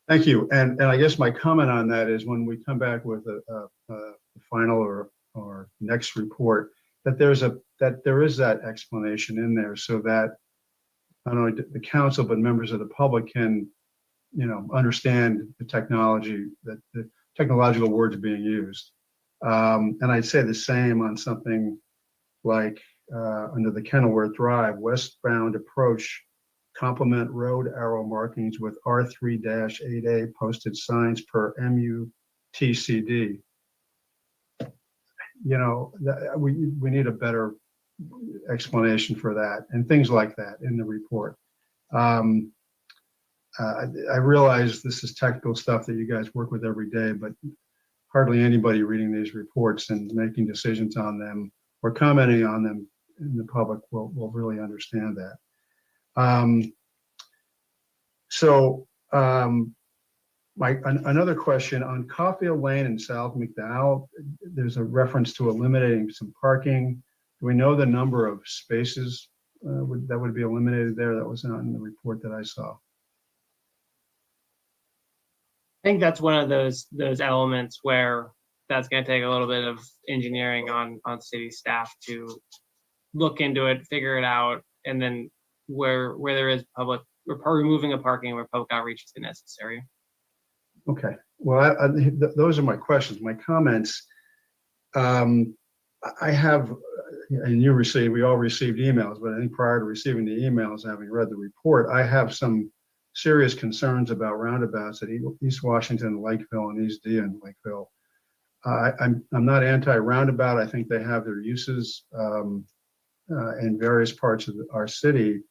Thank you. And I guess my comment on that is when we come back with a final or next report, that there is that explanation in there so that not only the council but members of the public can, understand the technology, that the technological words being used. And I'd say the same on something like under the Kenilworth Drive westbound approach, complement road arrow markings with R3-8A posted signs per MUTCD. We need a better explanation for that and things like that in the report. I realize this is technical stuff that you guys work with every day, but hardly anybody reading these reports and making decisions on them or commenting on them in the public will really understand that. Another question on Caulfield Lane in South McDowell, there's a reference to eliminating some parking. Do we know the number of spaces that would be eliminated there? That was not in the report that I saw. I think that's one of those elements where that's going to take a little bit of engineering on city staff to look into it, figure it out, and then where there is public, removing a parking where public outreach is necessary. Okay, well, those are my questions. My comments, I have, and we all received emails, but I think prior to receiving the emails, having read the report, I have some serious concerns about roundabouts at East Washington, Lakeville, and East D and Lakeville. I'm not anti-roundabout. I think they have their uses in various parts of our city.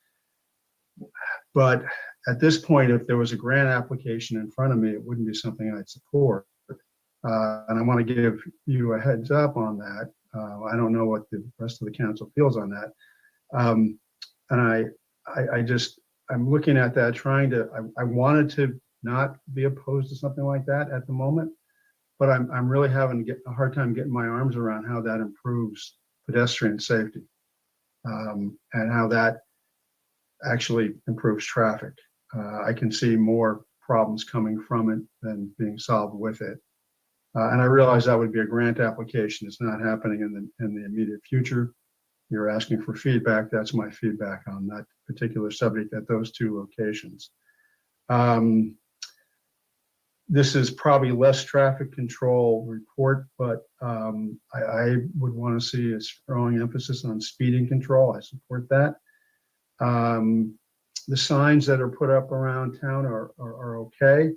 But at this point, if there was a grant application in front of me, it wouldn't be something I'd support. And I want to give you a heads up on that. I don't know what the rest of the council feels on that. And I'm looking at that, I wanted to not be opposed to something like that at the moment, but I'm really having a hard time getting my arms around how that improves pedestrian safety and how that actually improves traffic. I can see more problems coming from it than being solved with it. And I realize that would be a grant application. It's not happening in the immediate future. You're asking for feedback. That's my feedback on that particular subject at those two locations. This is probably less traffic control report, but I would want to see a strong emphasis on speeding control. I support that. The signs that are put up around town are okay.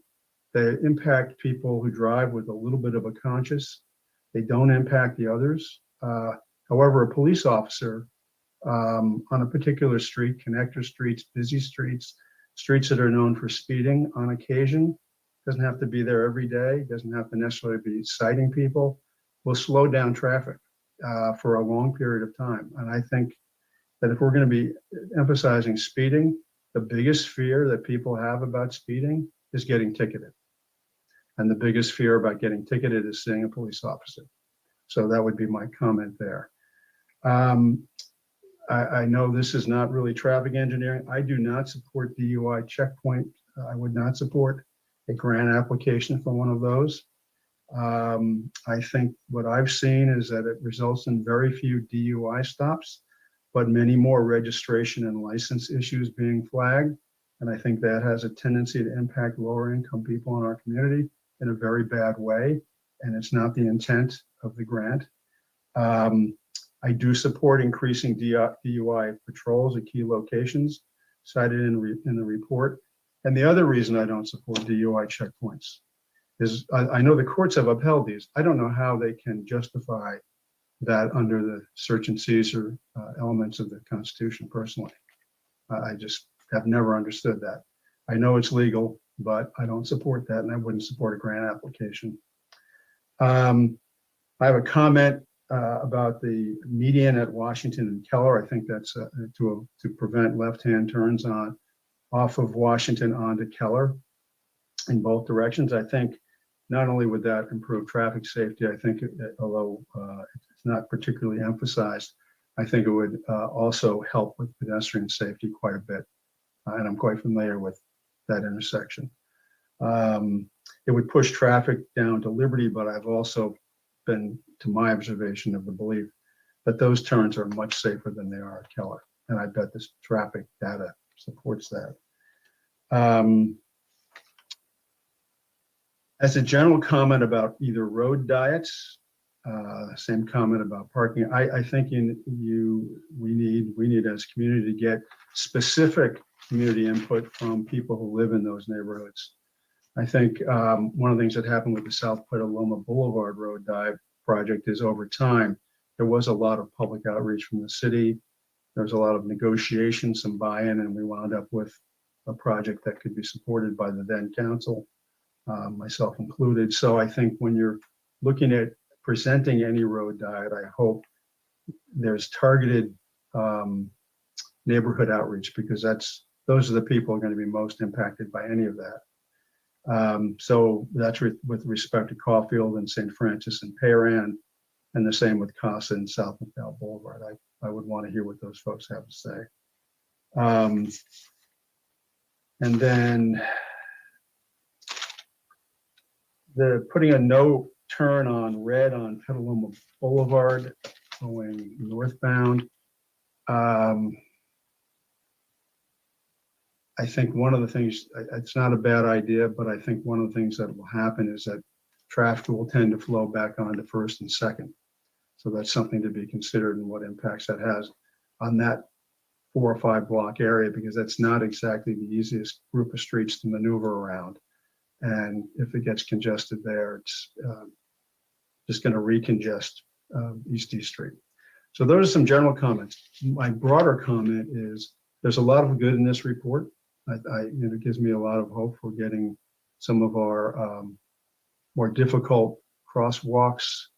They impact people who drive with a little bit of a conscience. They don't impact the others. However, a police officer on a particular street, connector streets, busy streets, streets that are known for speeding on occasion, doesn't have to be there every day, doesn't have to necessarily be citing people, will slow down traffic for a long period of time. And I think that if we're going to be emphasizing speeding, the biggest fear that people have about speeding is getting ticketed. And the biggest fear about getting ticketed is seeing a police officer. So that would be my comment there. I know this is not really traffic engineering. I do not support DUI checkpoint. I would not support a grant application for one of those. I think what I've seen is that it results in very few DUI stops, but many more registration and license issues being flagged. And I think that has a tendency to impact lower income people in our community in a very bad way. And it's not the intent of the grant. I do support increasing DUI patrols at key locations cited in the report. And the other reason I don't support DUI checkpoints is I know the courts have upheld these. I don't know how they can justify that under the search and seizure elements of the Constitution personally. I just have never understood that. I know it's legal. but I don't support that, and I wouldn't support a grant application. I have a comment about the median at Washington and Keller. I think that's to prevent left-hand turns off of Washington onto Keller in both directions. I think not only would that improve traffic safety, I think, although it's not particularly emphasized, I think it would also help with pedestrian safety quite a bit. And I'm quite familiar with that intersection. It would push traffic down to Liberty, but I've also been, to my observation, of the belief that those turns are much safer than they are at Keller. And I bet this traffic data supports that. As a general comment about either road diets, same comment about parking, I think we need as a community to get specific community input from people who live in those neighborhoods. I think one of the things that happened with the South Petaluma Boulevard Road Dive project is over time, there was a lot of public outreach from the city. There was a lot of negotiation, some buy-in, and we wound up with a project that could be supported by the then council, myself included. So I think when you're looking at presenting any road diet, I hope there's targeted neighborhood outreach, because those are the people who are going to be most impacted by any of that. So that's with respect to Caulfield and St. Francis and Payran, and the same with Casa and South McDowell Boulevard. I would want to hear what those folks have to say. And then the putting a no turn on red on Petaluma Boulevard going northbound. I think one of the things, it's not a bad idea, but I think one of the things that will happen is that traffic will tend to flow back onto First and Second. So that's something to be considered, and what impacts that has on that 4 or 5 block area, because that's not exactly the easiest group of streets to maneuver around. And if it gets congested there, it's just going to recongest East D Street. So those are some general comments. My broader comment is there's a lot of good in this report. It gives me a lot of hope for getting some of our more difficult crosswalks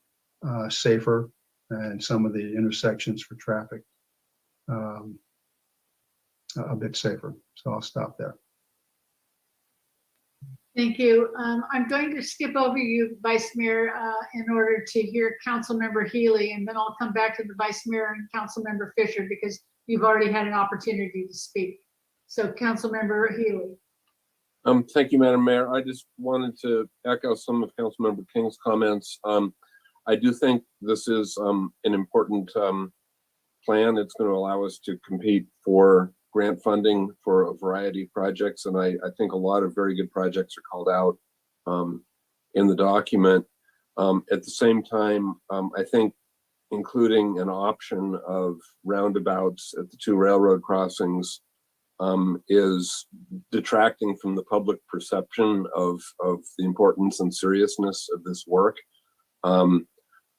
safer, and some of the intersections for traffic a bit safer. So I'll stop there. Thank you. I'm going to skip over you, Vice Mayor, in order to hear Councilmember Healy, and then I'll come back to the Vice Mayor and Councilmember Fisher, because you've already had an opportunity to speak. So Councilmember Healy. Thank you, Madam Mayor. I just wanted to echo some of Councilmember King's comments. I do think this is an important plan. It's going to allow us to compete for grant funding for a variety of projects, and I think a lot of very good projects are called out in the document. At the same time, I think including an option of roundabouts at the 2 railroad crossings is detracting from the public perception of the importance and seriousness of this work.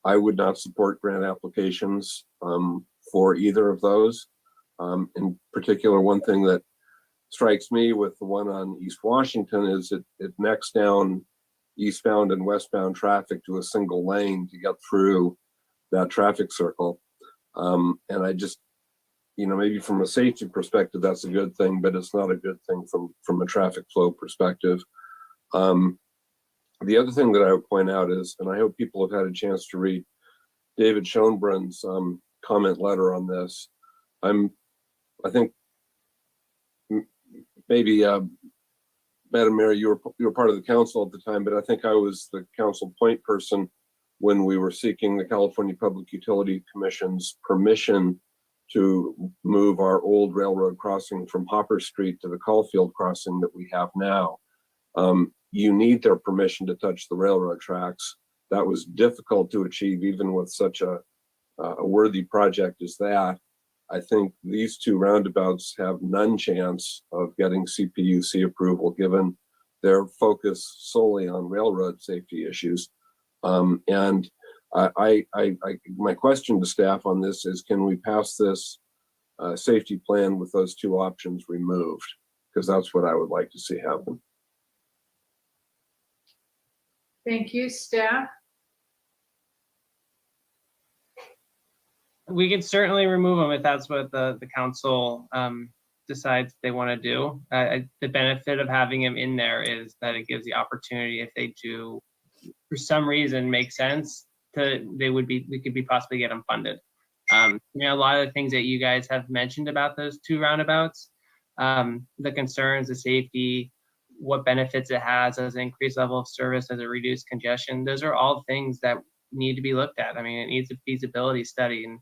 I would not support grant applications for either of those. In particular, one thing that strikes me with the one on East Washington is it necks down eastbound and westbound traffic to a single lane to get through that traffic circle. And I just, maybe from a safety perspective, that's a good thing, but it's not a good thing from a traffic flow perspective. The other thing that I would point out is, and I hope people have had a chance to read David Schoenbrun's comment letter on this. I think maybe Madam Mayor, you were part of the council at the time, but I think I was the council point person when we were seeking the California Public Utility Commission's permission to move our old railroad crossing from Hopper Street to the Caulfield crossing that we have now. You need their permission to touch the railroad tracks. That was difficult to achieve, even with such a worthy project as that. I think these 2 roundabouts have none chance of getting CPUC approval, given their focus solely on railroad safety issues. And my question to staff on this is, can we pass this safety plan with those 2 options removed? Because that's what I would like to see happen. Thank you, staff. We can certainly remove them if that's what the council decides they want to do. The benefit of having them in there is that it gives the opportunity, if they do, for some reason, make sense, we could be possibly get them funded. You know, a lot of the things that you guys have mentioned about those two roundabouts, the concerns, the safety, what benefits it has as an increased level of service, as a reduced congestion, those are all things that need to be looked at. I mean, it needs a feasibility study, and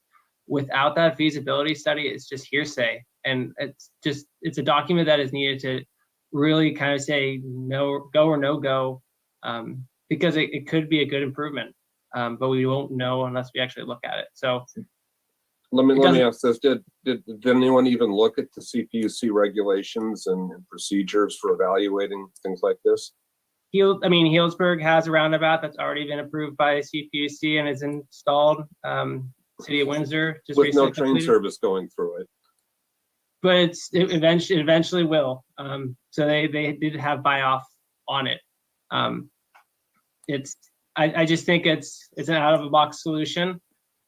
without that feasibility study, it's just hearsay. And it's a document that is needed to really kind of say no, go or no go, because it could be a good improvement, but we won't know unless we actually look at it. So let me ask this: Did anyone even look at the CPUC regulations and procedures for evaluating things like this? Healdsburg has a roundabout that's already been approved by CPUC and is installed. City of Windsor just with no train completed. service going through it. But it eventually will. So they did have buy off on it. I just think it's an out of the box solution.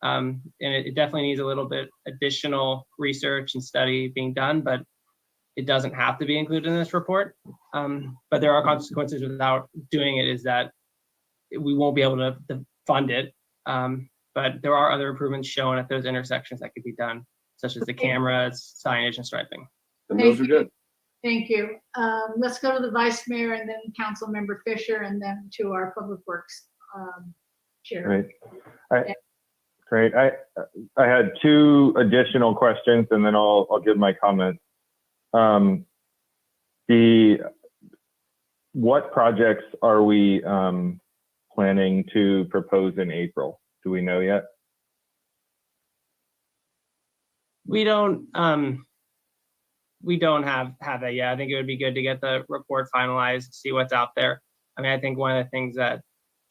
And it definitely needs a little bit additional research and study being done, but it doesn't have to be included in this report. But there are consequences without doing it, is that we won't be able to fund it. But there are other improvements shown at those intersections that could be done, such as the cameras, signage, and striping. And those are good. Thank you. Let's go to the Vice Mayor and then Council Member Fisher, and then to our Public Works Chair. Great. I had two additional questions, and then I'll give my comments. What projects are we planning to propose in April? Do we know yet? We don't have that yet. I think it would be good to get the report finalized, see what's out there. I mean, I think one of the things that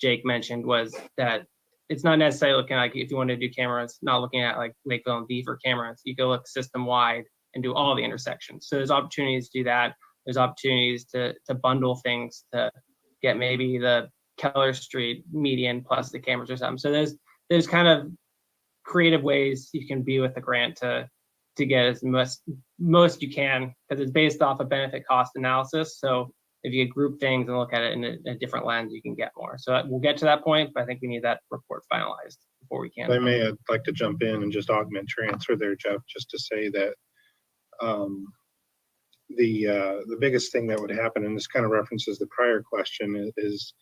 Jake mentioned was that it's not necessarily looking like, if you want to do cameras, not looking at like Lakeville and Beaver cameras. You go look system wide and do all the intersections. So there's opportunities to do that. There's opportunities to bundle things to get maybe the Keller Street median plus the cameras or something. So there's kind of creative ways you can be with the grant to get as most you can, because it's based off a benefit cost analysis. So if you group things and look at it in a different lens, you can get more. So we'll get to that point, but I think we need that report finalized before we can. I may like to jump in and just augment your answer there, Jeff, just to say that the biggest thing that would happen, and this kind of references the prior question, is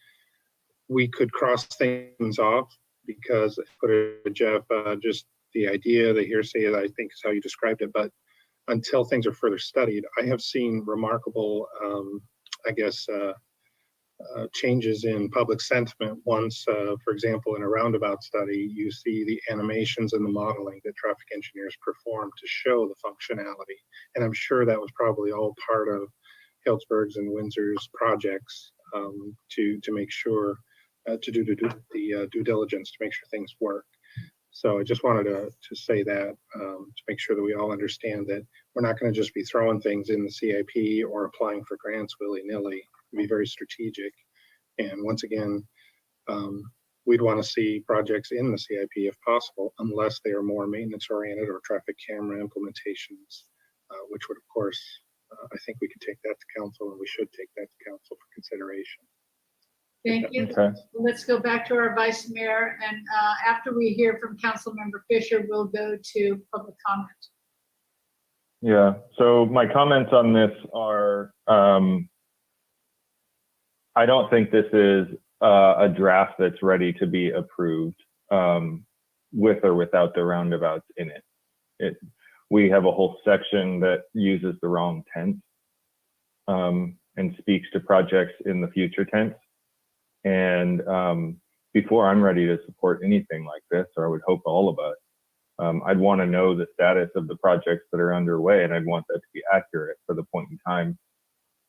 we could cross things off, because put it, Jeff, just the idea, the hearsay, I think is how you described it, but until things are further studied, I have seen remarkable, changes in public sentiment. Once, for example, in a roundabout study, you see the animations and the modeling that traffic engineers perform to show the functionality. And I'm sure that was probably all part of Healdsburg's and Windsor's projects to make sure, to do the due diligence to make sure things work. So I just wanted to say that to make sure that we all understand that we're not going to just be throwing things in the CIP or applying for grants willy-nilly. Be very strategic. And once again, we'd want to see projects in the CIP if possible, unless they are more maintenance oriented or traffic camera implementations, which would, of course, I think we could take that to council, and we should take that to council for consideration. Thank you. Okay. Let's go back to our Vice Mayor, and after we hear from Council Member Fisher, we'll go to public comment. Yeah, so my comments on this are, I don't think this is a draft that's ready to be approved with or without the roundabouts in it. We have a whole section that uses the wrong tense and speaks to projects in the future tense. And before I'm ready to support anything like this, or I would hope all of us, I'd want to know the status of the projects that are underway, and I'd want that to be accurate for the point in time.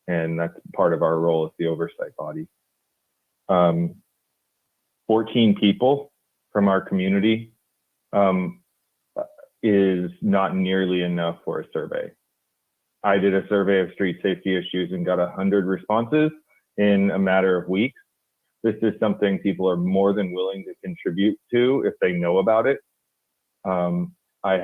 And that's part of our role as the oversight body. 14 people from our community is not nearly enough for a survey. I did a survey of street safety issues and got 100 responses in a matter of weeks. this is something people are more than willing to contribute to if they know about it. When I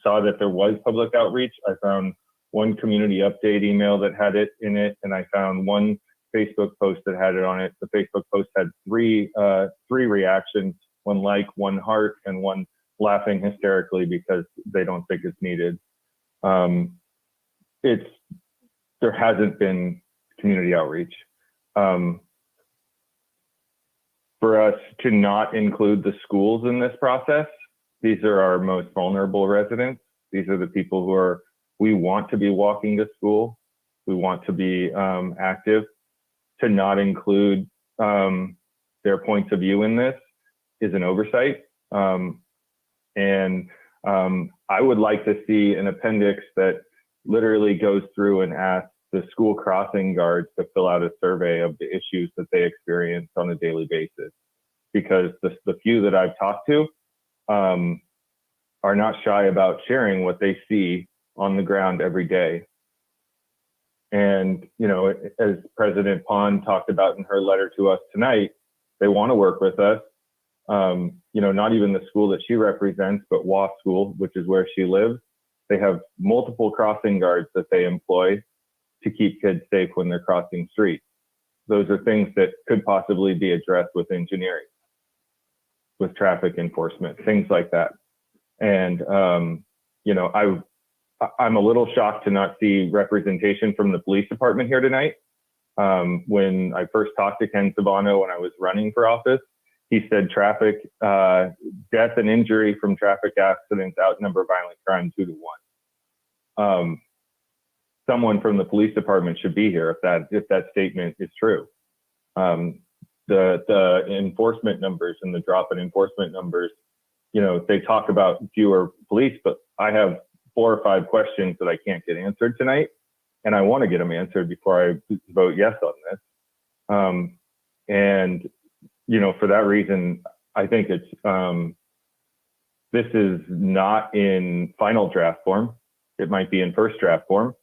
saw that there was public outreach, I found one community update email that had it in it, and I found one Facebook post that had it on it. The Facebook post had three reactions, one like, one heart, and one laughing hysterically because they don't think it's needed. There hasn't been community outreach. For us to not include the schools in this process, these are our most vulnerable residents. These are the people who we want to be walking to school. We want to be active. To not include their points of view in this is an oversight. I would like to see an appendix that literally goes through and asks the school crossing guards to fill out a survey of the issues that they experience on a daily basis. Because the few that I've talked to are not shy about sharing what they see on the ground every day. And, you know, as President Pond talked about in her letter to us tonight, they want to work with us. You know, not even the school that she represents, but WA School, which is where she lives. They have multiple crossing guards that they employ to keep kids safe when they're crossing streets. Those are things that could possibly be addressed with engineering, with traffic enforcement, things like that. And, you know, I'm a little shocked to not see representation from the police department here tonight. When I first talked to Ken Sabano when I was running for office, he said traffic, death and injury from traffic accidents outnumber violent crime 2 to 1. Someone from the police department should be here if that statement is true. The enforcement numbers and the drop in enforcement numbers, you know, they talk about fewer police, but I have 4 or 5 questions that I can't get answered tonight, and I want to get them answered before I vote yes on this. And you know, for that reason, I think it's this is not in final draft form. It might be in first draft form.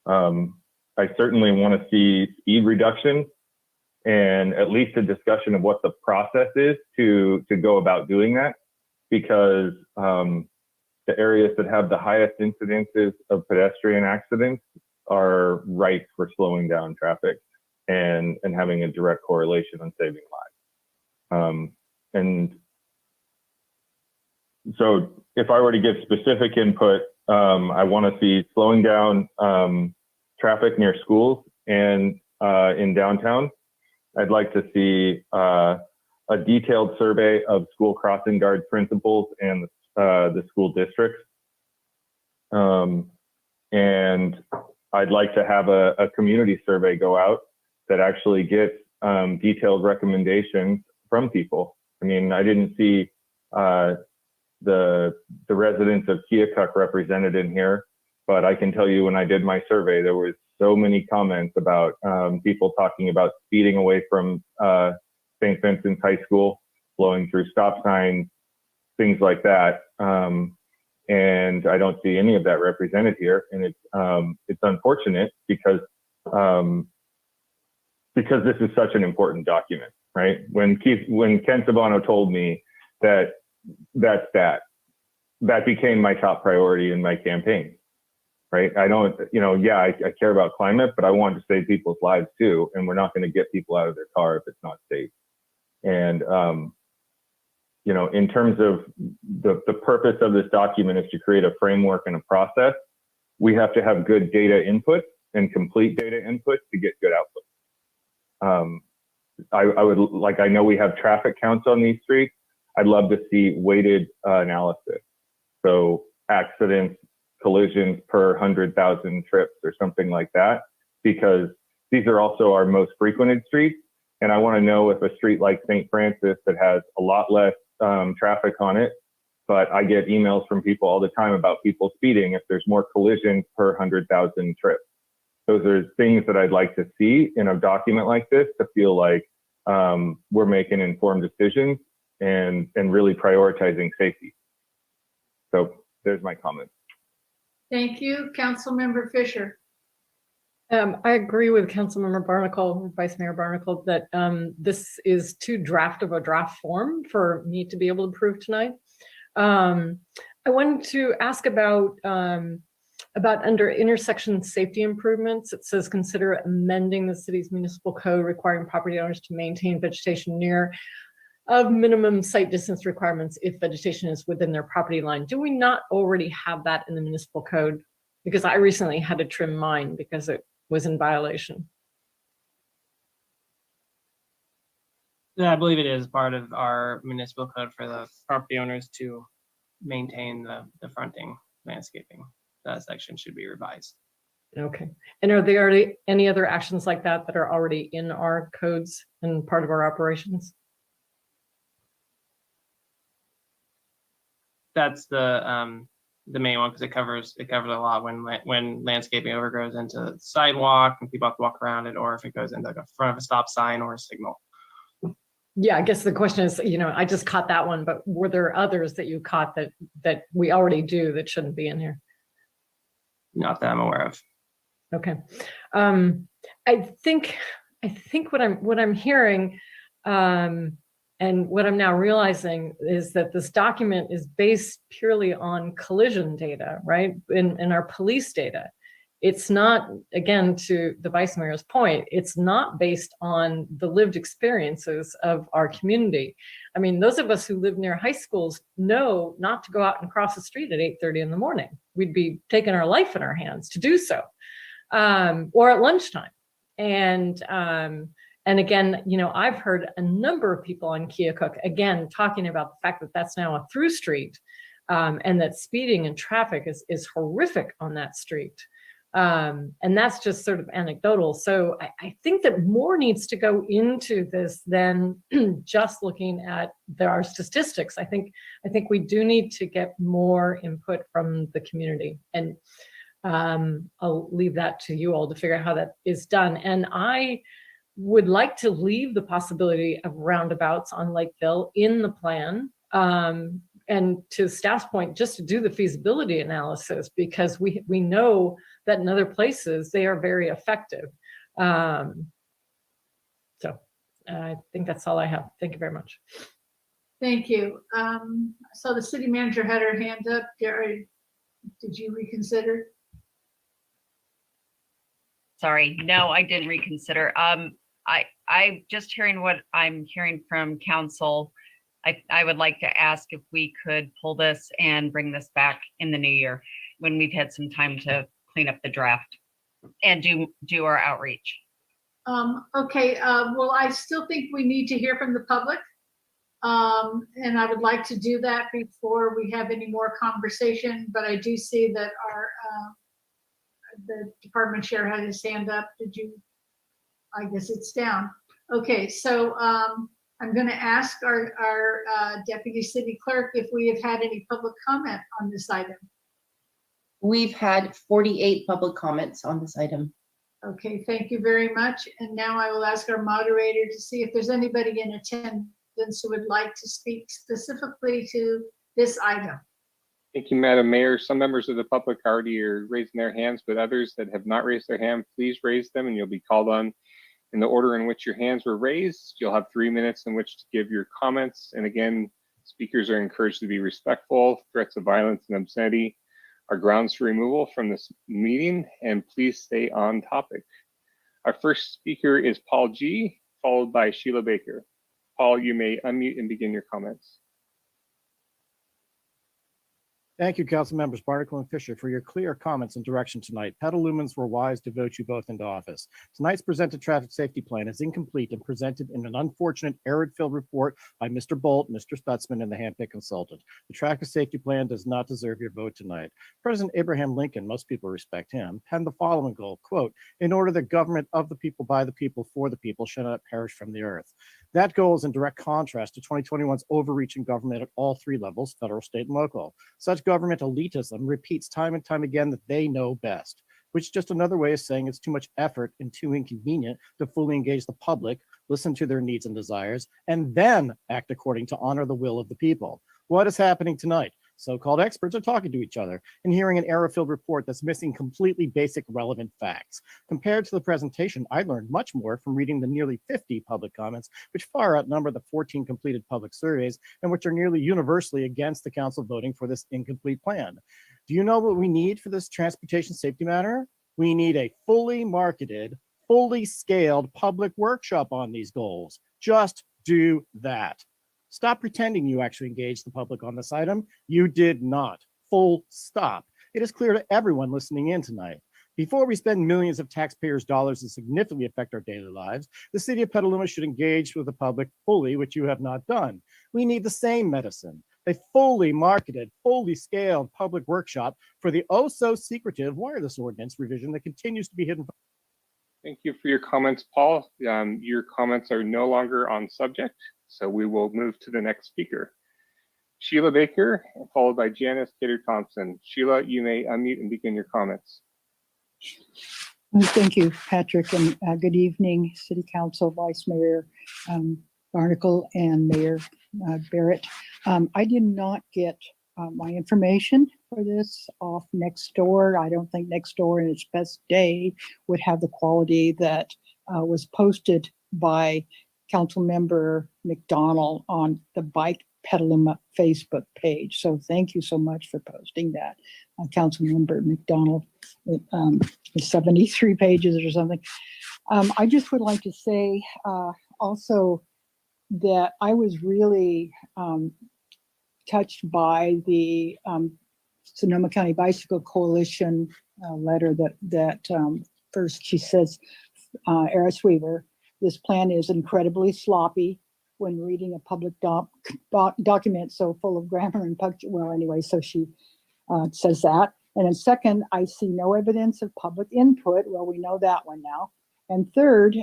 I certainly want to see speed reduction and at least a discussion of what the process is to go about doing that, because the areas that have the highest incidences of pedestrian accidents are ripe for slowing down traffic and having a direct correlation on saving lives. And so if I were to give specific input, I want to see slowing down traffic near schools and in downtown. I'd like to see a detailed survey of school crossing guard principals and the school districts. And I'd like to have a community survey go out that actually gets detailed recommendations from people. I mean, I didn't see the residents of Keokuk represented in here, but I can tell you when I did my survey, there was so many comments about people talking about speeding away from St. Vincent's High School, blowing through stop signs, things like that. And I don't see any of that represented here, and it's unfortunate because this is such an important document, right? When Ken Sabano told me that became my top priority in my campaign, right? I don't, I care about climate, but I want to save people's lives too, and we're not going to get people out of their car if it's not safe. And in terms of the purpose of this document is to create a framework and a process. We have to have good data input and complete data input to get good output. I know we have traffic counts on these streets. I'd love to see weighted analysis. So accidents, collisions per 100,000 trips or something like that, because these are also our most frequented streets. And I want to know if a street like St. Francis that has a lot less traffic on it, but I get emails from people all the time about people speeding, if there's more collisions per 100,000 trips. Those are things that I'd like to see in a document like this to feel like we're making informed decisions and really prioritizing safety. So there's my comment. Thank you, Councilmember Fisher. I agree with Councilmember Barnacle, Vice Mayor Barnacle, that this is too draft of a draft form for me to be able to approve tonight. I wanted to ask about under intersection safety improvements. It says consider amending the city's municipal code requiring property owners to maintain vegetation near of minimum site distance requirements if vegetation is within their property line. Do we not already have that in the municipal code? Because I recently had to trim mine because it was in violation. Yeah, I believe it is part of our municipal code for the property owners to maintain the fronting landscaping. That section should be revised. Okay. And are there already any other actions like that that are already in our codes and part of our operations? That's the main one because it covers a lot when landscaping overgrows into sidewalk and people have to walk around it, or if it goes into like a front of a stop sign or a signal. Yeah, I guess the question is, I just caught that one, but were there others that you caught that we already do that shouldn't be in here? Not that I'm aware of. Okay. I think what I'm hearing, and what I'm now realizing is that this document is based purely on collision data, right? In our police data. It's not, again, to the Vice Mayor's point, it's not based on the lived experiences of our community. I mean, those of us who live near high schools know not to go out and cross the street at 8:30 in the morning. We'd be taking our life in our hands to do so, or at lunchtime. And again, I've heard a number of people on Keokuk, again, talking about the fact that that's now a through street, and that speeding and traffic is horrific on that street. And that's just sort of anecdotal. So I think that more needs to go into this than just looking at our statistics. I think we do need to get more input from the community, and I'll leave that to you all to figure out how that is done. And I would like to leave the possibility of roundabouts on Lakeville in the plan. And to staff's point, just to do the feasibility analysis, because we know that in other places they are very effective. So I think that's all I have. Thank you very much. Thank you. So the city manager had her hand up. Jerry, did you reconsider? Sorry, no, I didn't reconsider. I just hearing what I'm hearing from council. I would like to ask if we could pull this and bring this back in the new year when we've had some time to clean up the draft and do our outreach. Okay, well, I still think we need to hear from the public. And I would like to do that before we have any more conversation, but I do see that the department chair had his hand up. Did you? I guess it's down. Okay, so I'm going to ask our deputy city clerk if we have had any public comment on this item. We've had 48 public comments on this item. Okay, thank you very much. And now I will ask our moderator to see if there's anybody in attendance who would like to speak specifically to this item. Thank you, Madam Mayor. Some members of the public already are raising their hands, but others that have not raised their hand, please raise them and you'll be called on in the order in which your hands were raised. You'll have 3 minutes in which to give your comments. And again, speakers are encouraged to be respectful. Threats of violence and obscenity are grounds for removal from this meeting, and please stay on topic. Our first speaker is Paul G., followed by Sheila Baker. Paul, you may unmute and begin your comments. Thank you, Council Members Barnacle and Fisher, for your clear comments and direction tonight. Petalumans were wise to vote you both into office. Tonight's presented traffic safety plan is incomplete and presented in an unfortunate error-filled report by Mr. Bolt, Mr. Stutzman, and the handpicked consultant. The traffic safety plan does not deserve your vote tonight. President Abraham Lincoln, most people respect him, penned the following goal, quote, "In order the government of the people, by the people, for the people shall not perish from the earth." That goal is in direct contrast to 2021's overreaching government at all 3 levels, federal, state, and local. Such government elitism repeats time and time again that they know best, which is just another way of saying it's too much effort and too inconvenient to fully engage the public, listen to their needs and desires, and then act according to honor the will of the people. What is happening tonight? So-called experts are talking to each other and hearing an error-filled report that's missing completely basic relevant facts. Compared to the presentation, I learned much more from reading the nearly 50 public comments, which far outnumber the 14 completed public surveys and which are nearly universally against the council voting for this incomplete plan. Do you know what we need for this transportation safety matter? We need a fully marketed, fully scaled public workshop on these goals. Just do that. Stop pretending you actually engaged the public on this item. You did not. Full stop. It is clear to everyone listening in tonight. Before we spend millions of taxpayers' dollars and significantly affect our daily lives, the city of Petaluma should engage with the public fully, which you have not done. We need the same medicine, a fully marketed, fully scaled public workshop for the oh-so-secretive wireless ordinance revision that continues to be hidden. Thank you for your comments, Paul. Your comments are no longer on subject, so we will move to the next speaker. Sheila Baker, followed by Janice Kidder-Thompson. Sheila, you may unmute and begin your comments. Thank you, Patrick, and good evening, City Council, Vice Mayor Barnacle, and Mayor Barrett. I did not get my information for this off Nextdoor. I don't think Nextdoor in its best day would have the quality that was posted by Councilmember McDonald on the Bike Petaluma Facebook page. So thank you so much for posting that, Councilmember McDonald. 73 pages or something. I just would like to say also that I was really touched by the Sonoma County Bicycle Coalition letter that first she says, Eris Weaver, this plan is incredibly sloppy when reading a public document so full of grammar and punctuation. Well, anyway, so she says that. And then second, I see no evidence of public input. Well, we know that one now. And third,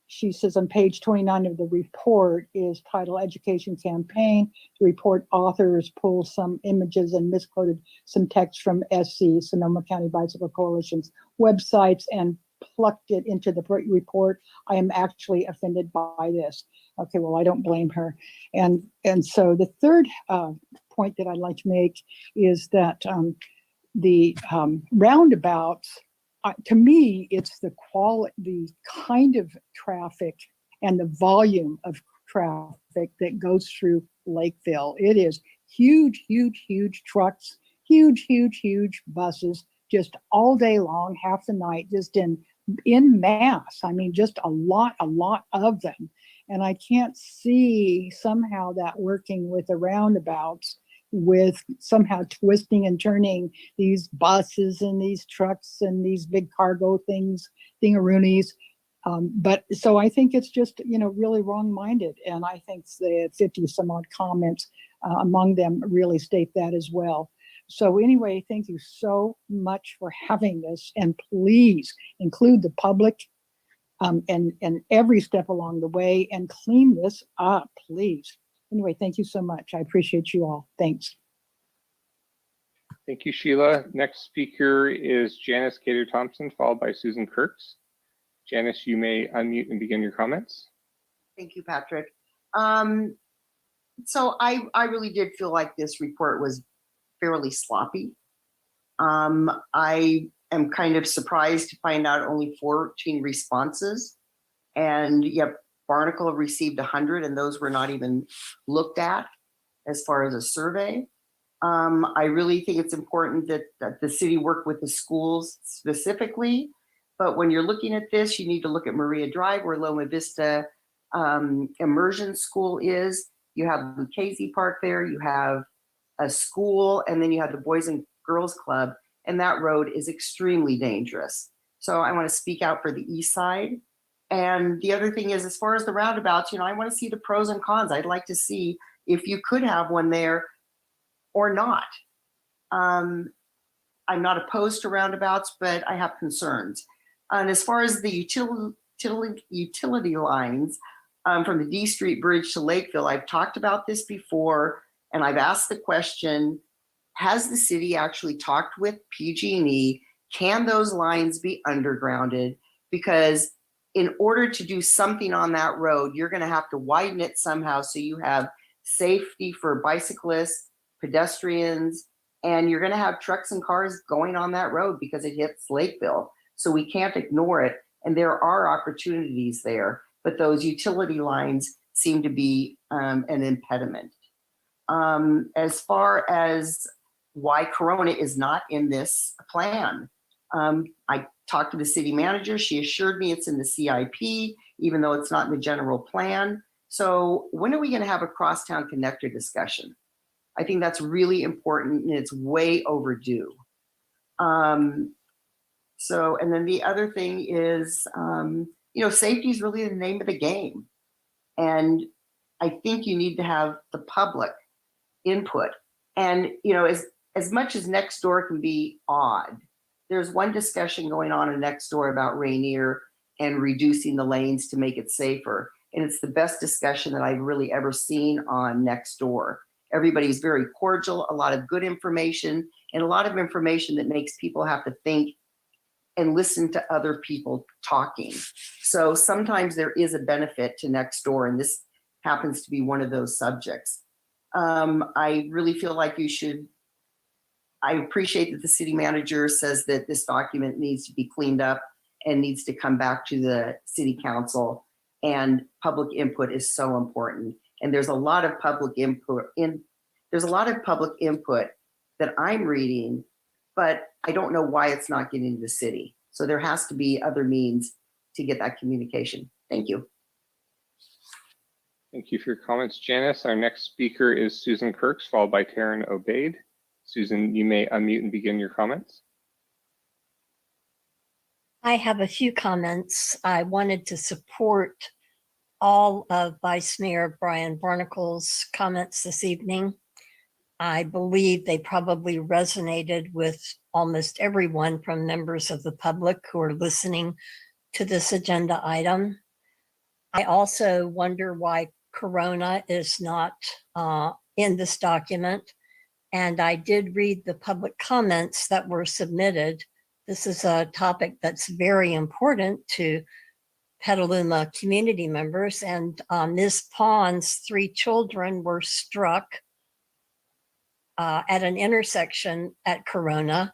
she says on page 29 of the report is titled Education Campaign. The report authors pull some images and misquoted some text from SC, Sonoma County Bicycle Coalition's websites, and plucked it into the report. I am actually offended by this. Okay, well, I don't blame her. And so the third point that I'd like to make is that the roundabouts, to me, it's the quality, the kind of traffic and the volume of traffic that goes through Lakeville. It is huge, huge, huge trucks, huge, huge, huge buses, just all day long, half the night, just in mass. I mean, just a lot of them. And I can't see somehow that working with the roundabouts, with somehow twisting and turning these buses and these trucks and these big cargo things, thingaroonies. But so I think it's just, really wrong-minded. And I think the 50 some odd comments among them really state that as well. So anyway, thank you so much for having this, and please include the public and every step along the way, and clean this up, please. Anyway, thank you so much. I appreciate you all. Thanks. Thank you, Sheila. Next speaker is Janice Kidder-Thompson, followed by Susan Kurtz. Janice, you may unmute and begin your comments. Thank you, Patrick. So I really did feel like this report was fairly sloppy. I am kind of surprised to find out only 14 responses, and yep, Barnacle received 100, and those were not even looked at as far as a survey. I really think it's important that the city work with the schools specifically, but when you're looking at this, you need to look at Maria Drive, where Loma Vista Immersion School is. You have Lucchese Park there, you have a school, and then you have the Boys and Girls Club, and that road is extremely dangerous. So I want to speak out for the east side. And the other thing is, as far as the roundabouts, I want to see the pros and cons. I'd like to see if you could have one there or not. I'm not opposed to roundabouts, but I have concerns. And as far as the utility lines from the D Street Bridge to Lakeville, I've talked about this before, and I've asked the question, has the city actually talked with PG&E? Can those lines be undergrounded? Because in order to do something on that road, you're going to have to widen it somehow so you have safety for bicyclists, pedestrians, and you're going to have trucks and cars going on that road because it hits Lakeville. So we can't ignore it. And there are opportunities there, but those utility lines seem to be an impediment. As far as why Corona is not in this plan, I talked to the city manager. She assured me it's in the CIP, even though it's not in the general plan. So when are we going to have a crosstown connector discussion? I think that's really important and it's way overdue. So, and then the other thing is, safety is really the name of the game. And I think you need to have the public input. And, as much as next door can be odd, there's one discussion going on in next door about Rainier and reducing the lanes to make it safer. And it's the best discussion that I've really ever seen on next door. Everybody's very cordial, a lot of good information, and a lot of information that makes people have to think and listen to other people talking. So sometimes there is a benefit to next door, and this happens to be one of those subjects. I really feel like I appreciate that the city manager says that this document needs to be cleaned up and needs to come back to the city council, and public input is so important. And there's a lot of public input that I'm reading, but I don't know why it's not getting to the city. So there has to be other means to get that communication. Thank you. Thank you for your comments, Janice. Our next speaker is Susan Kirks, followed by Taryn Obaid. Susan, you may unmute and begin your comments. I have a few comments. I wanted to support all of Vice Mayor Brian Barnacle's comments this evening. I believe they probably resonated with almost everyone from members of the public who are listening to this agenda item. I also wonder why Corona is not in this document. And I did read the public comments that were submitted. This is a topic that's very important to Petaluma community members. And Ms. Pond's 3 children were struck at an intersection at Corona.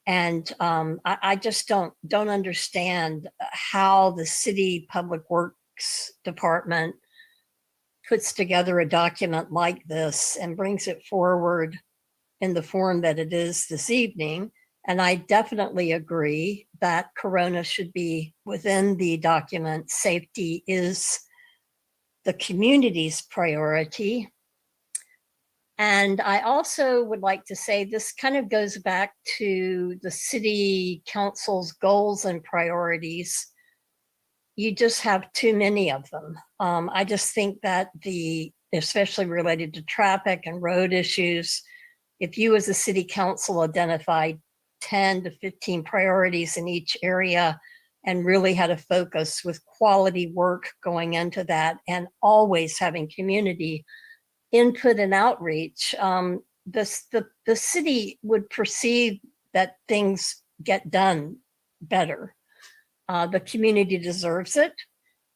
And I just don't understand how the city public works department puts together a document like this and brings it forward in the form that it is this evening. And I definitely agree that Corona should be within the document. Safety is the community's priority. And I also would like to say this kind of goes back to the city council's goals and priorities. You just have too many of them. I just think that especially related to traffic and road issues, if you as a city council identified 10 to 15 priorities in each area and really had a focus with quality work going into that and always having community input and outreach, the city would perceive that things get done better. The community deserves it.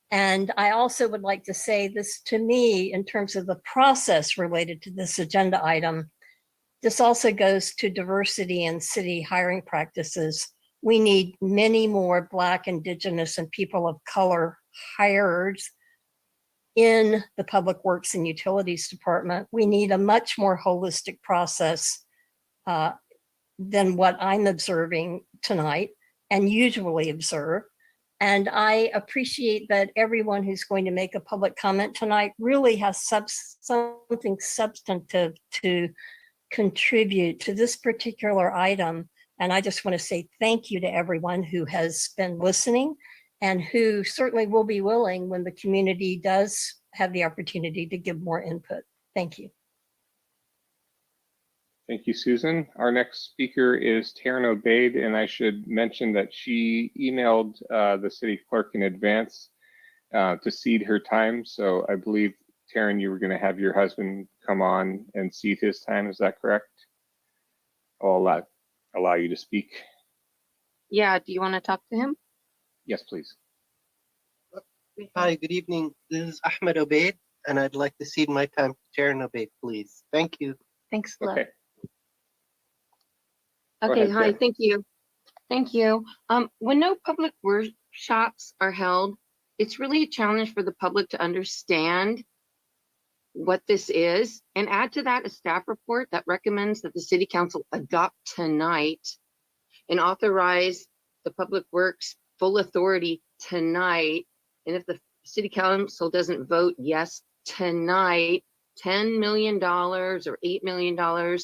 And I also would like to say this, to me, in terms of the process related to this agenda item, this also goes to diversity in city hiring practices. We need many more Black, Indigenous, and people of color hired in the Public Works and Utilities Department. We need a much more holistic process than what I'm observing tonight and usually observe. And I appreciate that everyone who's going to make a public comment tonight really has something substantive to contribute to this particular item. And I just want to say thank you to everyone who has been listening and who certainly will be willing when the community does have the opportunity to give more input. Thank you. Thank you, Susan. Our next speaker is Taryn Obaid, and I should mention that she emailed the city clerk in advance to cede her time. So I believe, Taryn, you were going to have your husband come on and cede his time. Is that correct? I'll allow you to speak. Yeah, do you want to talk to him? Yes, please. Hi, good evening. This is Ahmed Obaid, and I'd like to cede my time to Taryn Obaid, please. Thank you. Thanks a lot. Okay. Go Okay, ahead, hi, Chair. thank you. Thank you. When no public workshops are held, it's really a challenge for the public to understand what this is, and add to that a staff report that recommends that the city council adopt tonight and authorize the public works full authority tonight. And if the city council doesn't vote yes tonight, $10 million or $8 million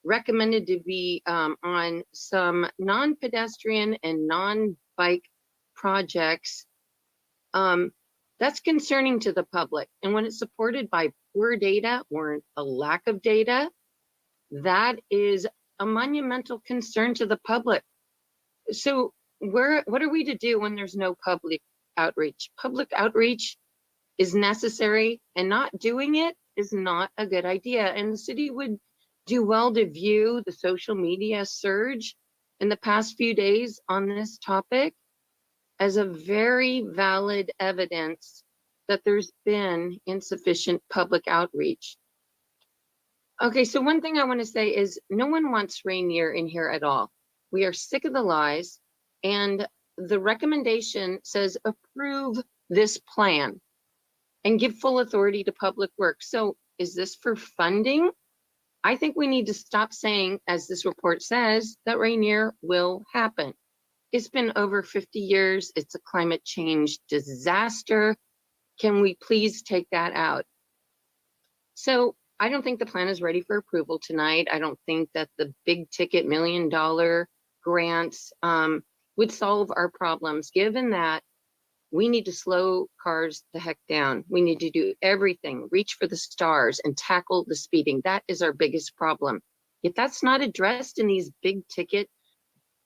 recommended to be on some non-pedestrian and non-bike projects. That's concerning to the public. And when it's supported by poor data or a lack of data, that is a monumental concern to the public. So what are we to do when there's no public outreach? Public outreach is necessary, and not doing it is not a good idea. And the city would do well to view the social media surge in the past few days on this topic as a very valid evidence that there's been insufficient public outreach. Okay, so one thing I want to say is no one wants Rainier in here at all. We are sick of the lies, and the recommendation says approve this plan and give full authority to public works. So is this for funding? I think we need to stop saying, as this report says, that Rainier will happen. It's been over 50 years. It's a climate change disaster. Can we please take that out? So I don't think the plan is ready for approval tonight. I don't think that the big ticket $1 million grants would solve our problems, given that we need to slow cars the heck down. We need to do everything, reach for the stars and tackle the speeding. That is our biggest problem. If that's not addressed in these big ticket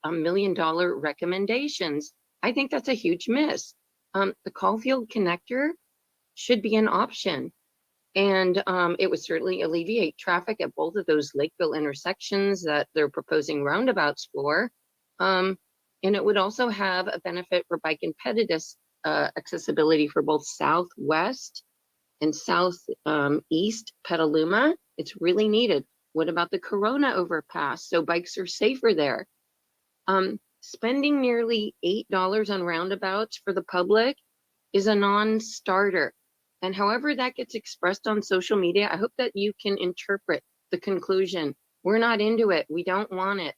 $1 million recommendations, I think that's a huge miss. The Caulfield connector should be an option. And it would certainly alleviate traffic at both of those Lakeville intersections that they're proposing roundabouts for. And it would also have a benefit for bike and pedidus accessibility for both southwest and southeast Petaluma. It's really needed. What about the Corona overpass? So bikes are safer there. Spending nearly $8 on roundabouts for the public is a non-starter. And however that gets expressed on social media, I hope that you can interpret the conclusion. We're not into it. We don't want it.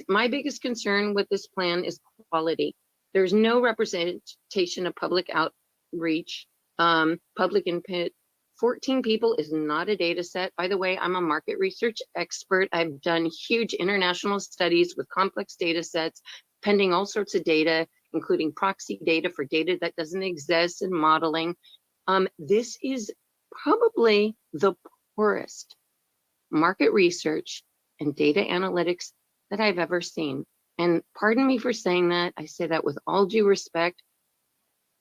My biggest concern with this plan is quality. There's no representation of public outreach, public input. 14 people is not a data set. By the way, I'm a market research expert. I've done huge international studies with complex data sets, pending all sorts of data, including proxy data for data that doesn't exist and modeling. This is probably the poorest market research and data analytics that I've ever seen. And pardon me for saying that. I say that with all due respect.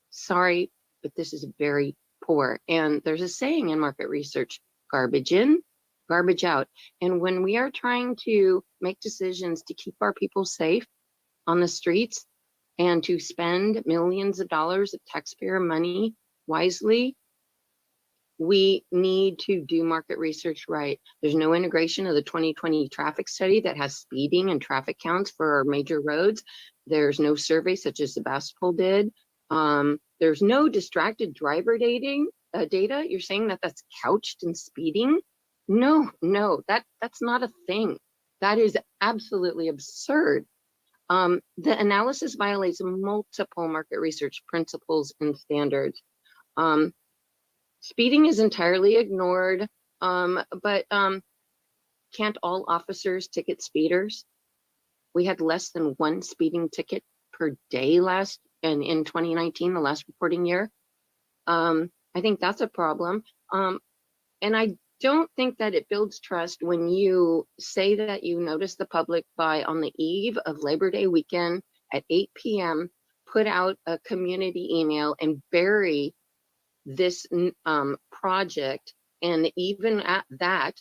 Sorry, but this is very poor. And there's a saying in market research, garbage in, garbage out. And when we are trying to make decisions to keep our people safe on the streets and to spend millions of dollars of taxpayer money wisely, we need to do market research right. There's no integration of the 2020 traffic study that has speeding and traffic counts for our major roads. There's no survey such as Sebastopol did. There's no distracted driver data. You're saying that that's couched in speeding? No, that's not a thing. That is absolutely absurd. The analysis violates multiple market research principles and standards. Speeding is entirely ignored, but can't all officers ticket speeders? We had less than one speeding ticket per day in 2019, the last reporting year. I think that's a problem. And I don't think that it builds trust when you say that you notice the public by on the eve of Labor Day weekend at 8 p.m., put out a community email and bury this project. And even at that,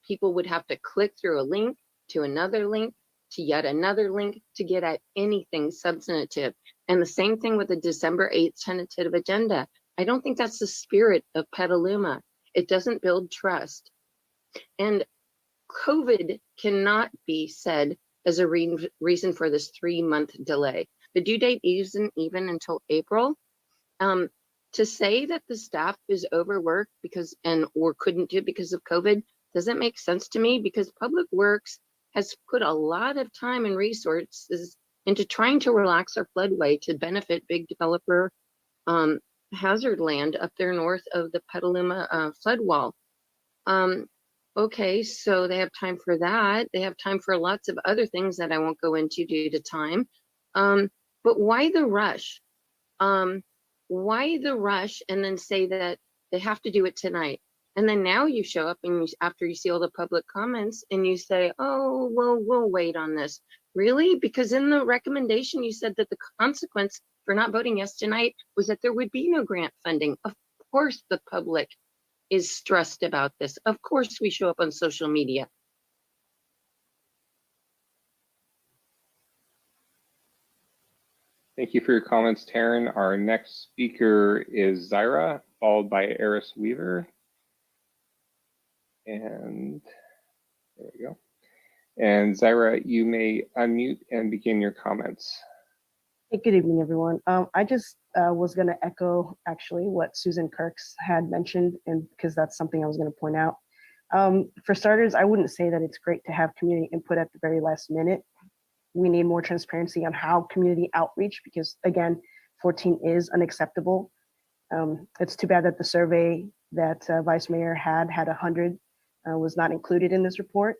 people would have to click through a link to another link to yet another link to get at anything substantive. And the same thing with the December 8th tentative agenda. I don't think that's the spirit of Petaluma. It doesn't build trust. And COVID cannot be said as a reason for this 3-month delay. The due date isn't even until April. To say that the staff is overworked or couldn't do it because of COVID doesn't make sense to me, because Public Works has put a lot of time and resources into trying to relax our floodway to benefit big developer hazard land up there north of the Petaluma flood wall. Okay, so they have time for that. They have time for lots of other things that I won't go into due to time. But why the rush? Why the rush and then say that they have to do it tonight? And then now you show up and after you see all the public comments and you say, oh, well, we'll wait on this. Really? Because in the recommendation, you said that the consequence for not voting yes tonight was that there would be no grant funding. Of course, the public is stressed about this. Of course, we show up on social media. Thank you for your comments, Taryn. Our next speaker is Zyra, followed by Eris Weaver. And there we go. And Zyra, you may unmute and begin your comments. Hey, good evening, everyone. I just was going to echo actually what Susan Kirks had mentioned, and because that's something I was going to point out. For starters, I wouldn't say that it's great to have community input at the very last minute. We need more transparency on how community outreach, because again, 14 is unacceptable. It's too bad that the survey that Vice Mayor had 100 was not included in this report.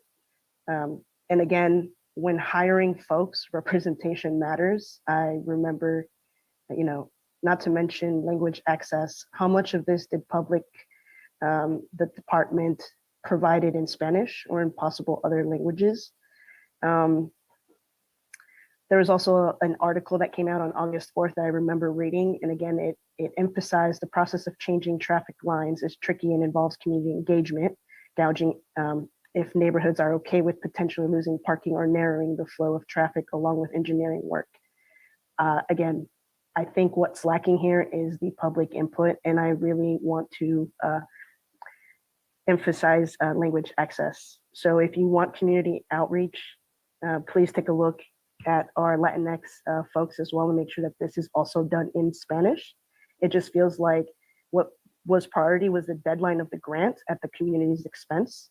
And again, when hiring folks, representation matters. I remember, not to mention language access, how much of this did the department provided in Spanish or in possible other languages? There was also an article that came out on August 4th that I remember reading. And again, it emphasized the process of changing traffic lines is tricky and involves community engagement, gouging if neighborhoods are okay with potentially losing parking or narrowing the flow of traffic along with engineering work. Again, I think what's lacking here is the public input, and I really want to emphasize language access. So if you want community outreach, please take a look at our Latinx folks as well and make sure that this is also done in Spanish. It just feels like what was priority was the deadline of the grant at the community's expense.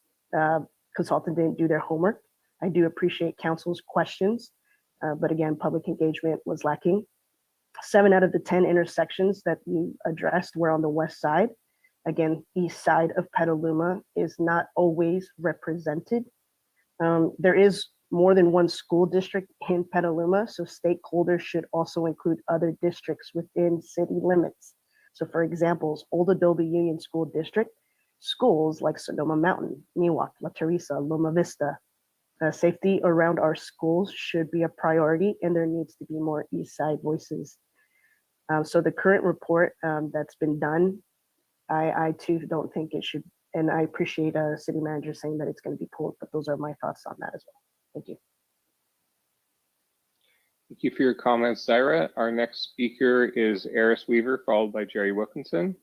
Consultant didn't do their homework. I do appreciate council's questions, but again, public engagement was lacking. 7 out of the 10 intersections that you addressed were on the west side. Again, east side of Petaluma is not always represented. There is more than one school district in Petaluma, so stakeholders should also include other districts within city limits. So for examples, Old Adobe Union School District, schools like Sonoma Mountain, Miwok, La Teresa, Loma Vista. Safety around our schools should be a priority, and there needs to be more east side voices. So the current report that's been done, I too don't think it should, and I appreciate a city manager saying that it's going to be pulled, but those are my thoughts on that as well. Thank you. Thank you for your comments, Zyra. Our next speaker is Eris Weaver, followed by Jerry Wilkinson.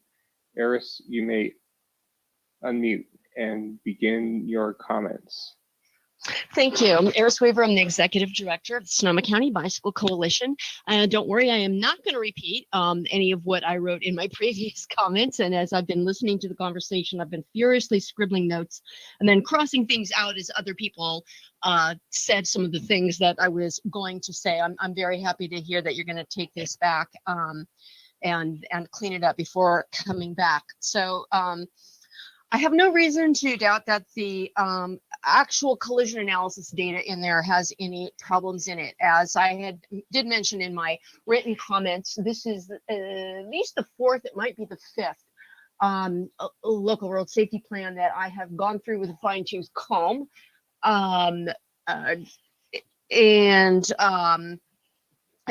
Eris, you may unmute and begin your comments. Thank you. I'm Eris Weaver. I'm the Executive Director of the Sonoma County Bicycle Coalition. Don't worry, I am not going to repeat any of what I wrote in my previous comments. And as I've been listening to the conversation, I've been furiously scribbling notes and then crossing things out as other people said some of the things that I was going to say. I'm very happy to hear that you're going to take this back and clean it up before coming back. So I have no reason to doubt that the actual collision analysis data in there has any problems in it. As I did mention in my written comments, this is at least the 4th, it might be the 5th local road safety plan that I have gone through with a fine-tooth comb. And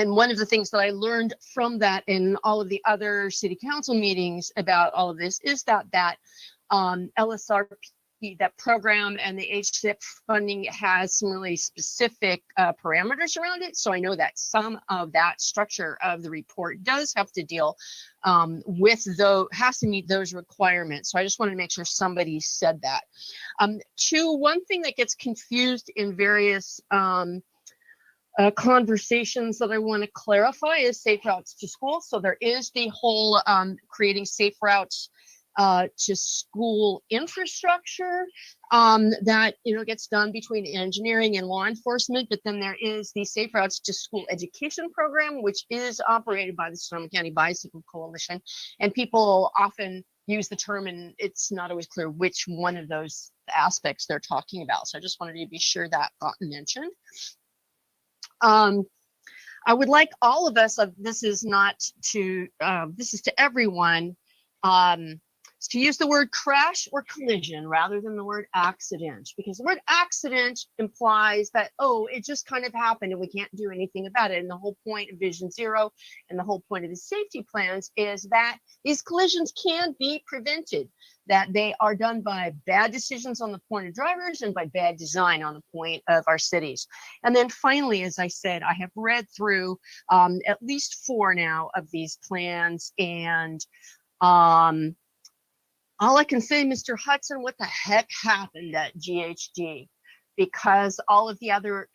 one of the things that I learned from that in all of the other city council meetings about all of this is that LSRP that program and the HSIP funding has some really specific parameters around it. So I know that some of that structure of the report does have to deal with those, has to meet those requirements. So I just wanted to make sure somebody said that. One thing that gets confused in various conversations that I want to clarify is safe routes to school. So there is the whole creating safe routes to school infrastructure that gets done between engineering and law enforcement. But then there is the safe routes to school education program, which is operated by the Sonoma County Bicycle Coalition, and people often use the term and it's not always clear which one of those aspects they're talking about. So I just wanted to be sure that got mentioned. I would like all of us, this is to everyone, to use the word crash or collision rather than the word accident, because the word accident implies that, oh, it just kind of happened and we can't do anything about it. And the whole point of Vision Zero and the whole point of the safety plans is that these collisions can be prevented, that they are done by bad decisions on the point of drivers and by bad design on the point of our cities. And then finally, as I said, I have read through at least 4 now of these plans, and all I can say, Mr. Hudson, what the heck happened at GHD? Because all of the other,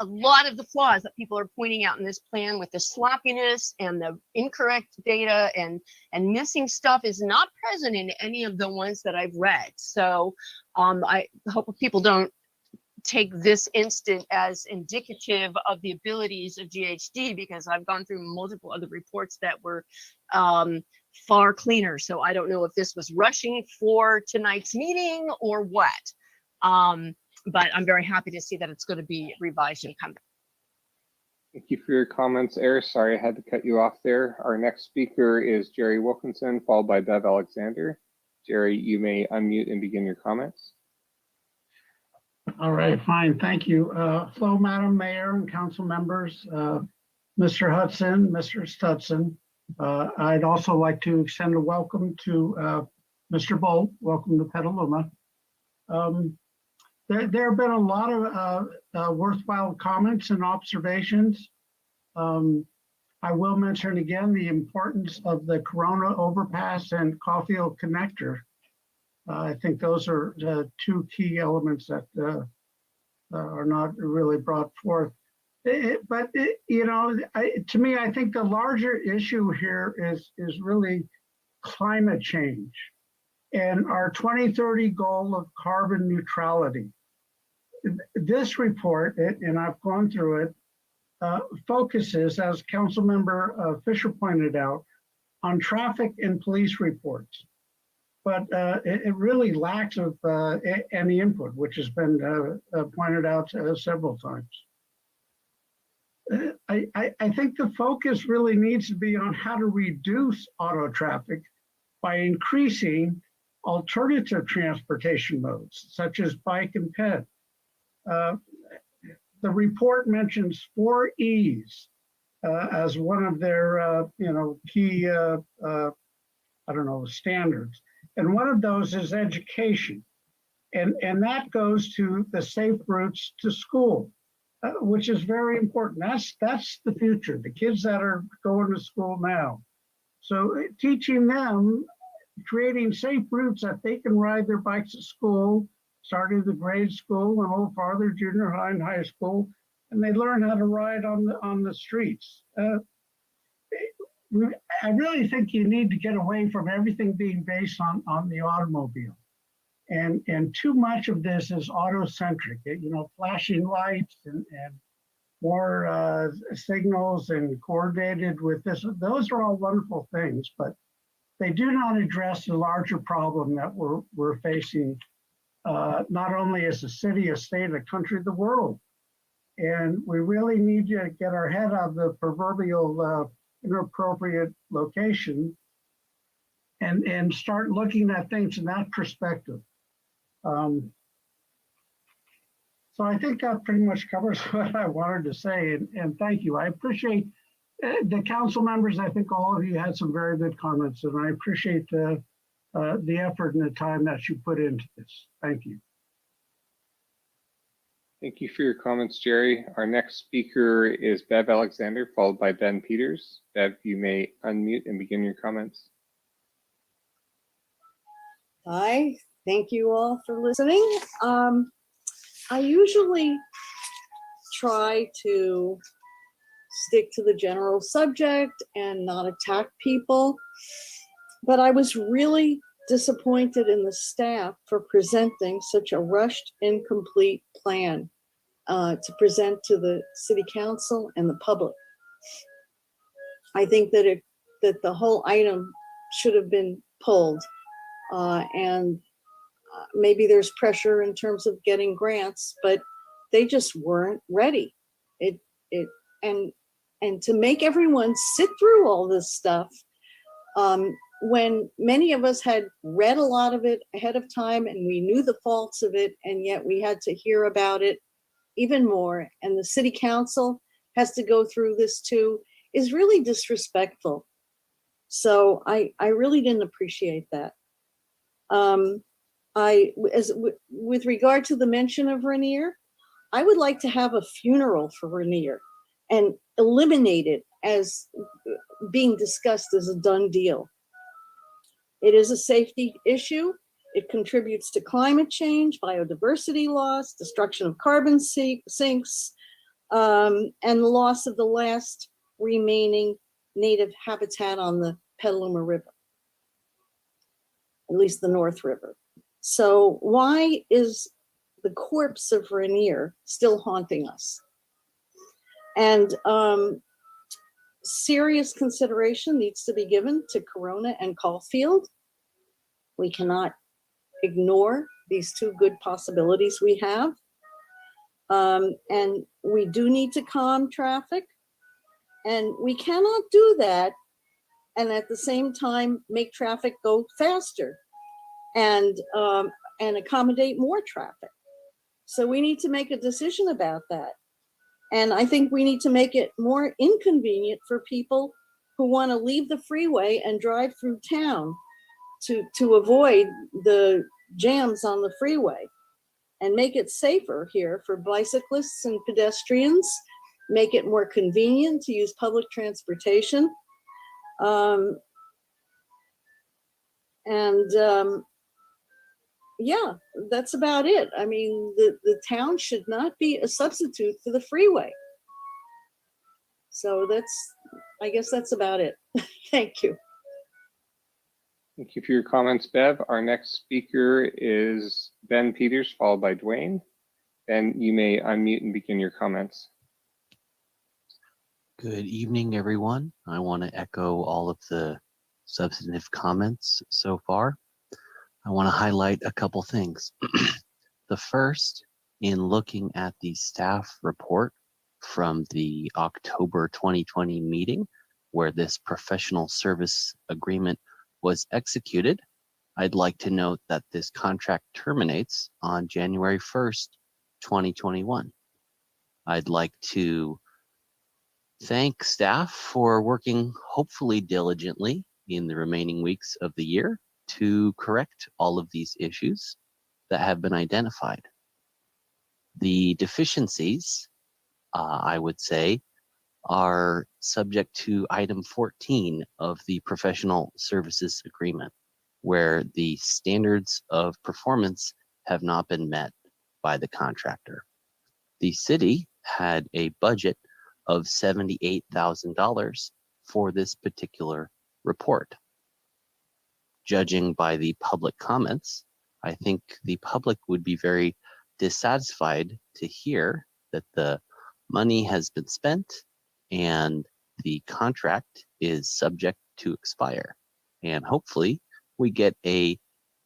a lot of the flaws that people are pointing out in this plan with the sloppiness and the incorrect data and missing stuff is not present in any of the ones that I've read. So I hope people don't take this instant as indicative of the abilities of GHD, because I've gone through multiple other reports that were far cleaner. So I don't know if this was rushing for tonight's meeting or what. But I'm very happy to see that it's going to be revised and come back. Thank you for your comments, Eris. Sorry I had to cut you off there. Our next speaker is Jerry Wilkinson, followed by Bev Alexander. Jerry, you may unmute and begin your comments. All right, fine, thank you. Hello, Madam Mayor and council members, Mr. Hudson, Mr. Stutson. I'd also like to extend a welcome to Mr. Bolt. Welcome to Petaluma. There have been a lot of worthwhile comments and observations. I will mention again the importance of the Corona overpass and Caulfield connector. I think those are the 2 key elements that are not really brought forth. To me, I think the larger issue here is really climate change and our 2030 goal of carbon neutrality. This report, and I've gone through it, focuses, as Councilmember Fisher pointed out, on traffic and police reports. But it really lacks of any input, which has been pointed out several times. I think the focus really needs to be on how to reduce auto traffic by increasing alternative transportation modes, such as bike and ped. The report mentions 4 E's as one of their key standards. And one of those is education. And that goes to the safe routes to school, which is very important. That's the future, the kids that are going to school now. So teaching them, creating safe routes that they can ride their bikes to school, starting the grade school and a little farther, junior high and high school, and they learn how to ride on the streets. I really think you need to get away from everything being based on the automobile. And too much of this is auto-centric, flashing lights and more signals and coordinated with this. Those are all wonderful things, but they do not address the larger problem that we're facing, not only as a city, a state, a country, the world. And we really need to get our head out of the proverbial inappropriate location and start looking at things in that perspective. So I think that pretty much covers what I wanted to say, and thank you. I appreciate the council members. I think all of you had some very good comments, and I appreciate the effort and the time that you put into this. Thank you. Thank you for your comments, Jerry. Our next speaker is Bev Alexander, followed by Ben Peters. Bev, you may unmute and begin your comments. Hi, thank you all for listening. I usually try to stick to the general subject and not attack people, but I was really disappointed in the staff for presenting such a rushed, incomplete plan to present to the city council and the public. I think that the whole item should have been pulled, and maybe there's pressure in terms of getting grants, but they just weren't ready. And to make everyone sit through all this stuff, when many of us had read a lot of it ahead of time and we knew the faults of it, and yet we had to hear about it even more, and the city council has to go through this too, is really disrespectful. So I really didn't appreciate that. With regard to the mention of Rainier, I would like to have a funeral for Rainier and eliminate it as being discussed as a done deal. It is a safety issue. It contributes to climate change, biodiversity loss, destruction of carbon sinks, and the loss of the last remaining native habitat on the Petaluma River, at least the North River. So why is the corpse of Rainier still haunting us? And serious consideration needs to be given to Corona and Caulfield. We cannot ignore these two good possibilities we have. And we do need to calm traffic. And we cannot do that and at the same time make traffic go faster and accommodate more traffic. So we need to make a decision about that. And I think we need to make it more inconvenient for people who want to leave the freeway and drive through town to avoid the jams on the freeway, and make it safer here for bicyclists and pedestrians, make it more convenient to use public transportation. Yeah, that's about it. I mean, the town should not be a substitute for the freeway. So I guess that's about it. Thank you. Thank you for your comments, Bev. Our next speaker is Ben Peters, followed by Dwayne. Ben, you may unmute and begin your comments. Good evening, everyone. I want to echo all of the substantive comments so far. I want to highlight a couple things. The first, in looking at the staff report from the October 2020 meeting, where this professional service agreement was executed, I'd like to note that this contract terminates on January 1st, 2021. I'd like to thank staff for working hopefully diligently in the remaining weeks of the year to correct all of these issues that have been identified. The deficiencies, I would say, are subject to item 14 of the professional services agreement, where the standards of performance have not been met by the contractor. The city had a budget of $78,000 for this particular report. Judging by the public comments, I think the public would be very dissatisfied to hear that the money has been spent and the contract is subject to expire. And hopefully we get a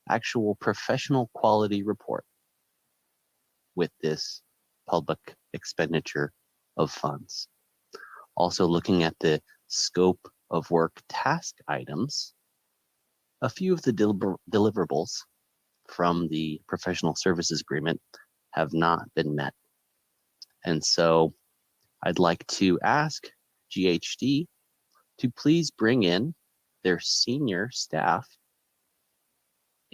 actual professional quality report with this public expenditure of funds. Also looking at the scope of work task items, a few of the deliverables from the professional services agreement have not been met. And so I'd like to ask GHD to please bring in their senior staff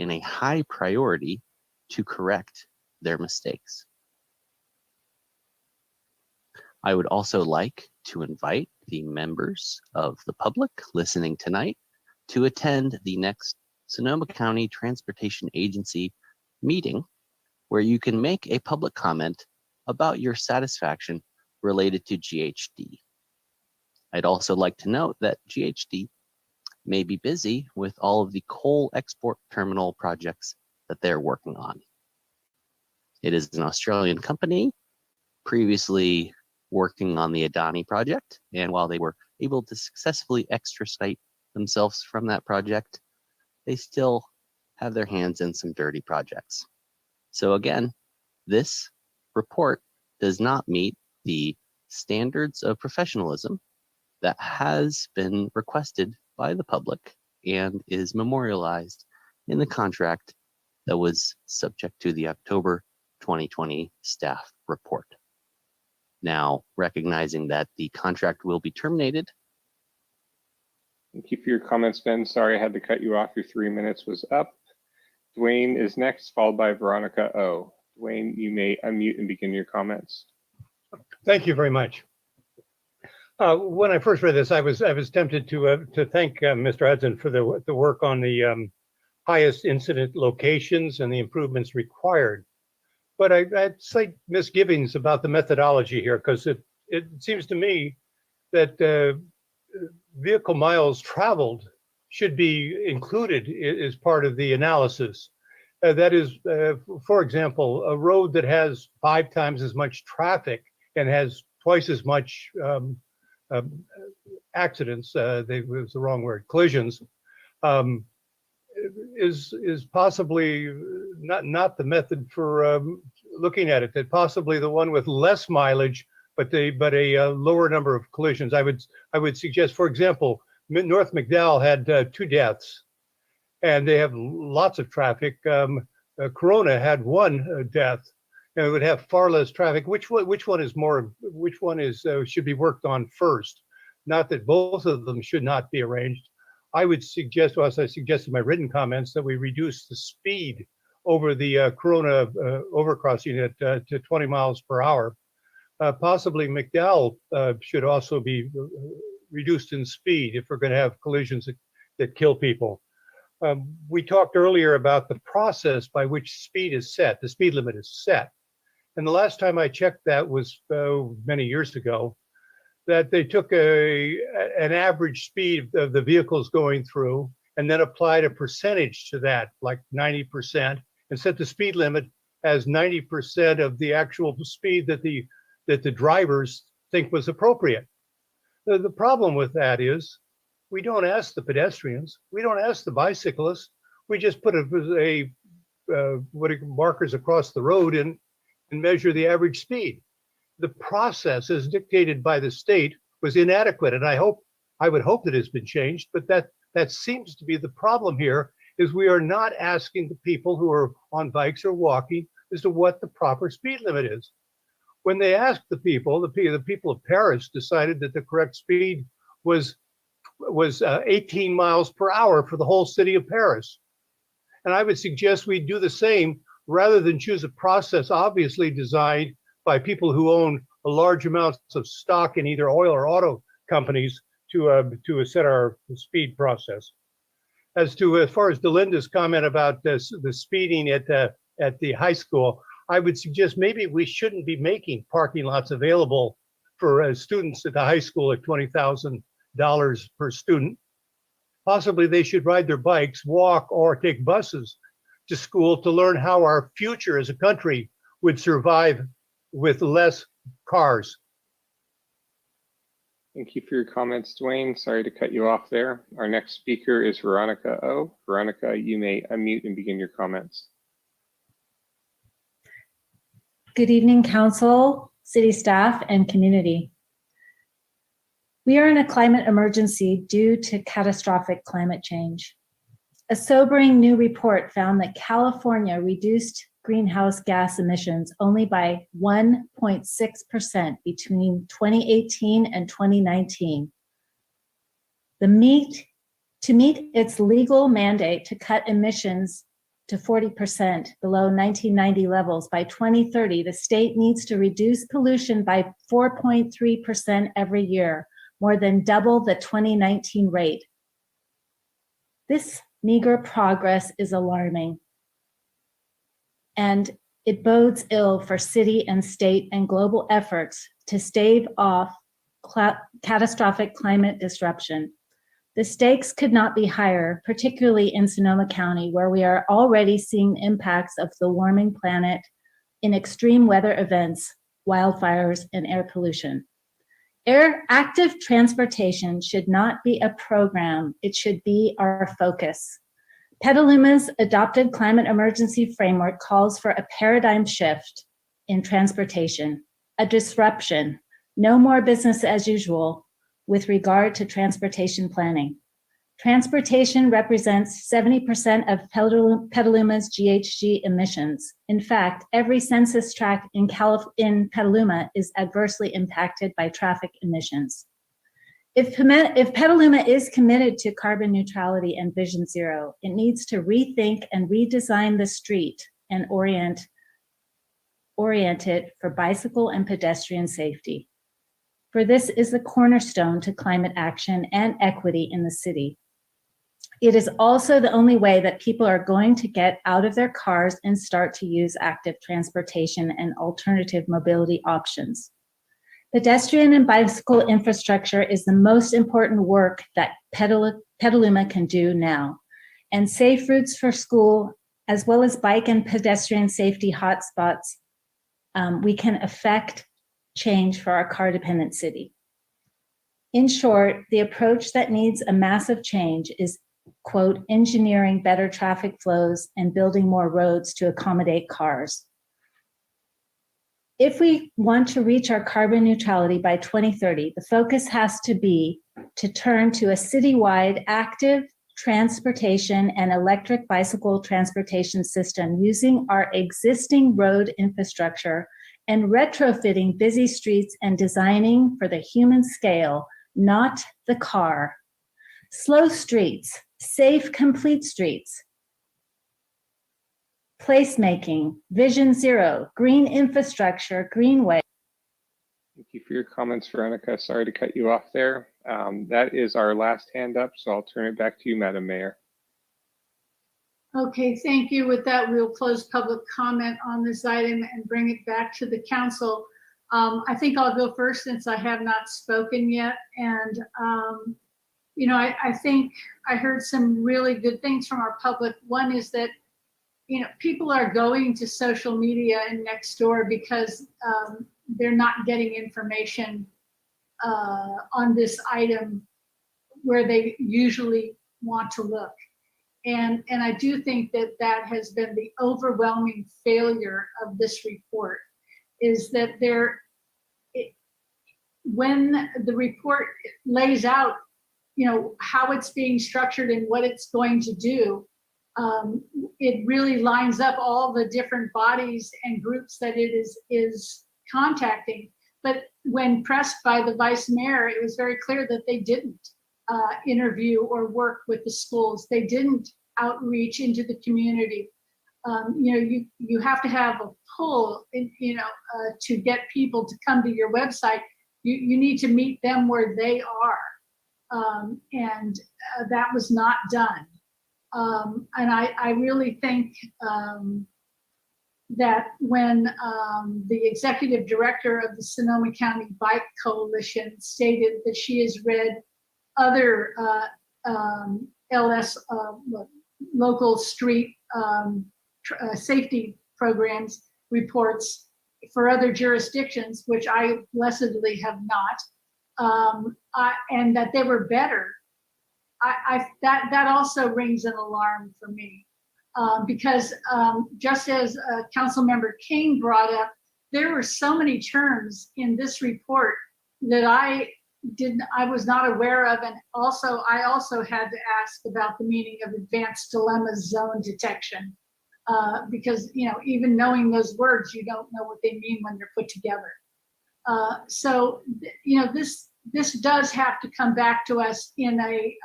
in a high priority to correct their mistakes. I would also like to invite the members of the public listening tonight to attend the next Sonoma County Transportation Agency meeting, where you can make a public comment about your satisfaction related to GHD. I'd also like to note that GHD may be busy with all of the coal export terminal projects that they're working on. It is an Australian company previously working on the Adani project, and while they were able to successfully extricate themselves from that project, they still have their hands in some dirty projects. So again, this report does not meet the standards of professionalism that has been requested by the public and is memorialized in the contract that was subject to the October 2020 staff report. Now, recognizing that the contract will be terminated. Thank you for your comments, Ben. Sorry I had to cut you off. Your 3 minutes was up. Dwayne is next, followed by Veronica O. Dwayne, you may unmute and begin your comments. Thank you very much. When I first read this, I was tempted to thank Mr. Hudson for the work on the highest incident locations and the improvements required. But I had slight misgivings about the methodology here, because it seems to me that vehicle miles traveled should be included as part of the analysis. That is, for example, a road that has 5 times as much traffic and has twice as much accidents, it was the wrong word, collisions, is possibly not the method for looking at it. That possibly the one with less mileage, but a lower number of collisions. I would suggest, for example, North McDowell had 2 deaths, and they have lots of traffic. Corona had 1 death, and it would have far less traffic. Which one is more? Which one is should be worked on first? Not that both of them should not be arranged. I would suggest, as I suggested in my written comments, that we reduce the speed over the Corona overcrossing at to 20 miles per hour. Possibly McDowell should also be reduced in speed if we're going to have collisions that kill people. We talked earlier about the process by which speed is set, the speed limit is set. And the last time I checked that was many years ago, that they took an average speed of the vehicles going through and then applied a percentage to that, like 90%, and set the speed limit as 90% of the actual speed that the drivers think was appropriate. The problem with that is we don't ask the pedestrians, we don't ask the bicyclists, we just put markers across the road and measure the average speed. The process as dictated by the state was inadequate, and I would hope that it's been changed, but that seems to be the problem here, is we are not asking the people who are on bikes or walking as to what the proper speed limit is. When they asked the people of Paris decided that the correct speed was 18 miles per hour for the whole city of Paris. And I would suggest we do the same rather than choose a process obviously designed by people who own a large amounts of stock in either oil or auto companies to set our speed process. As far as Delinda's comment about the speeding at the high school, I would suggest maybe we shouldn't be making parking lots available for students at the high school at $20,000 per student. Possibly they should ride their bikes, walk, or take buses to school to learn how our future as a country would survive with less cars. Thank you for your comments, Dwayne. Sorry to cut you off there. Our next speaker is Veronica O. Veronica, you may unmute and begin your comments. Good evening, council, city staff, and community. We are in a climate emergency due to catastrophic climate change. A sobering new report found that California reduced greenhouse gas emissions only by 1.6% between 2018 and 2019. To meet its legal mandate to cut emissions to 40% below 1990 levels by 2030, the state needs to reduce pollution by 4.3% every year, more than double the 2019 rate. This meager progress is alarming, and it bodes ill for city and state and global efforts to stave off catastrophic climate disruption. The stakes could not be higher, particularly in Sonoma County, where we are already seeing impacts of the warming planet in extreme weather events, wildfires, and air pollution. Active transportation should not be a program, it should be our focus. Petaluma's adopted climate emergency framework calls for a paradigm shift in transportation, a disruption, no more business as usual with regard to transportation planning. Transportation represents 70% of Petaluma's GHG emissions. In fact, every census tract in Petaluma is adversely impacted by traffic emissions. If Petaluma is committed to carbon neutrality and Vision Zero, it needs to rethink and redesign the street and orient it for bicycle and pedestrian safety. For this is the cornerstone to climate action and equity in the city. It is also the only way that people are going to get out of their cars and start to use active transportation and alternative mobility options. Pedestrian and bicycle infrastructure is the most important work that Petaluma can do now, and safe routes for school, as well as bike and pedestrian safety hotspots, we can affect change for our car-dependent city. In short, the approach that needs a massive change is, quote, engineering better traffic flows and building more roads to accommodate cars. If we want to reach our carbon neutrality by 2030, the focus has to be to turn to a citywide active transportation and electric bicycle transportation system using our existing road infrastructure and retrofitting busy streets and designing for the human scale, not the car. Slow streets, safe, complete streets, placemaking, Vision Zero, green infrastructure, greenway. Thank you for your comments, Veronica. Sorry to cut you off there. That is our last hand up, so I'll turn it back to you, Madam Mayor. Okay, thank you. With that, we'll close public comment on this item and bring it back to the council. I think I'll go first since I have not spoken yet. And, you know, I think I heard some really good things from our public. One is that, you know, people are going to social media and Nextdoor because they're not getting information on this item where they usually want to look. And I do think that that has been the overwhelming failure of this report, is that when the report lays out, you know, how it's being structured and what it's going to do, it really lines up all the different bodies and groups that it is contacting. But when pressed by the vice mayor, it was very clear that they didn't interview or work with the schools. They didn't outreach into the community. You know, you have to have a pull, you know, to get people to come to your website. You need to meet them where they are, and that was not done. And I really think that when the executive director of the Sonoma County Bike Coalition stated that she has read other local street safety programs reports for other jurisdictions, which I blessedly have not, and that they were better, that also rings an alarm for me, because just as Councilmember King brought up, there were so many terms in this report that I was not aware of, and I also had to ask about the meaning of advanced dilemma zone detection, because, you know, even knowing those words, you don't know what they mean when they're put together. So, you know, this does have to come back to us in a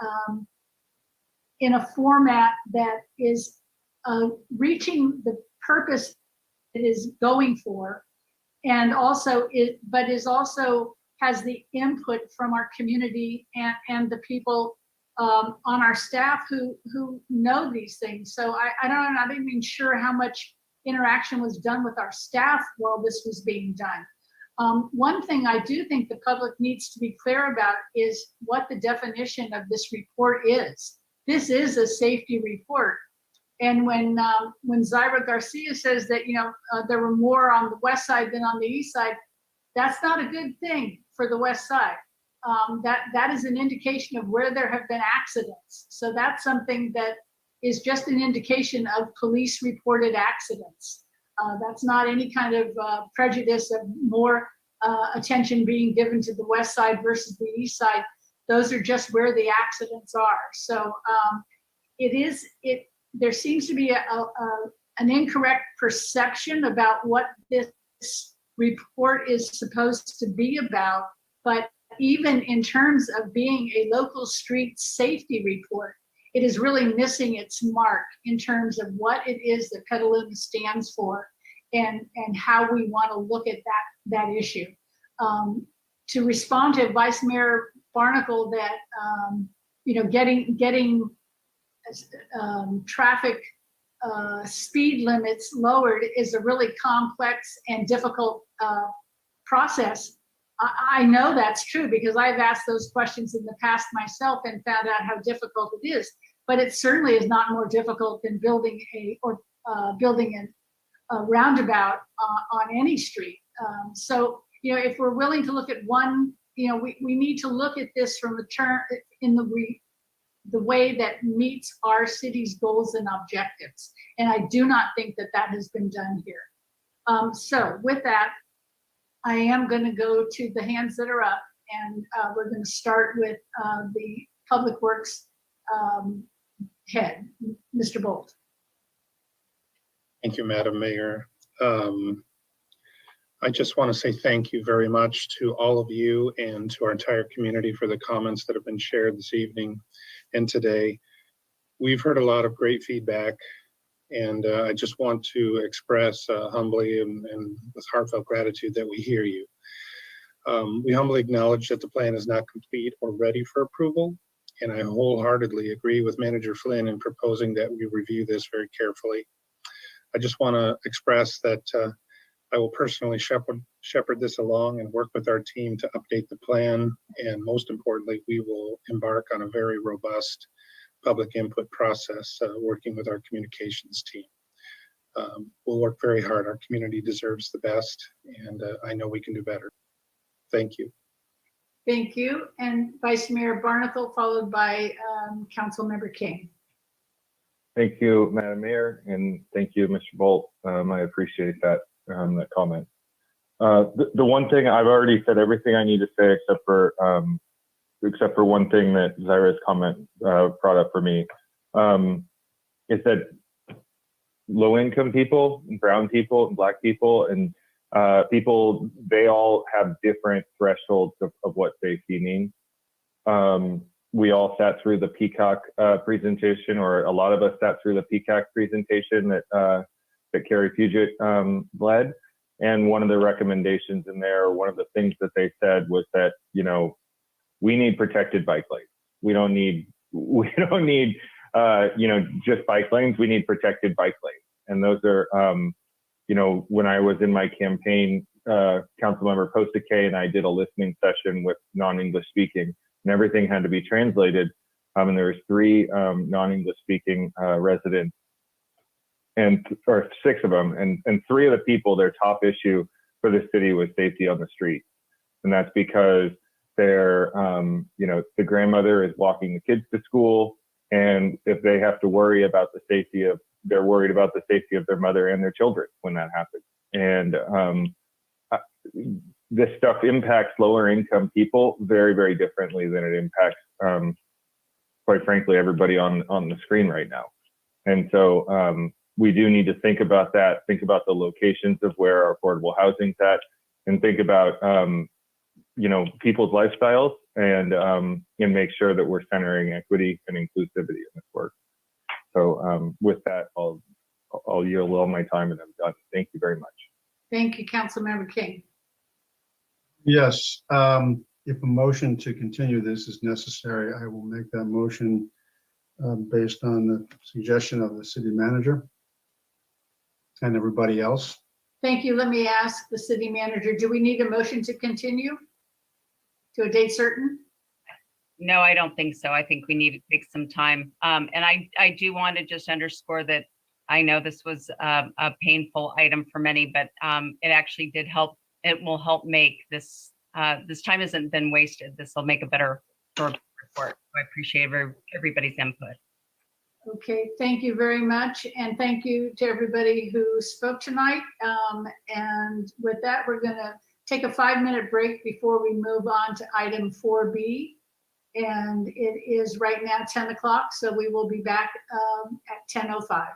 format that is reaching the purpose it is going for, and also but is also has the input from our community and the people on our staff who know these things. So I'm not even sure how much interaction was done with our staff while this was being done. One thing I do think the public needs to be clear about is what the definition of this report is. This is a safety report. And when Zaira Garcia says that there were more on the west side than on the east side, that's not a good thing for the west side. That is an indication of where there have been accidents. So that's something that is just an indication of police reported accidents. That's not any kind of prejudice of more attention being given to the west side versus the east side. Those are just where the accidents are. So there seems to be an incorrect perception about what this report is supposed to be about. But even in terms of being a local street safety report, it is really missing its mark in terms of what it is that Petaluma stands for and how we want to look at that issue. To respond to Vice Mayor Barnacle that getting traffic speed limits lowered is a really complex and difficult process. I know that's true because I've asked those questions in the past myself and found out how difficult it is. But it certainly is not more difficult than building a roundabout on any street. So if we're willing to look at one, we need to look at this from the way that meets our city's goals and objectives. And I do not think that has been done here. So with that, I am going to go to the hands that are up, and we're going to start with the Public Works head, Mr. Bolt. Thank you, Madam Mayor. I just want to say thank you very much to all of you and to our entire community for the comments that have been shared this evening and today. We've heard a lot of great feedback, and I just want to express humbly and with heartfelt gratitude that we hear you. We humbly acknowledge that the plan is not complete or ready for approval, and I wholeheartedly agree with Manager Flynn in proposing that we review this very carefully. I just want to express that I will personally shepherd this along and work with our team to update the plan, and most importantly, we will embark on a very robust public input process, working with our communications team. We'll work very hard. Our community deserves the best, and I know we can do better. Thank you. Thank you. And Vice Mayor Barnacle, followed by Councilmember King. Thank you, Madam Mayor, and thank you, Mr. Bolt. I appreciate that comment. The one thing I've already said everything I need to say except for one thing that Zaira's comment brought up for me, is that low-income people, brown people, and Black people, and people, they all have different thresholds of what safety means. We all sat through the Peacock presentation, or a lot of us sat through the Peacock presentation that Carrie Puget led. And one of the recommendations in there, one of the things that they said was that, we need protected bike lanes. We don't need just bike lanes. We need protected bike lanes. And those are, when I was in my campaign, Councilmember Costa K and I did a listening session with non-English speaking, and everything had to be translated. And there was 3 non-English speaking residents, or 6 of them, and 3 of the people, their top issue for the city was safety on the street. And that's because they're, the grandmother is walking the kids to school, and if they have to worry about they're worried about the safety of their mother and their children when that happens. And this stuff impacts lower income people very, very differently than it impacts, quite frankly, everybody on the screen right now. And so we do need to think about that, think about the locations of where our affordable housing's at, and think about, people's lifestyles, and make sure that we're centering equity and inclusivity in this work. So with that, I'll I'll yield all my time and I'm done. Thank you very much. Thank you, Councilmember King. Yes, if a motion to continue this is necessary, I will make that motion based on the suggestion of the city manager and everybody else. Thank you. Let me ask the city manager, do we need a motion to continue to a date certain? No, I don't think so. I think we need to take some time. And I do want to just underscore that I know this was a painful item for many, but it actually did help. It will help make this, this time hasn't been wasted. This will make a better report. I appreciate everybody's input. Okay, thank you very much. And thank you to everybody who spoke tonight. And with that, we're gonna take a 5-minute break before we move on to item 4B. And it is right now 10 o'clock, so we will be back at 10:05.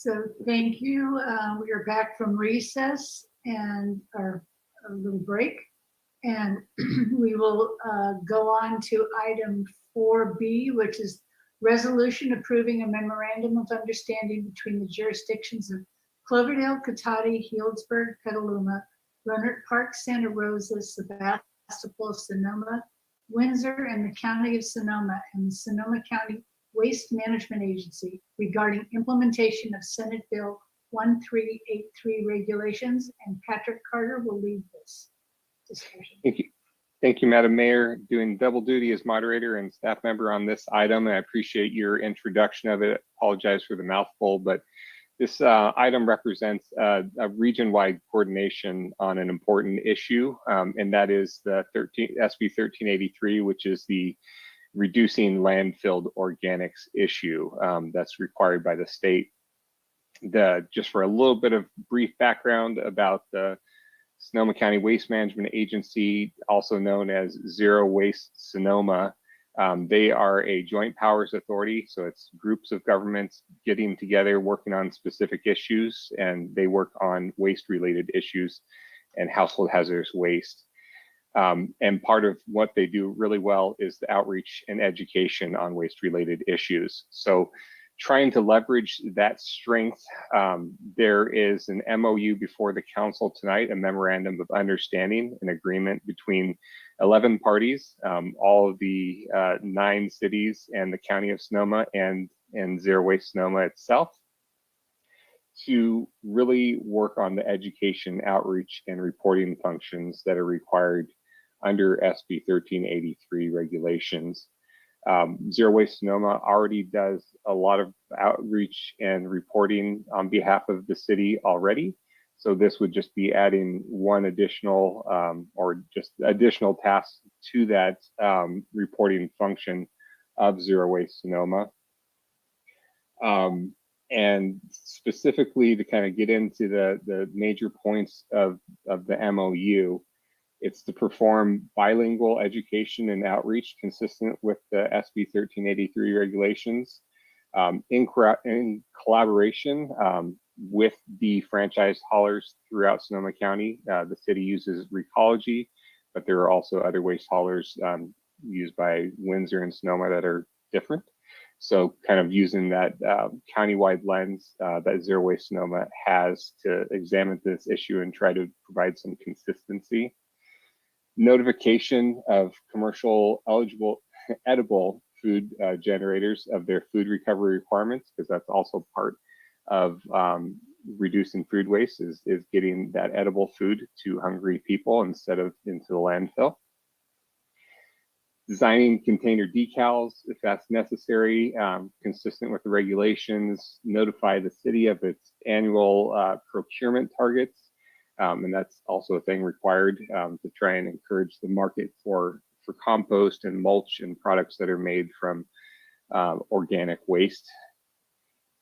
So thank you. We are back from recess and our little break. And we will go on to item 4B, which is resolution approving a memorandum of understanding between the jurisdictions of Cloverdale, Cotati, Healdsburg, Petaluma, Rohnert Park, Santa Rosa, Sebastopol, Sonoma, Windsor, and the County of Sonoma and the Sonoma County Waste Management Agency regarding implementation of Senate Bill 1383 regulations, and Patrick Carter will lead this discussion. Thank you, Madam Mayor. Doing double duty as moderator and staff member on this item. I appreciate your introduction of it. Apologize for the mouthful, but this item represents a region-wide coordination on an important issue, and that is the SB 1383, which is the reducing landfilled organics issue that's required by the state. Just for a little bit of brief background about the Sonoma County Waste Management Agency, also known as Zero Waste Sonoma. They are a joint powers authority, so it's groups of governments getting together, working on specific issues, and they work on waste-related issues and household hazardous waste. And part of what they do really well is the outreach and education on waste-related issues. So trying to leverage that strength, there is an MOU before the council tonight, a memorandum of understanding, an agreement between 11 parties, all of the 9 cities and the County of Sonoma and Zero Waste Sonoma itself, to really work on the education, outreach, and reporting functions that are required under SB 1383 regulations. Zero Waste Sonoma already does a lot of outreach and reporting on behalf of the city already. So this would just be adding one additional or just additional tasks to that reporting function of Zero Waste Sonoma. And specifically to kind of get into the major points of the MOU, it's to perform bilingual education and outreach consistent with the SB 1383 regulations in collaboration with the franchise haulers throughout Sonoma County. The city uses Recology, but there are also other waste haulers used by Windsor and Sonoma that are different. So kind of using that countywide lens that Zero Waste Sonoma has to examine this issue and try to provide some consistency. Notification of commercial eligible edible food generators of their food recovery requirements, because that's also part of reducing food waste is getting that edible food to hungry people instead of into the landfill. Designing container decals if that's necessary, consistent with the regulations. Notify the city of its annual procurement targets. And that's also a thing required to try and encourage the market for compost and mulch and products that are made from organic waste.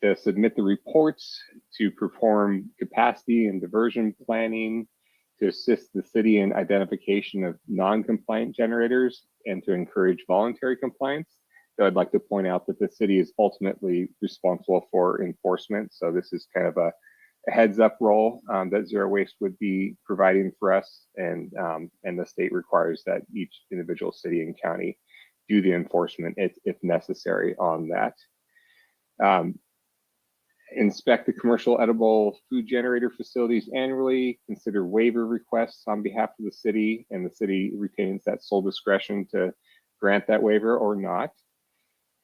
To submit the reports, to perform capacity and diversion planning, to assist the city in identification of non-compliant generators, and to encourage voluntary compliance. So I'd like to point out that the city is ultimately responsible for enforcement. So this is kind of a heads up role that Zero Waste would be providing for us, and the state requires that each individual city and county do the enforcement if necessary on that. Inspect the commercial edible food generator facilities annually, consider waiver requests on behalf of the city, and the city retains that sole discretion to grant that waiver or not,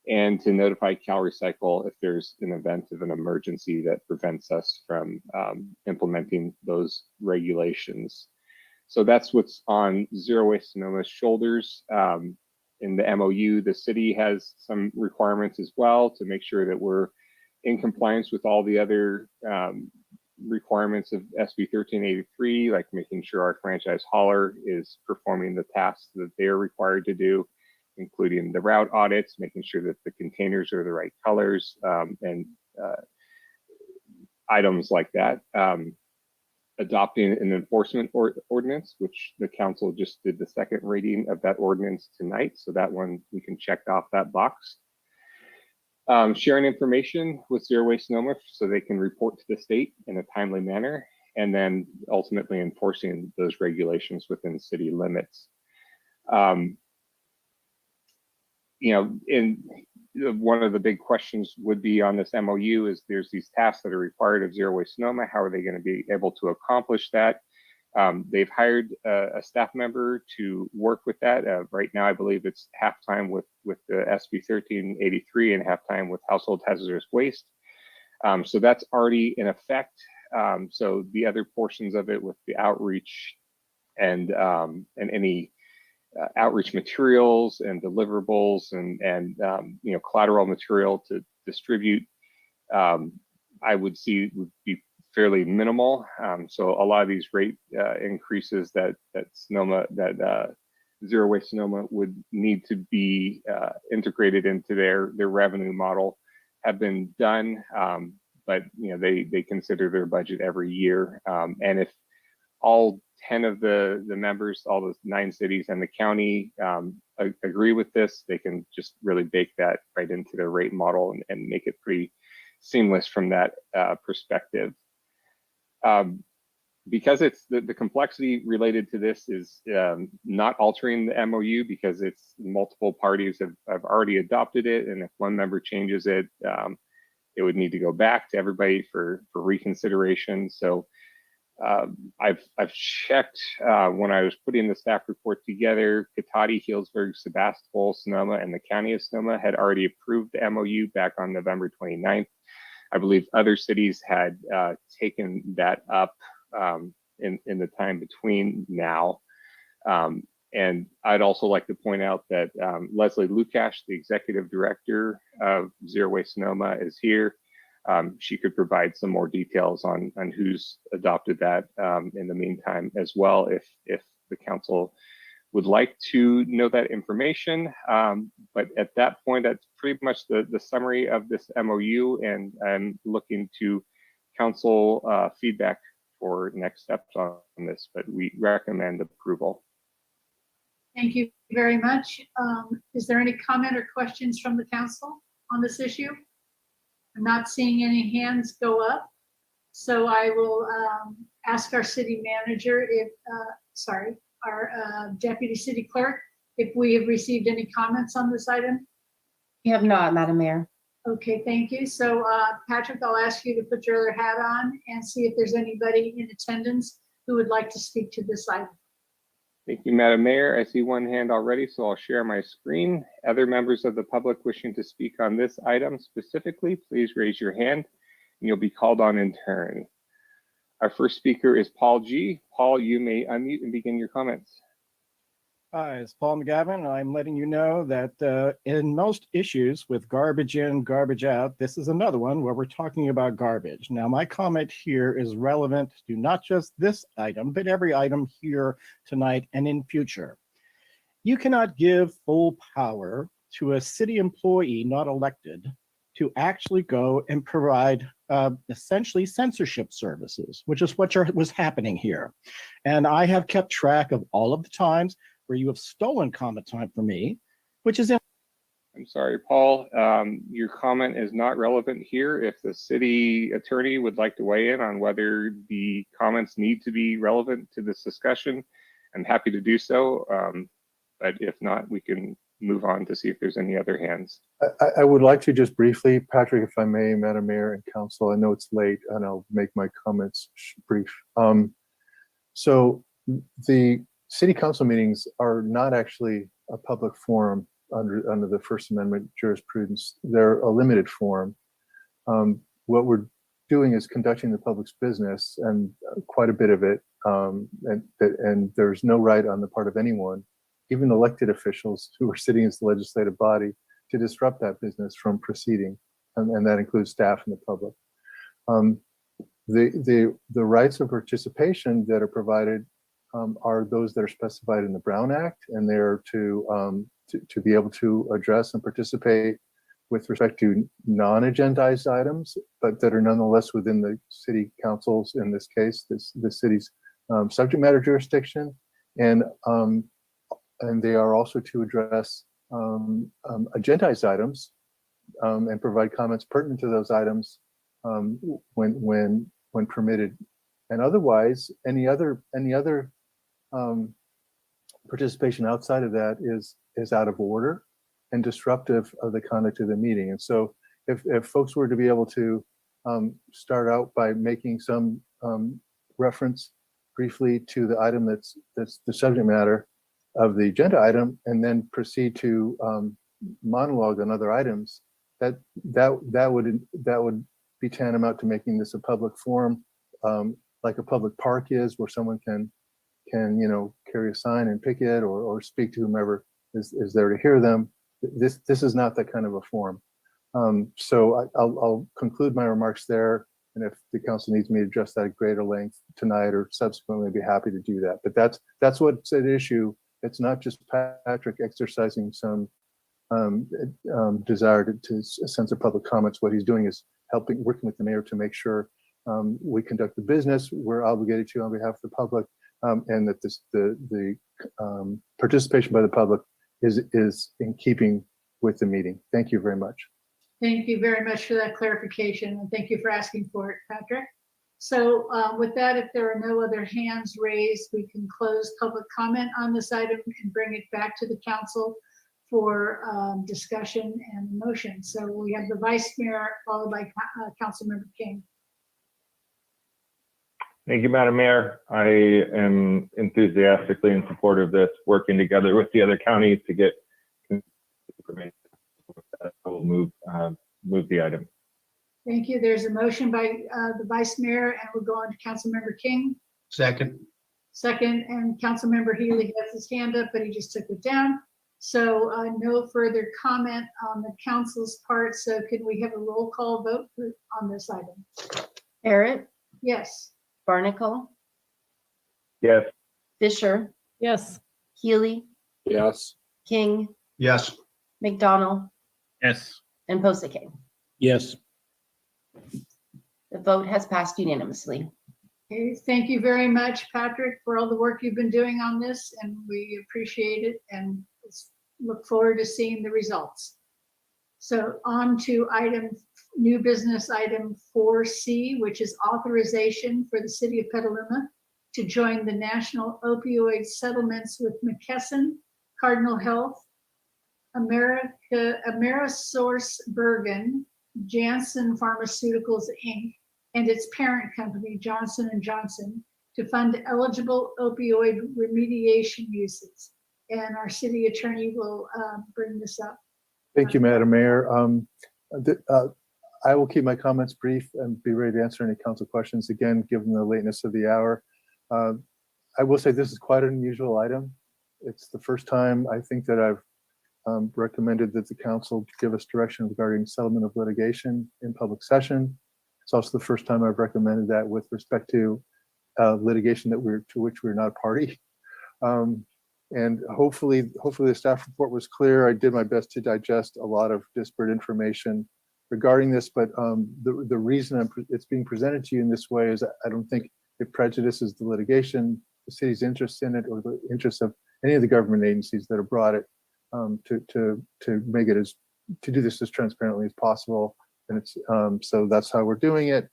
and to notify CalRecycle if there's an event of an emergency that prevents us from implementing those regulations. So that's what's on Zero Waste Sonoma's shoulders. In the MOU, the city has some requirements as well to make sure that we're in compliance with all the other requirements of SB 1383, like making sure our franchise hauler is performing the tasks that they're required to do, including the route audits, making sure that the containers are the right colors, and items like that. Adopting an enforcement ordinance, which the council just did the second reading of that ordinance tonight. So that one, we can check off that box. Sharing information with Zero Waste Sonoma so they can report to the state in a timely manner, and then ultimately enforcing those regulations within city limits. You know, one of the big questions would be on this MOU is there's these tasks that are required of Zero Waste Sonoma. How are they going to be able to accomplish that? They've hired a staff member to work with that. Right now, I believe it's half-time with the SB 1383 and half-time with household hazardous waste. So that's already in effect. So the other portions of it with the outreach and any outreach materials and deliverables and you know, collateral material to distribute, I would see would be fairly minimal. So a lot of these rate increases that Zero Waste Sonoma would need to be integrated into their revenue model have been done, but you know, they consider their budget every year, and if all 10 of the members, all the 9 cities and the county agree with this, they can just really bake that right into their rate model and make it pretty seamless from that perspective. Because it's the complexity related to this is not altering the MOU because it's multiple parties have already adopted it, and if one member changes it, it would need to go back to everybody for reconsideration. So I've checked when I was putting the staff report together. Cotati, Healdsburg, Sebastopol, Sonoma, and the County of Sonoma had already approved the MOU back on November 29th. I believe other cities had taken that up in the time between now. And I'd also like to point out that Leslie Lukash, the executive director of Zero Waste Sonoma, is here. She could provide some more details on who's adopted that in the meantime as well, if the council would like to know that information. But at that point, that's pretty much the summary of this MOU, and I'm looking to council feedback for next steps on this, but we recommend approval. Thank you very much. Is there any comment or questions from the council on this issue? I'm not seeing any hands go up. So I will ask our city manager if, our deputy city clerk, if we have received any comments on this item. You have not, Madam Mayor. Okay, thank you. So Patrick, I'll ask you to put your other hat on and see if there's anybody in attendance who would like to speak to this item. Thank you, Madam Mayor. I see one hand already, so I'll share my screen. Other members of the public wishing to speak on this item specifically, please raise your hand and you'll be called on in turn. Our first speaker is Paul G. Paul, you may unmute and begin your comments. Hi, it's Paul McGavin. I'm letting you know that in most issues with garbage in, garbage out, this is another one where we're talking about garbage. Now, my comment here is relevant to not just this item, but every item here tonight and in future. You cannot give full power to a city employee not elected to actually go and provide essentially censorship services, which is what was happening here. And I have kept track of all of the times where you have stolen comment time from me, which is in. I'm sorry, Paul. Your comment is not relevant here. If the city attorney would like to weigh in on whether the comments need to be relevant to this discussion, I'm happy to do so. But if not, we can move on to see if there's any other hands. I would like to just briefly, Patrick, if I may, Madam Mayor and Council, I know it's late and I'll make my comments brief. So the city council meetings are not actually a public forum under the First Amendment jurisprudence. They're a limited forum. What we're doing is conducting the public's business, and quite a bit of it, and there's no right on the part of anyone, even elected officials who are sitting as the legislative body, to disrupt that business from proceeding, and that includes staff and the public. The rights of participation that are provided are those that are specified in the Brown Act, and they're to be able to address and participate with respect to non-agendized items, but that are nonetheless within the city council's, in this case, the city's subject matter jurisdiction, and they are also to address agendized items and provide comments pertinent to those items when permitted. And otherwise, any other participation outside of that is out of order and disruptive of the conduct of the meeting. And so if folks were to be able to start out by making some reference briefly to the item that's the subject matter of the agenda item, and then proceed to monologue on other items, that would be tantamount to making this a public forum, like a public park is, where someone can carry a sign and picket or speak to whomever is there to hear them. This is not that kind of a forum. So I'll conclude my remarks there, and if the council needs me to address that at greater length tonight or subsequently, I'd be happy to do that. But that's what's at issue. It's not just Patrick exercising some desire to censor public comments. What he's doing is working with the mayor to make sure we conduct the business we're obligated to on behalf of the public, and that the participation by the public is in keeping with the meeting. Thank you very much. Thank you very much for that clarification, and thank you for asking for it, Patrick. So with that, if there are no other hands raised, we can close public comment on this item and bring it back to the council for discussion and motion. So we have the Vice Mayor followed by Councilmember King. Thank you, Madam Mayor. I am enthusiastically in support of this, working together with the other counties to get information. I will move the item. Thank you. There's a motion by the Vice Mayor, and we'll go on to Councilmember King. Second. Second, and Councilmember Healy has his hand up, but he just took it down. So no further comment on the council's part. So can we have a roll call vote on this item? Barrett, Yes. Barnacle, Yes. Fisher, Yes. Healy, Yes. King, Yes. McDonald, Yes. and Posake. Yes. The vote has passed unanimously. Okay, thank you very much, Patrick, for all the work you've been doing on this, and we appreciate it and look forward to seeing the results. So on to new business item 4C, which is authorization for the city of Petaluma to join the national opioid settlements with McKesson, Cardinal Health, Amerisource Bergen, Janssen Pharmaceuticals, Inc., and its parent company, Johnson & Johnson, to fund eligible opioid remediation uses. And our city attorney will bring this up. Thank you, Madam Mayor. I will keep my comments brief and be ready to answer any council questions. Again, given the lateness of the hour, I will say this is quite an unusual item. It's the first time I think that I've recommended that the council give us direction regarding settlement of litigation in public session. It's also the first time I've recommended that with respect to litigation to which we're not a party. And hopefully the staff report was clear. I did my best to digest a lot of disparate information regarding this, but the reason it's being presented to you in this way is I don't think it prejudices the litigation, the city's interest in it, or the interest of any of the government agencies that have brought it to make it to do this as transparently as possible. And it's so that's how we're doing it.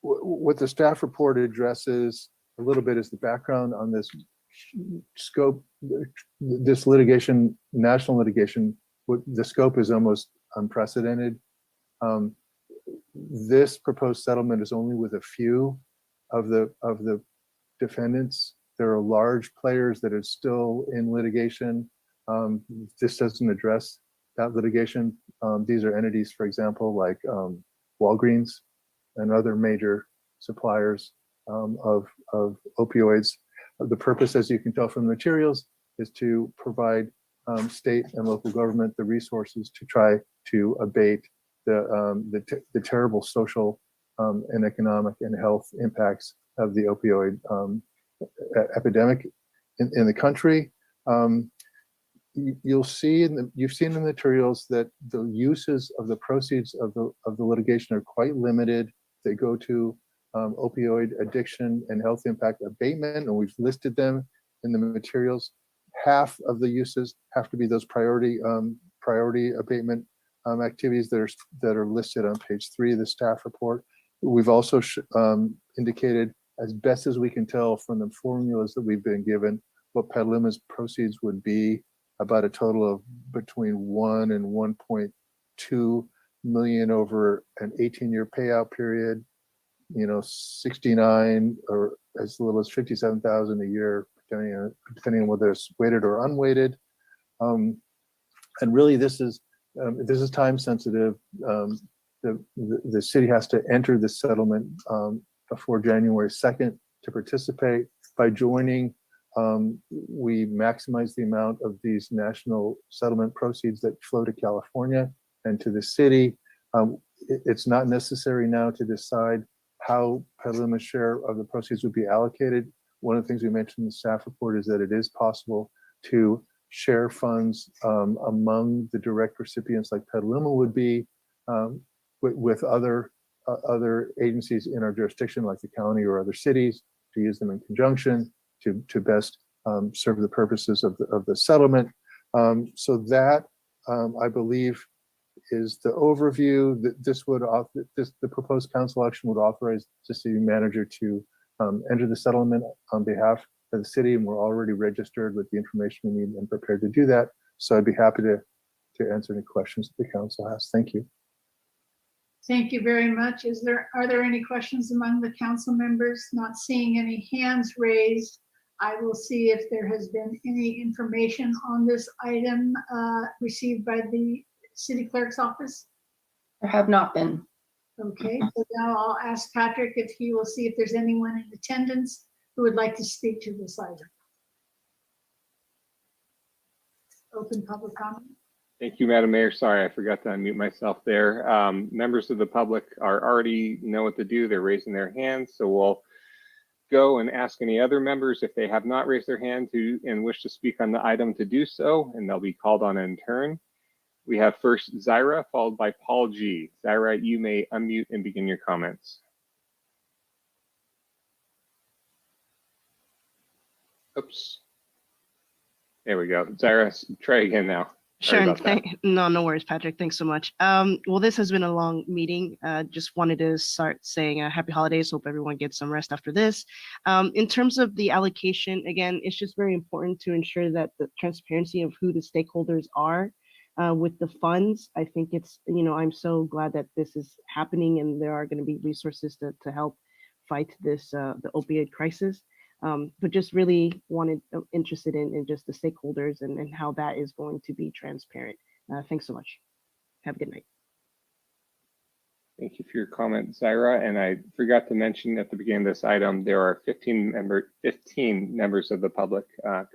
What the staff report addresses a little bit is the background on this scope, this litigation, national litigation. The scope is almost unprecedented. This proposed settlement is only with a few of the defendants. There are large players that are still in litigation. This doesn't address that litigation. These are entities, for example, like Walgreens and other major suppliers of opioids. The purpose, as you can tell from the materials, is to provide state and local government the resources to try to abate the terrible social and economic and health impacts of the opioid epidemic in the country. You'll see you've seen in the materials that the uses of the proceeds of the litigation are quite limited. They go to opioid addiction and health impact abatement, and we've listed them in the materials. half of the uses have to be those priority abatement activities that are listed on page 3 of the staff report. We've also indicated, as best as we can tell from the formulas that we've been given, what Petaluma's proceeds would be, about a total of between 1 and 1.2 million over an 18-year payout period, 69 or as little as 57,000 a year, depending on whether it's weighted or unweighted. And really, this is time sensitive. The city has to enter the settlement before January 2nd to participate. By joining, we maximize the amount of these national settlement proceeds that flow to California and to the city. It's not necessary now to decide how Petaluma's share of the proceeds would be allocated. One of the things we mentioned in the staff report is that it is possible to share funds among the direct recipients like Petaluma would be with other agencies in our jurisdiction like the county or other cities, to use them in conjunction to best serve the purposes of the settlement. So that I believe is the overview. That the proposed council action would authorize the city manager to enter the settlement on behalf of the city, and we're already registered with the information we need and prepared to do that. So I'd be happy to answer any questions that the council has. Thank you. Thank you very much. Are there any questions among the council members? Not seeing any hands raised. I will see if there has been any information on this item received by the city clerk's office. There have not been. Okay, so now I'll ask Patrick if he will see if there's anyone in attendance who would like to speak to this item. Open public comment. Thank you, Madam Mayor. Sorry, I forgot to unmute myself there. Members of the public already know what to do. They're raising their hands. So we'll go and ask any other members if they have not raised their hand and wish to speak on the item to do so, and they'll be called on in turn. We have first Zaira, followed by Paul G. Zaira, you may unmute and begin your comments. Oops. There we go. Zaira, try again now. Sure. No worries, Patrick. Thanks so much. Well, this has been a long meeting. Just wanted to start saying happy holidays. Hope everyone gets some rest after this. In terms of the allocation, again, it's just very important to ensure that the transparency of who the stakeholders are with the funds. I think it's, I'm so glad that this is happening and there are going to be resources to help fight this, the opioid crisis. But just really interested in just the stakeholders and how that is going to be transparent. Thanks so much. Have a good night. Thank you for your comment, Zaira. And I forgot to mention at the beginning of this item, there are 15 members of the public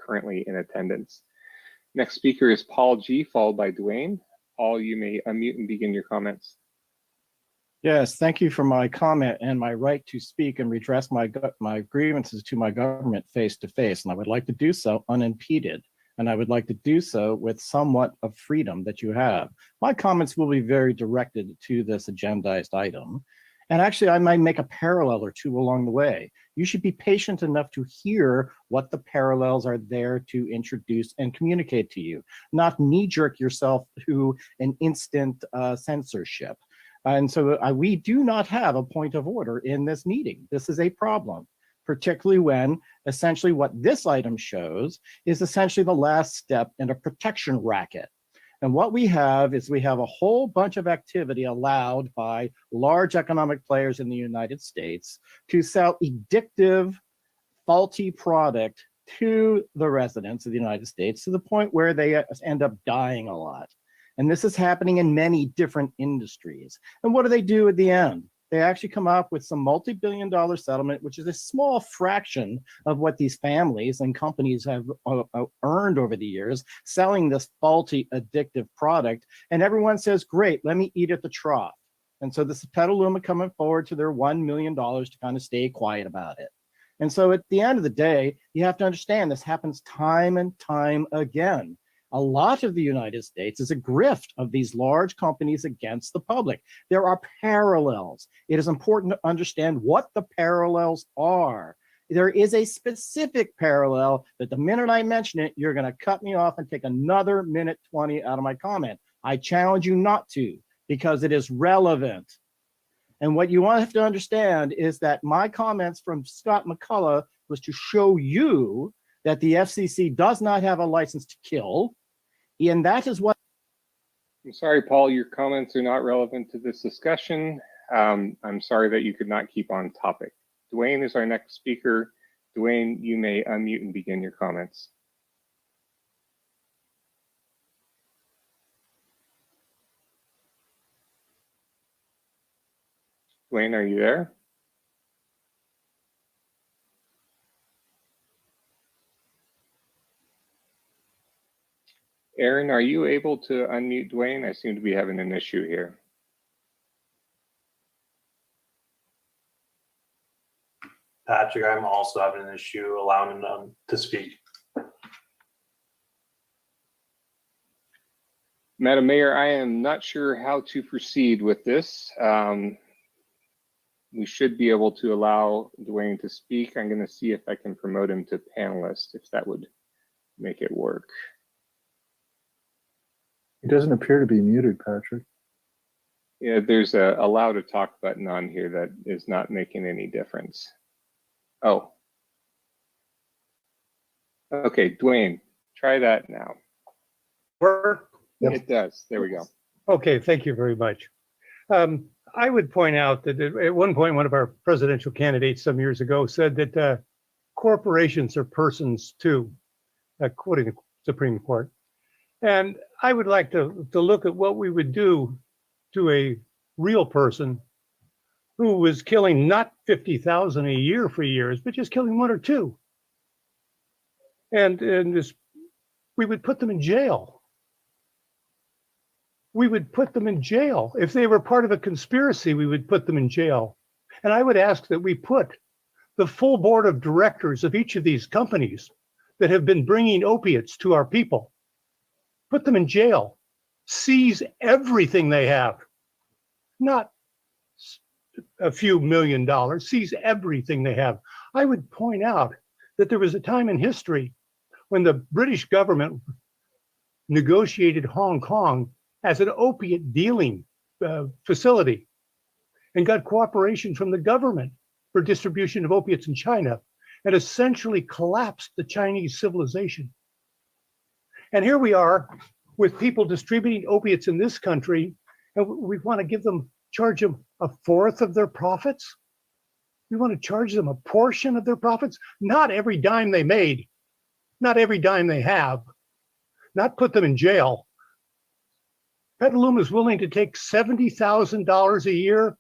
currently in attendance. Next speaker is Paul G, followed by Dwayne. Paul, you may unmute and begin your comments. Yes, thank you for my comment and my right to speak and redress my grievances to my government face to face. And I would like to do so unimpeded. And I would like to do so with somewhat of freedom that you have. My comments will be very directed to this agendized item. And actually, I might make a parallel or two along the way. You should be patient enough to hear what the parallels are there to introduce and communicate to you, not knee-jerk yourself to an instant censorship. And so we do not have a point of order in this meeting. This is a problem, particularly when essentially what this item shows is essentially the last step in a protection racket. And what we have is we have a whole bunch of activity allowed by large economic players in the United States to sell addictive, faulty product to the residents of the United States to the point where they end up dying a lot. And this is happening in many different industries. And what do they do at the end? They actually come up with some multi-billion-dollar settlement, which is a small fraction of what these families and companies have earned over the years, selling this faulty, addictive product. And everyone says, great, let me eat at the trough. And so this is Petaluma coming forward to their $1 million to kind of stay quiet about it. And so at the end of the day, you have to understand this happens time and time again. A lot of the United States is a grift of these large companies against the public. There are parallels. It is important to understand what the parallels are. There is a specific parallel that the minute I mention it, you're going to cut me off and take another minute 20 out of my comment. I challenge you not to, because it is relevant. And what you want to have to understand is that my comments from Scott McCullough was to show you that the FCC does not have a license to kill. And that is what. I'm sorry, Paul, your comments are not relevant to this discussion. I'm sorry that you could not keep on topic. Dwayne is our next speaker. Dwayne, you may unmute and begin your comments. Dwayne, are you there? Aaron, are you able to unmute Dwayne? I seem to be having an issue here. Patrick, I'm also having an issue allowing him to speak. Madam Mayor, I am not sure how to proceed with this. We should be able to allow Dwayne to speak. I'm going to see if I can promote him to panelist, if that would make it work. He doesn't appear to be muted, Patrick. Yeah, there's a allow to talk button on here that is not making any difference. Oh. Okay, Dwayne, try that now. Work? It does. There we go. Okay, thank you very much. I would point out that at one point, one of our presidential candidates some years ago said that corporations are persons too, quoting the Supreme Court. And I would like to look at what we would do to a real person who was killing not 50,000 a year for years, but just killing one or two. And we would put them in jail. We would put them in jail. If they were part of a conspiracy, we would put them in jail. And I would ask that we put the full board of directors of each of these companies that have been bringing opiates to our people, put them in jail, seize everything they have, not a few $1 million, seize everything they have. I would point out that there was a time in history when the British government negotiated Hong Kong as an opiate dealing facility and got cooperation from the government for distribution of opiates in China, and essentially collapsed the Chinese civilization. And here we are with people distributing opiates in this country, and we want to charge them a fourth of their profits. We want to charge them a portion of their profits, not every dime they made, not every dime they have, not put them in jail. Petaluma is willing to take $70,000 a year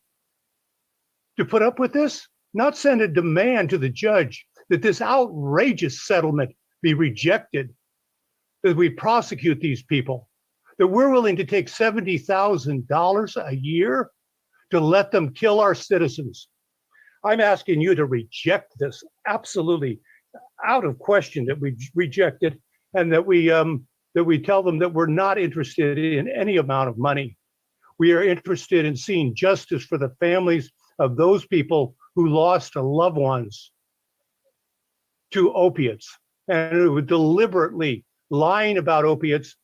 to put up with this, not send a demand to the judge that this outrageous settlement be rejected, that we prosecute these people, that we're willing to take $70,000 a year to let them kill our citizens. I'm asking you to reject this, absolutely out of question, that we reject it, and that we tell them that we're not interested in any amount of money. We are interested in seeing justice for the families of those people who lost loved ones to opiates, and who were deliberately lying about opiates,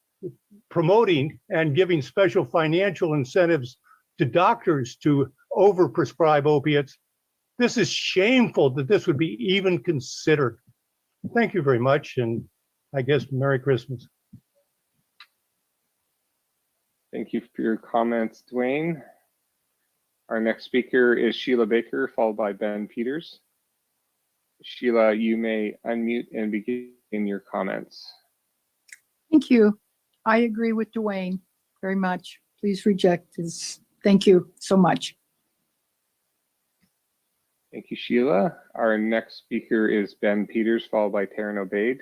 promoting and giving special financial incentives to doctors to overprescribe opiates. This is shameful that this would be even considered. Thank you very much, and I guess Merry Christmas. Thank you for your comments, Dwayne. Our next speaker is Sheila Baker, followed by Ben Peters. Sheila, you may unmute and begin your comments. Thank you. I agree with Dwayne very much. Please reject this. Thank you so much. Thank you, Sheila. Our next speaker is Ben Peters, followed by Taryn Obaid.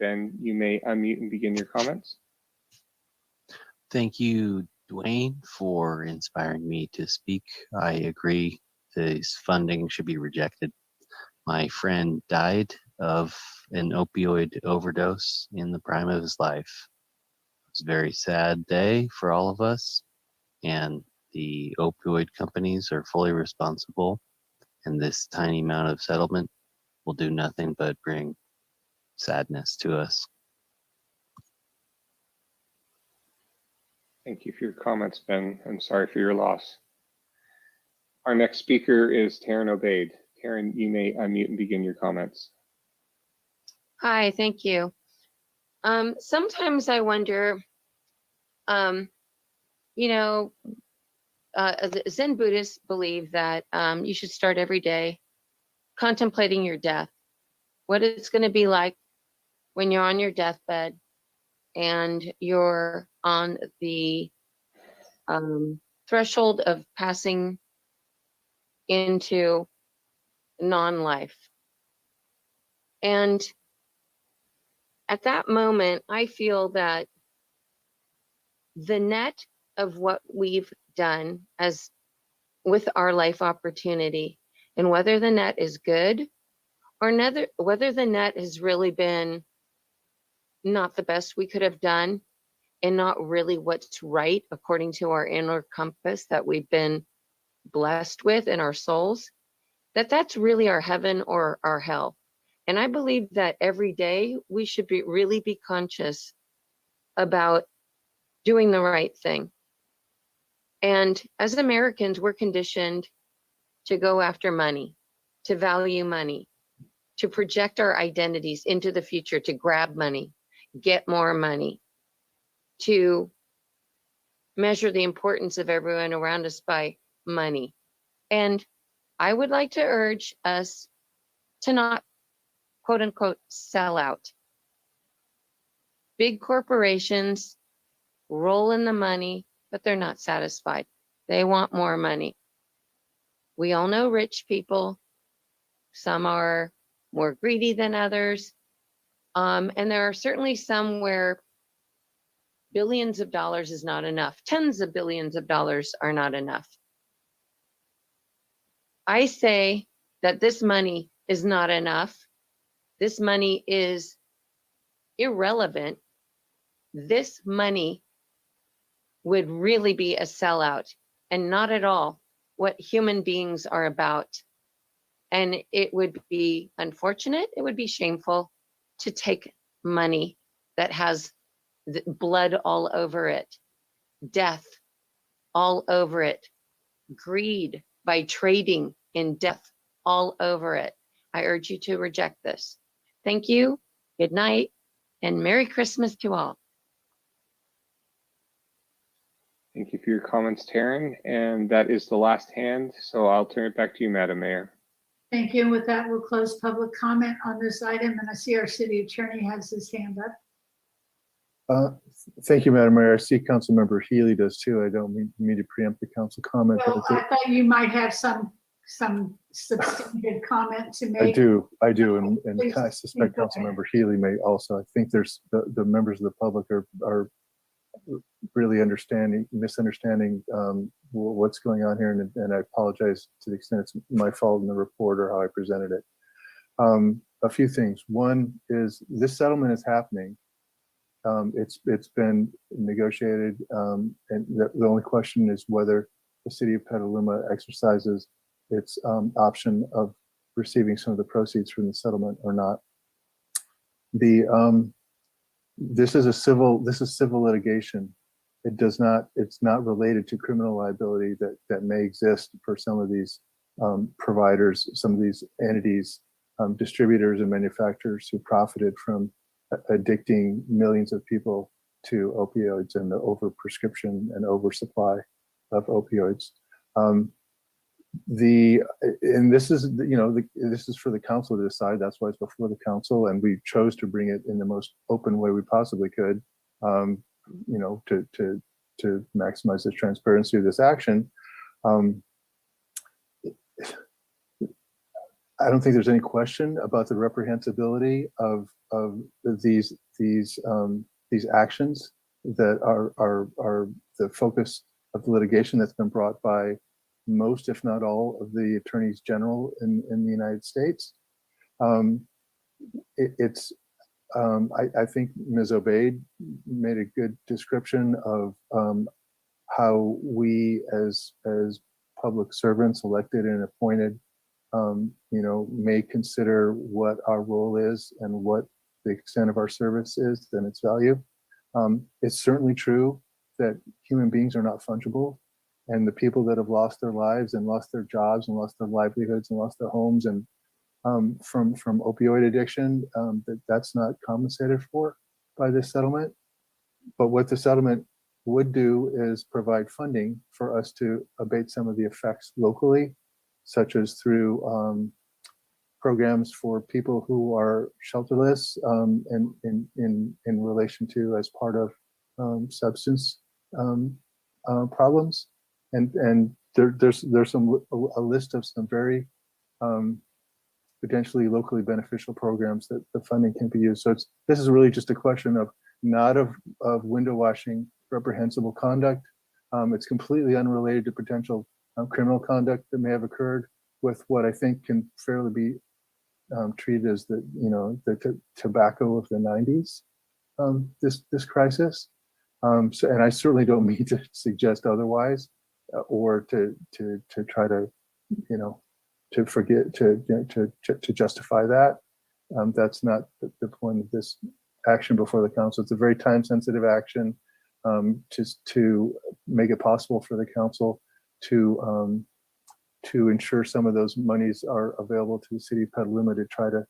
Ben, you may unmute and begin your comments. Thank you, Dwayne, for inspiring me to speak. I agree this funding should be rejected. My friend died of an opioid overdose in the prime of his life. It was a very sad day for all of us, and the opioid companies are fully responsible, and this tiny amount of settlement will do nothing but bring sadness to us. Thank you for your comments, Ben, and sorry for your loss. Our next speaker is Taryn Obaid. Taryn, you may unmute and begin your comments. Hi, thank you. Sometimes I wonder, you know, Zen Buddhists believe that you should start every day contemplating your death, what it's going to be like when you're on your deathbed and you're on the threshold of passing into non-life. And at that moment, I feel that the net of what we've done as with our life opportunity, and whether the net is good or whether the net has really been not the best we could have done and not really what's right according to our inner compass that we've been blessed with in our souls, that's really our heaven or our hell. And I believe that every day we should really be conscious about doing the right thing. And as Americans, we're conditioned to go after money, to value money, to project our identities into the future, to grab money, get more money, to measure the importance of everyone around us by money. And I would like to urge us to not, quote unquote, sell out. Big corporations roll in the money, but they're not satisfied. They want more money. We all know rich people. Some are more greedy than others. And there are certainly some where billions of dollars is not enough. Tens of billions of dollars are not enough. I say that this money is not enough. This money is irrelevant. This money would really be a sellout and not at all what human beings are about. And it would be unfortunate, it would be shameful to take money that has blood all over it, death all over it, greed by trading in death all over it. I urge you to reject this. Thank you, good night, and Merry Christmas to all. Thank you for your comments, Taryn. And that is the last hand, so I'll turn it back to you, Madam Mayor. Thank you. And with that, we'll close public comment on this item. And I see our city attorney has his hand up. Thank you, Madam Mayor. I see Councilmember Healy does too. I don't mean to preempt the council comment. Well, I thought you might have some substantive comment to make. I do, and Please, I suspect go ahead. Councilmember Healy may also. I think there's the members of the public are really misunderstanding what's going on here, and I apologize to the extent it's my fault in the report or how I presented it. A few things. One is this settlement is happening. It's been negotiated, and the only question is whether the city of Petaluma exercises its option of receiving some of the proceeds from the settlement or not. This is civil litigation. It's not related to criminal liability that may exist for some of these providers, some of these entities, distributors and manufacturers who profited from addicting millions of people to opioids and the overprescription and oversupply of opioids. This is for the council to decide. That's why it's before the council, and we chose to bring it in the most open way we possibly could, to maximize the transparency of this action. I don't think there's any question about the reprehensibility of these actions that are the focus of the litigation that's been brought by most, if not all, of the attorneys general in the United States. I think Ms. Obaid made a good description of how we as public servants elected and appointed may consider what our role is and what the extent of our service is and its value. It's certainly true that human beings are not fungible, and the people that have lost their lives and lost their jobs and lost their livelihoods and lost their homes and from opioid addiction, that's not compensated for by this settlement. But what the settlement would do is provide funding for us to abate some of the effects locally, such as through programs for people who are shelterless and in relation to as part of substance problems. And there's a list of some very potentially locally beneficial programs that the funding can be used. So this is really just a question of not of window washing reprehensible conduct. It's completely unrelated to potential criminal conduct that may have occurred with what I think can fairly be treated as the tobacco of the 90s. This crisis. And I certainly don't mean to suggest otherwise, or to try to to forget to justify that. That's not the point of this action before the council. It's a very time-sensitive action to make it possible for the council to ensure some of those monies are available to the city of Petaluma to try to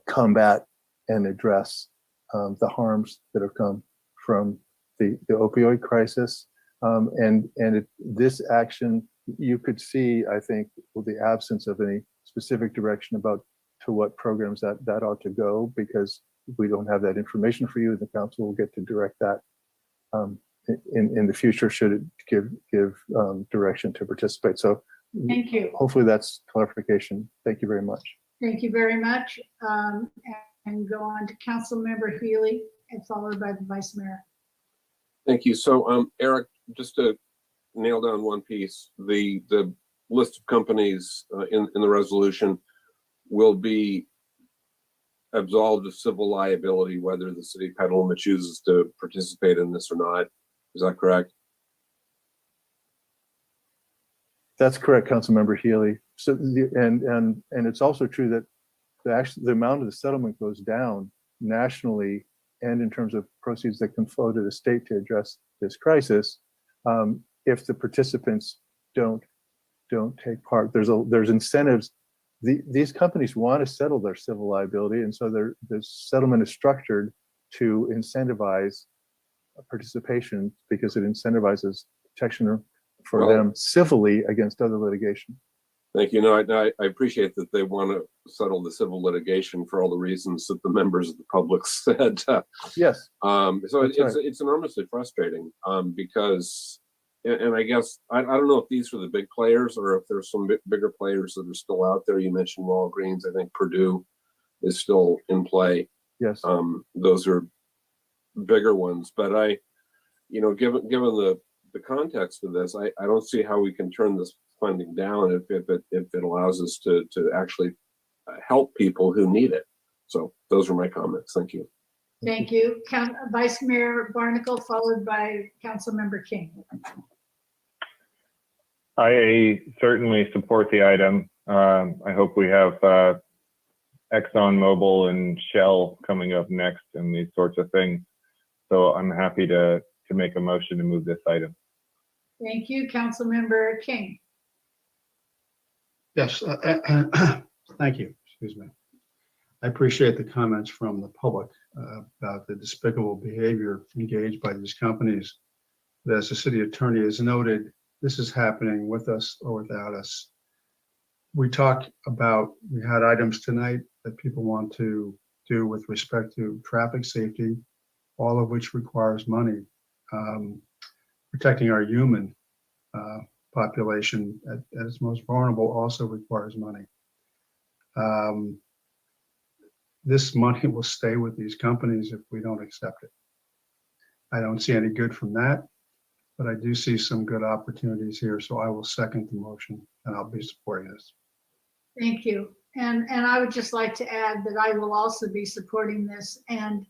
combat and address the harms that have come from the opioid crisis. This action, you could see, I think, with the absence of any specific direction about to what programs that ought to go, because we don't have that information for you. The council will get to direct that in the future, should it give direction to participate. So Thank you. Hopefully that's clarification. Thank you very much. Thank you very much. And go on to Council Member Healy and followed by the Vice Mayor. Thank you. So Eric, just to nail down one piece, the list of companies in the resolution will be absolved of civil liability whether the city of Petaluma chooses to participate in this or not. Is that correct? That's correct, Councilmember Healy. So and it's also true that the amount of the settlement goes down nationally, and in terms of proceeds that can flow to the state to address this crisis, if the participants don't take part. There's incentives. These companies want to settle their civil liability, and so the settlement is structured to incentivize participation because it incentivizes protection for them civilly against other litigation. Thank you. No, I appreciate that they want to settle the civil litigation for all the reasons that the members of the public said. Yes. So it's enormously frustrating because, and I guess, I don't know if these are the big players or if there's some bigger players that are still out there. You mentioned Walgreens. I think Purdue is still in play. Yes. Those are bigger ones, but given the context of this, I don't see how we can turn this funding down if it allows us to actually help people who need it. So those are my comments. Thank you. Thank you. Vice Mayor Barnacle, followed by Council Member King. I certainly support the item. I hope we have ExxonMobil and Shell coming up next and these sorts of things. So I'm happy to make a motion to move this item. Thank you, Council Member King. Yes, thank you. Excuse me. I appreciate the comments from the public about the despicable behavior engaged by these companies. But as the city attorney has noted, this is happening with us or without us. We had items tonight that people want to do with respect to traffic safety, all of which requires money. Protecting our human population at its most vulnerable also requires money. This money will stay with these companies if we don't accept it. I don't see any good from that, but I do see some good opportunities here. So I will second the motion and I'll be supporting this. Thank you. And I would just like to add that I will also be supporting this. And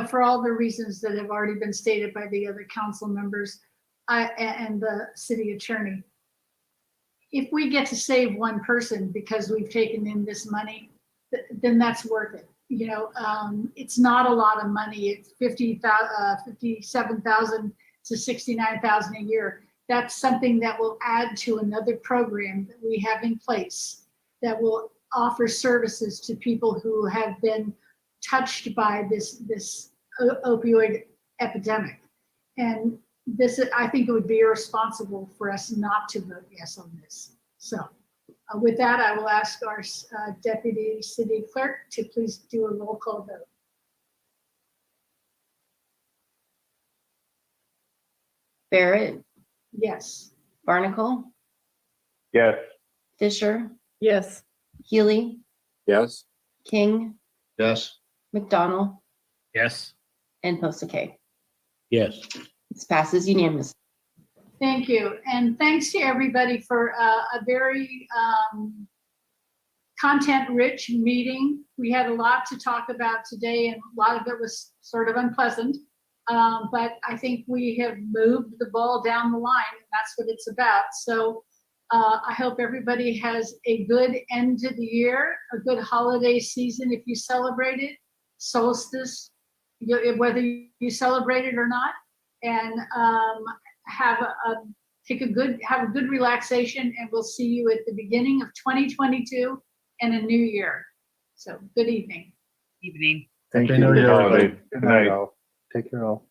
for all the reasons that have already been stated by the other council members and the city attorney, if we get to save one person because we've taken in this money, then that's worth it. You know, it's not a lot of money. It's 57,000 to 69,000 a year. That's something that will add to another program that we have in place that will offer services to people who have been touched by this opioid epidemic. And this, I think it would be irresponsible for us not to vote yes on this. So with that, I will ask our Deputy City Clerk to please do a roll call vote. Barrett, Yes. Barnacle, Yes. Fisher, Yes. Healy, Yes. King, Yes. McDonald, Yes. and Posake. Yes. This passes unanimously. Thank you. And thanks to everybody for a very content-rich meeting. We had a lot to talk about today, and a lot of it was sort of unpleasant. But I think we have moved the ball down the line, and that's what it's about. So I hope everybody has a good end to the year, a good holiday season if you celebrate it, solstice, whether you celebrate it or not, and have a good relaxation, and we'll see you at the beginning of 2022 and a new year. So good evening. Evening. Thank Happy you. New Year, Holiday. everybody. Good night. all. Take care all.